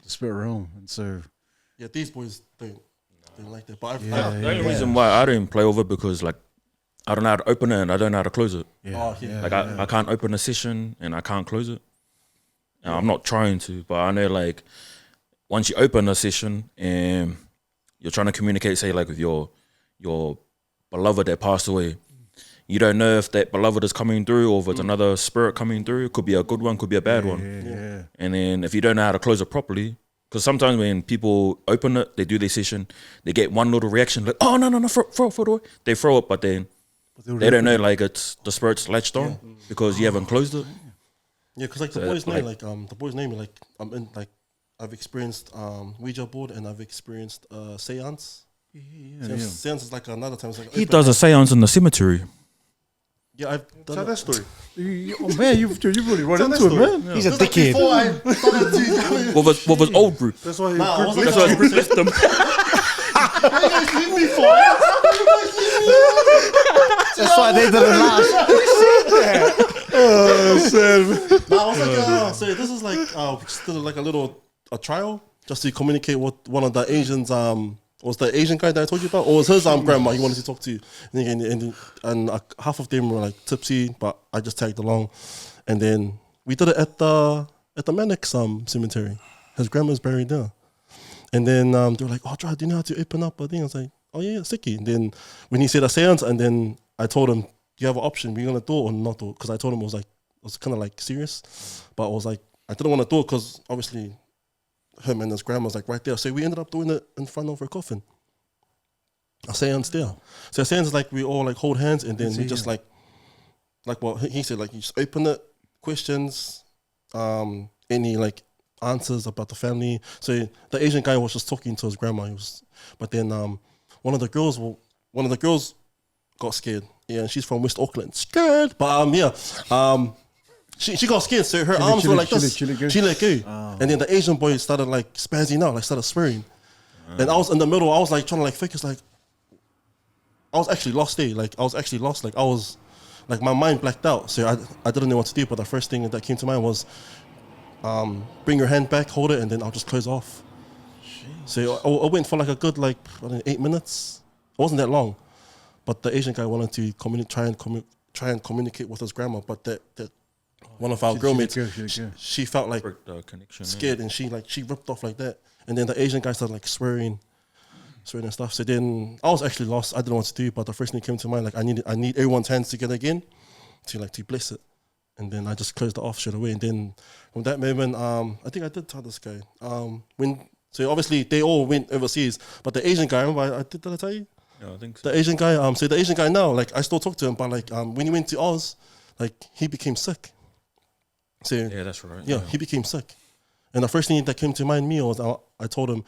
the spirit realm, and so yeah, these boys don't like that. But The only reason why I don't play over because like I don't know how to open it and I don't know how to close it. Like I can't open a session and I can't close it. And I'm not trying to, but I know like once you open a session and you're trying to communicate, say like with your beloved that passed away, you don't know if that beloved is coming through or if it's another spirit coming through. It could be a good one, could be a bad one. And then if you don't know how to close it properly, because sometimes when people open it, they do their session, they get one little reaction like, oh no, throw it away. They throw it, but then they don't know like it's the spirit's latched on because you haven't closed it. yeah, because like the boys know, like the boys know me, like I'm in, like I've experienced Ouija board and I've experienced seance. Seance is like another time. It's like He does a seance in the cemetery. Yeah, I've done Tell that story. oh man, you've really run into it, man. He's a Just like dickhead. before I started to With his old group. That's why. Nah, I was like, That's why he left them. you guys leave me for That's why they didn't last. Nah, I was like, so this is like still like a trial just to communicate what one of the Asians was the Asian guy that I told you about, or was his grandma he wanted to talk to, and half of them were like tipsy, but I just tagged along, and then we did it at the Mannix cemetery. His grandma's buried there, and then they were like, "Oh, Dra, do you know how to open up a thing?" I was like, "Oh yeah, sicky." And then when he said a seance, and then I told him, "Do you have an option? We're gonna do it or not do it?" Because I told him it was kind of like serious, but I was like, I didn't want to do it because obviously him and his grandma's like right there. So we ended up doing it in front of her coffin. A seance there. So a seance is like we all like hold hands and then we just like what he said, like you just open it, questions, any like answers about the family. So the Asian guy was just talking to his grandma. But then one of the girls got scared. Yeah, and she's from West Auckland. Scared. But she got scared, so her arms were like this. She let go. And then the Asian boy started like spazzing out, like started swearing. And I was in the middle, I was like trying to like focus, like I was actually lost there. Like I was actually lost. Like I was like my mind blacked out. So I didn't know what to do, but the first thing that came to mind was bring your hand back, hold it, and then I'll just close off. Jeez. So I went for like a good 8 minutes. It wasn't that long. But the Asian guy wanted to try and communicate with his grandma, but that one of our girlmates, she felt like scared, and she ripped off like that. And then the Asian guy started like swearing and stuff. So then I was actually lost. I didn't know what to do, but the first thing that came to mind, like I need everyone's hands together again to bless it. And then I just closed it off straight away. And then from that moment, I think I did tell this guy. So obviously they all went overseas, but the Asian guy, remember did I tell you? Yeah, I think so. The Asian guy, so the Asian guy now, like I still talk to him, but like when he went to Oz, like he became sick. So Yeah, that's right. yeah, he became sick. And the first thing that came to mind was I told him,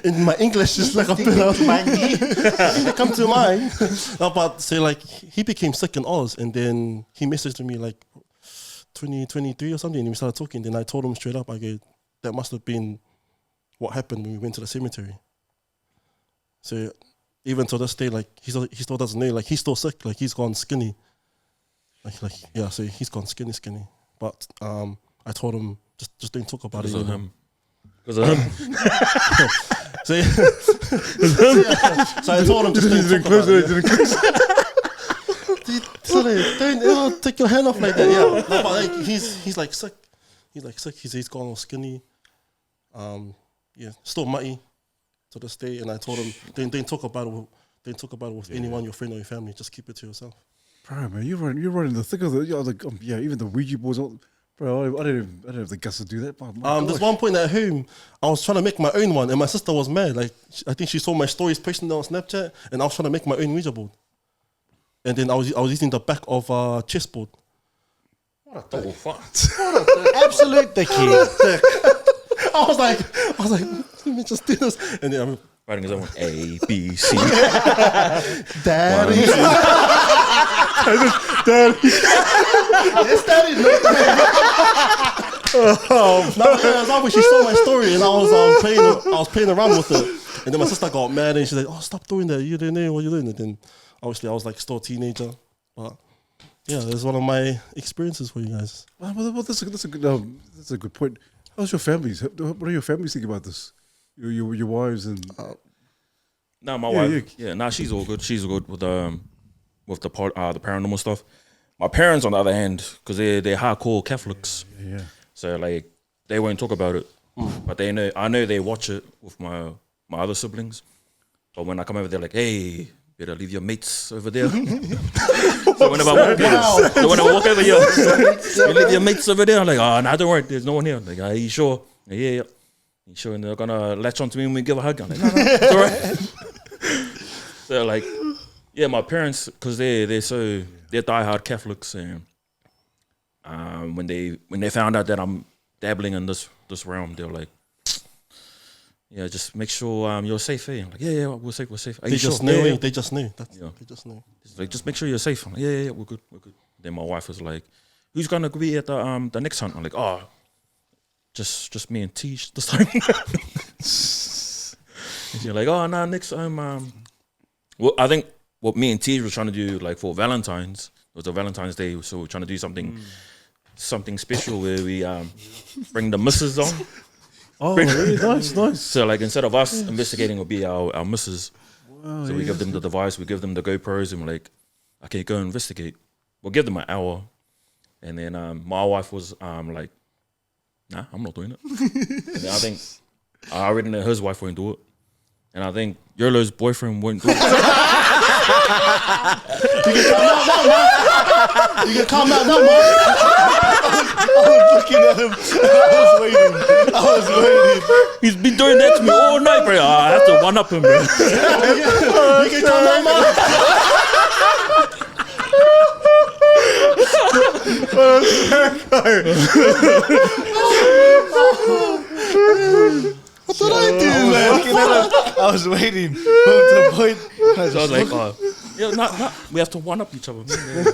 in my English is like a bit of it come to mind. No, but say like he became sick in Oz, and then he messaged me like 2023 or something, and we started talking. Then I told him straight up, I go, that must have been what happened when we went to the cemetery. So even to this day, like he still doesn't know. Like he's still sick. Like he's gone skinny. Like yeah, so he's gone skinny. But I told him just don't talk about it. Because of him. Because of him. So I told him just don't talk about it. Sorry, don't take your hand off like that. Yeah, no, but like he's like sick. He's like sick. He's gone all skinny. Yeah, still mutty to this day. And I told him don't talk about it. Don't talk about it with anyone, your friend or your family. Just keep it to yourself. Bro, man, you're running the thick of the. Even the Ouija boards. Bro, I don't have the guts to do that. There's one point at home, I was trying to make my own one, and my sister was mad. Like I think she saw my stories posting on Snapchat, and I was trying to make my own Ouija board. And then I was using the back of a chessboard. What the fuck? Absolute dickhead. I was like, let me just do this. And then I'm Writing his own A, B, C. Daddy. Yes, daddy. No, she saw my story and I was playing around with it. And then my sister got mad and she's like, "Oh, stop doing that! You don't know what you're doing." And then obviously I was like still a teenager, but yeah, that's one of my experiences for you guys. Well, that's a good point. How's your families? What are your families thinking about this? Your wives and No, my wife. Yeah, she's all good. She's all good with the paranormal stuff. My parents, on the other hand, because they're hardcore Catholics. Yeah. So like they won't talk about it, but I know they watch it with my other siblings. But when I come over, they're like, "Hey, better leave your mates over there." So when I walk over here, you leave your mates over there. I'm like, "Oh, no, don't worry, there's no one here." I'm like, "Are you sure?" Yeah. You sure? And they're gonna latch onto me when we give a hug. I'm like, "No, it's all right." So like, yeah, my parents, because they're diehard Catholics, and when they found out that I'm dabbling in this realm, they're like, "Yeah, just make sure you're safe." Eh? I'm like, yeah, we're safe. Are They you just sure? knew. Yeah. They just knew. Yeah. They just knew. It's like, just make sure you're safe. I'm like, yeah, we're good. Then my wife was like, "Who's gonna be at the next hunt?" I'm like, "Oh, just me and T this time." And she's like, "Oh no, next time." Well, I think what me and T were trying to do, like for Valentine's, it was a Valentine's Day, so we're trying to do something special where we bring the missus on. oh, really nice. So like instead of us investigating, it'll be our missus. Wow, So we give them the device, we give them the GoPros, and we're like, "Okay, go investigate." We'll give them an hour, and then my wife was like, "Nah, I'm not doing it." And then I think I already know his wife won't do it, and I think Yolo's boyfriend won't do it. You can calm down now, man. I was looking at him. I was waiting. He's been doing that to me all night, bro. I have to one up him, bro. You can calm down, man. What did I do, man? I was waiting for him to point. So I was like, "Oh, we have to one up each other." Man.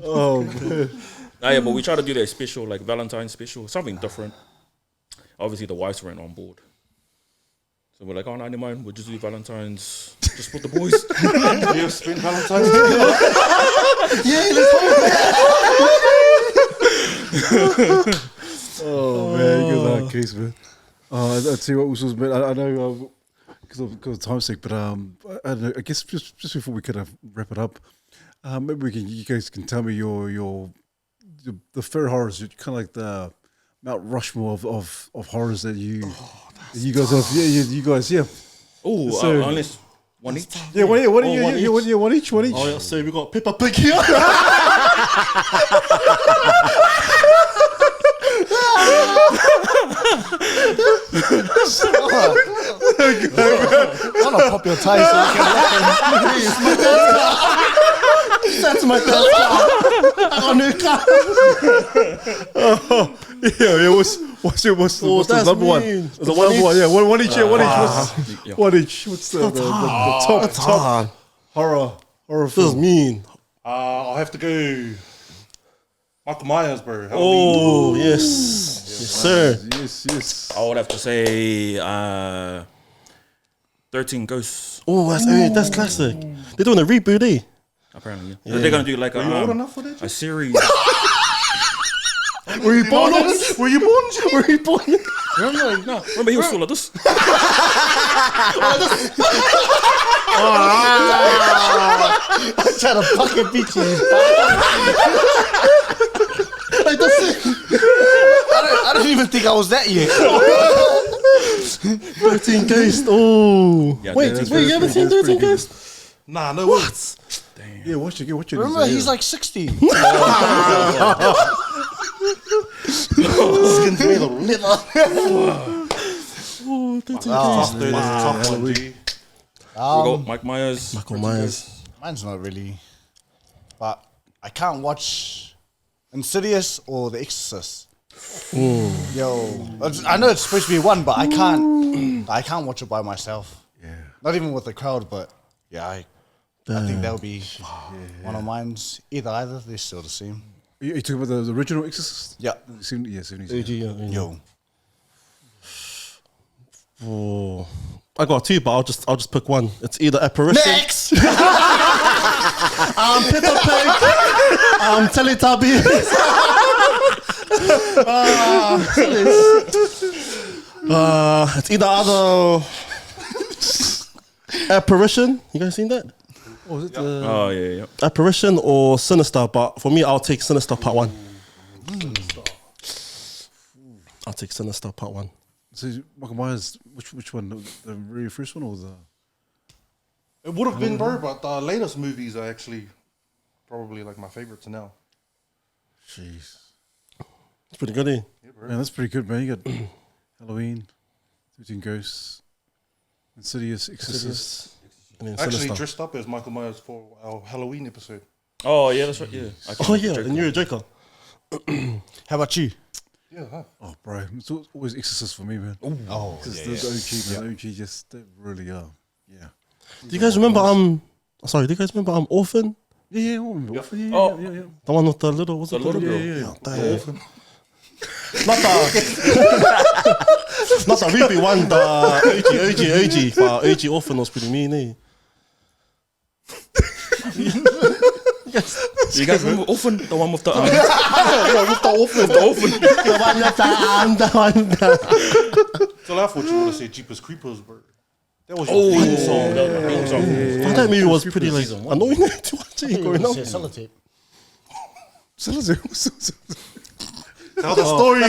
Oh man. Yeah, but we try to do that special, like Valentine's special, something different. Obviously, the wives weren't on board. So we're like, "Oh, no, never mind. We'll just do Valentine's just for the boys." You spent Valentine's Day? Oh man, you got that case, man. I tell you what, was man. I know because of time's sake, but I don't know. I guess just before we kind of wrap it up, maybe you guys can tell me your the fair horrors, kind of like the Mount Rushmore of horrors that you guys have. Yeah, you guys, yeah. Oh, So- unless one each. Yeah, one each. Oh, yeah, so we got Peppa Pig here. Want to pop your tie so you can That's my dad's car. I got a new car. Yeah. What's the that's number one? mean. The number one, yeah. One each. Yeah, one each. Yeah. One each. What's the top horror This is film? mean. I'll have to go Michael Myers, bro. Oh, yes. Yes, sir. Yes. I would have to say 13 Ghosts, Oh, that's classic. They're doing a reboot, eh? apparently. Yeah. They're gonna do like Are you old enough for that? a series. Were you born? Were you born? Were you born? Remember he was full of this. I'm trying to fucking beat you. Like, that's it. I don't even think I was that yet. 13 Ghosts. Oh. Yeah, Wait, that's you haven't seen 13 Ghosts? Nah, no. What? Yeah, watch it. Remember, he's like 60. Skin's made of leather. Oh, 13 Tough, Ghosts. dude. That's a tough one, G. We got Mike Myers. Michael Myers. Mine's not really. But I can't watch Insidious or The Exorcist. Yo, I know it's supposed to be one, but I can't watch it by myself. Yeah. Not even with the crowd, but yeah, I think that'll be one of mine's. Either, they're still the same. Are you talking about the original Exorcist? Yeah. 70s. AG, yeah. Yo. Oh. I got two, but I'll just pick one. It's either Apparition. Next! Peppa Pig. Teletubbies. It's either other Apparition. You guys seen that? Oh, is it Oh yeah. Apparition or Sinister? But for me, I'll take Sinister Part 1. I'll take Sinister Part 1. So Michael Myers, which one? The very first one or the? It would have been, bro, but the latest movies are actually probably like my favorites now. Jeez. It's pretty good, eh? Man, that's pretty good, man. You got Halloween, 13 Ghosts, Insidious, Exorcist. And then I actually Sinister. dressed up as Michael Myers for our Halloween episode. Oh yeah, that's right. Yeah. Oh yeah, and you're a Joker. How about you? Yeah, huh? Oh, bro, it's always Exorcist for me, man. Oh, Because the OG, man, OG just they really are. Yeah. Do you guys remember Sorry, do you guys remember Orphan? Yeah. Oh. Yeah. The one with the little, what's The it called? little girl. Yeah. Damn. Not the reboot one, the OG. But OG Orphan was pretty mean, eh? You guys remember Orphan? The one with the Yeah, with the orphan. the Orphan. The one So I thought you would have said Jeepers Creepers, bro. That was your Oh, theme song. that was my theme song. But that movie was pretty like annoying to watch it going on. sellotape. Tell the story.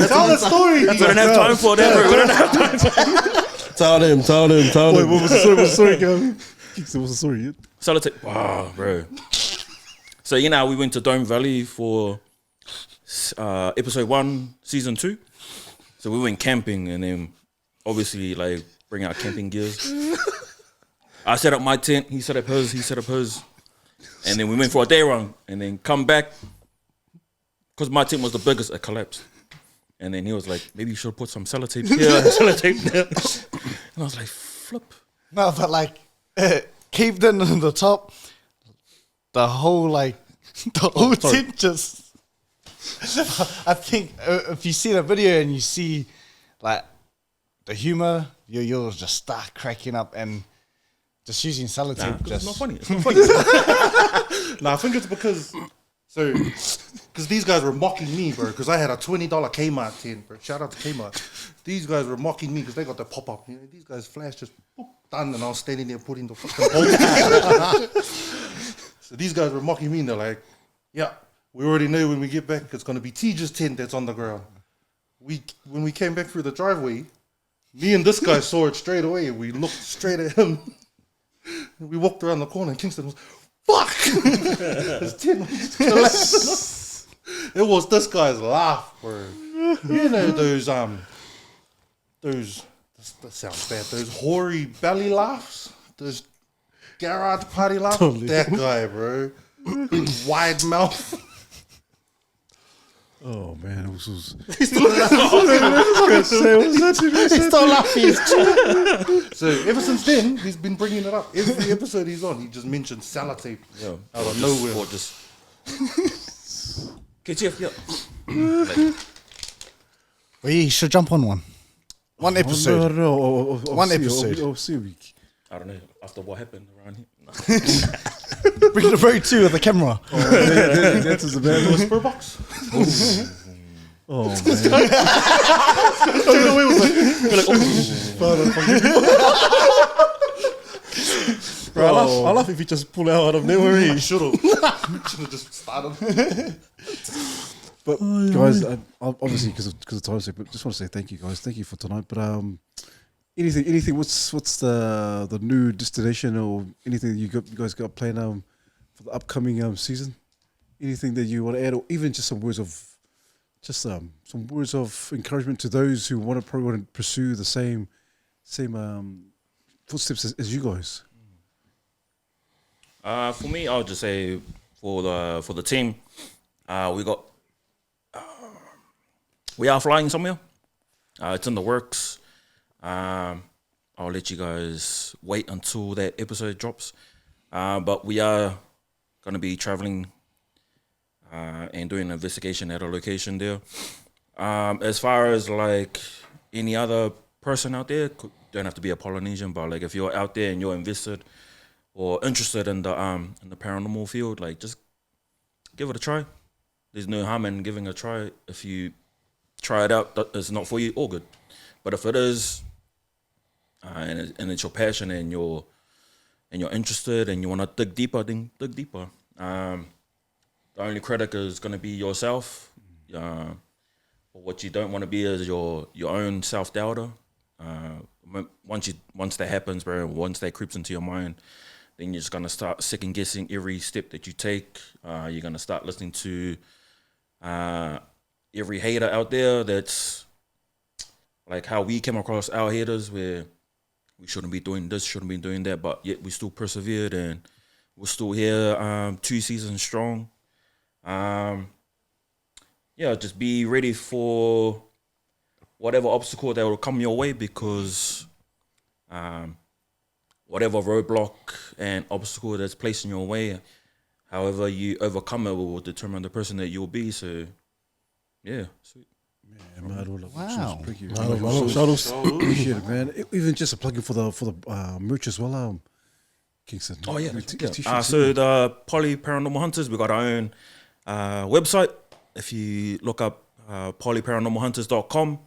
Tell the story. We don't have time for that, bro. We don't have time for Tell them. Wait, what was the story? What's the story, Gavin? What's the story? Sellotape. Wow, bro. So we went to Dome Valley for episode 1, season 2. So we went camping and then obviously like bring out camping gears. I set up my tent, he set up his. And then we went for a day run and then come back. Because my tent was the biggest, it collapsed. And then he was like, maybe you should put some sellotape here, sellotape there. And I was like, flip. No, but like, caved in on the top, the whole tent just. I think if you see the video and you see like the humor, you'll just start cracking up and just using sellotape. It's not funny. Nah, I think it's because these guys were mocking me, bro. Because I had a $20 Kmart tent, bro. Shout out to Kmart. These guys were mocking me because they got the pop up. These guys flashed just boop, done, and I was standing there putting the fucking bolts. So these guys were mocking me, and they're like, "Yeah, we already know when we get back, it's gonna be Tij's tent that's on the ground." When we came back through the driveway, me and this guy saw it straight away. We looked straight at him. We walked around the corner, and Kingston was, "Fuck!" His tent was collapsing. It was this guy's laugh, bro. You know those that sounds bad. Those hoary belly laughs, those garage party laughs. Totally. That guy, bro, big wide mouth. Oh man, it was. He's still laughing. So ever since then, he's been bringing it up. Every episode he's on, he just mentions sellotape out of nowhere. Or just. Okay, Jeff, yeah. We should jump on one. One episode. No. One episode. I'll see a week. I don't know, after what happened around here. No. Bring the break too with the camera. That's his man. Spur box. Oh, man. Straight away was like, Bro, I laugh if you just pull out of nowhere. should have just started. But guys, obviously because of time sake, but just want to say thank you, guys. Thank you for tonight. But anything? What's the new destination or anything that you guys got planned for the upcoming season? Anything that you want to add, or even just some words of encouragement to those who want to pursue the same footsteps as you guys? For me, I'll just say for the team, we are flying somewhere. It's in the works. I'll let you guys wait until that episode drops. But we are going to be traveling and doing an investigation at a location there. As far as like any other person out there, don't have to be a Polynesian, but like if you're out there and you're invested or interested in the paranormal field, like just give it a try. There's no harm in giving it a try. If you try it out, it's not for you, all good. But if it is, and it's your passion and you're interested and you want to dig deeper, then dig deeper. The only critic is going to be yourself. What you don't want to be is your own self-doubter. Once that happens, bro, once that creeps into your mind, then you're just going to start second-guessing every step that you take. You're going to start listening to every hater out there that's like how we came across our haters, where we shouldn't be doing this, shouldn't be doing that, but yet we still persevered and we're still here 2 seasons strong. Just be ready for whatever obstacle that will come your way, because whatever roadblock and obstacle that's placed in your way, however you overcome it will determine the person that you'll be. So, yeah, sweet. Wow. Appreciate it, man. Even just a plug-in for the merch as well, Kingston. Oh, yeah. So the Poly Paranormal Hunters, we got our own website. If you look up polyparanormalhunters.com,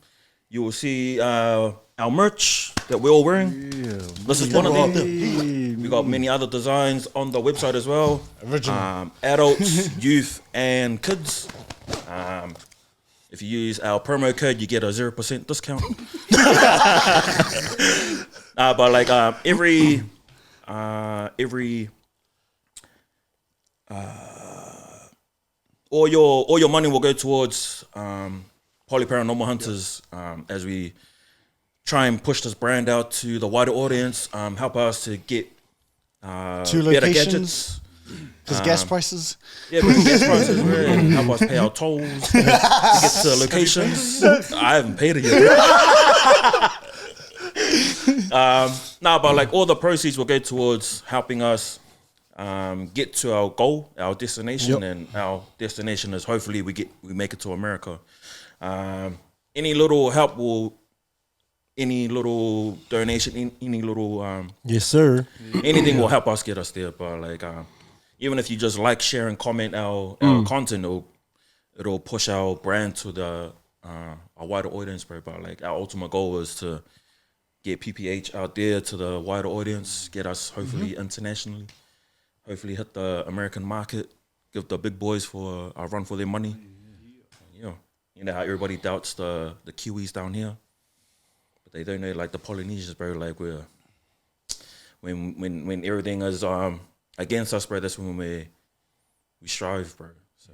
you will see our merch that we're all wearing. Yeah, this is one of them. We got many other designs on the website as well. Original. Adults, youth, and kids. If you use our promo code, you get a 0% discount. But like every all your money will go towards Poly Paranormal Hunters as we try and push this brand out to the wider audience. Help us to get 2 better locations. gadgets. Because gas prices. Yeah, because gas prices, and help us pay our tolls to get to locations. I haven't paid it yet. But like all the proceeds will go towards helping us get to our goal, our destination, and our destination is hopefully we make it to America. Any little help any little donation, any little Yes, sir. anything will help us get us there. But like even if you just like, share, and comment our content, it'll push our brand to the a wider audience, bro. But like our ultimate goal is to get PPH out there to the wider audience, get us hopefully internationally, hopefully hit the American market, give the big boys for a run for their money. You know how everybody doubts the Kiwis down here, but they don't know like the Polynesians, bro. Like when everything is against us, bro, that's when we strive, bro. So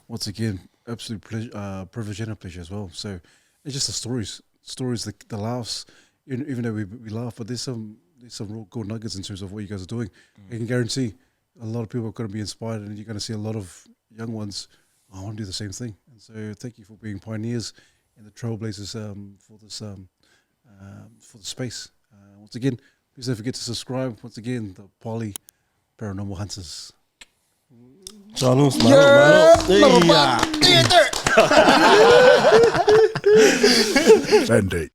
once again, absolute pleasure, privilege and a pleasure as well. So it's just the stories, the laughs. Even though we laugh, but there's some real gold nuggets in terms of what you guys are doing. I can guarantee a lot of people are going to be inspired, and you're going to see a lot of young ones. I want to do the same thing. And so thank you for being pioneers and the trailblazers for the space. Once again, please don't forget to subscribe. Once again, the Poly Paranormal Hunters. Janus, Yeah. Band-Aid.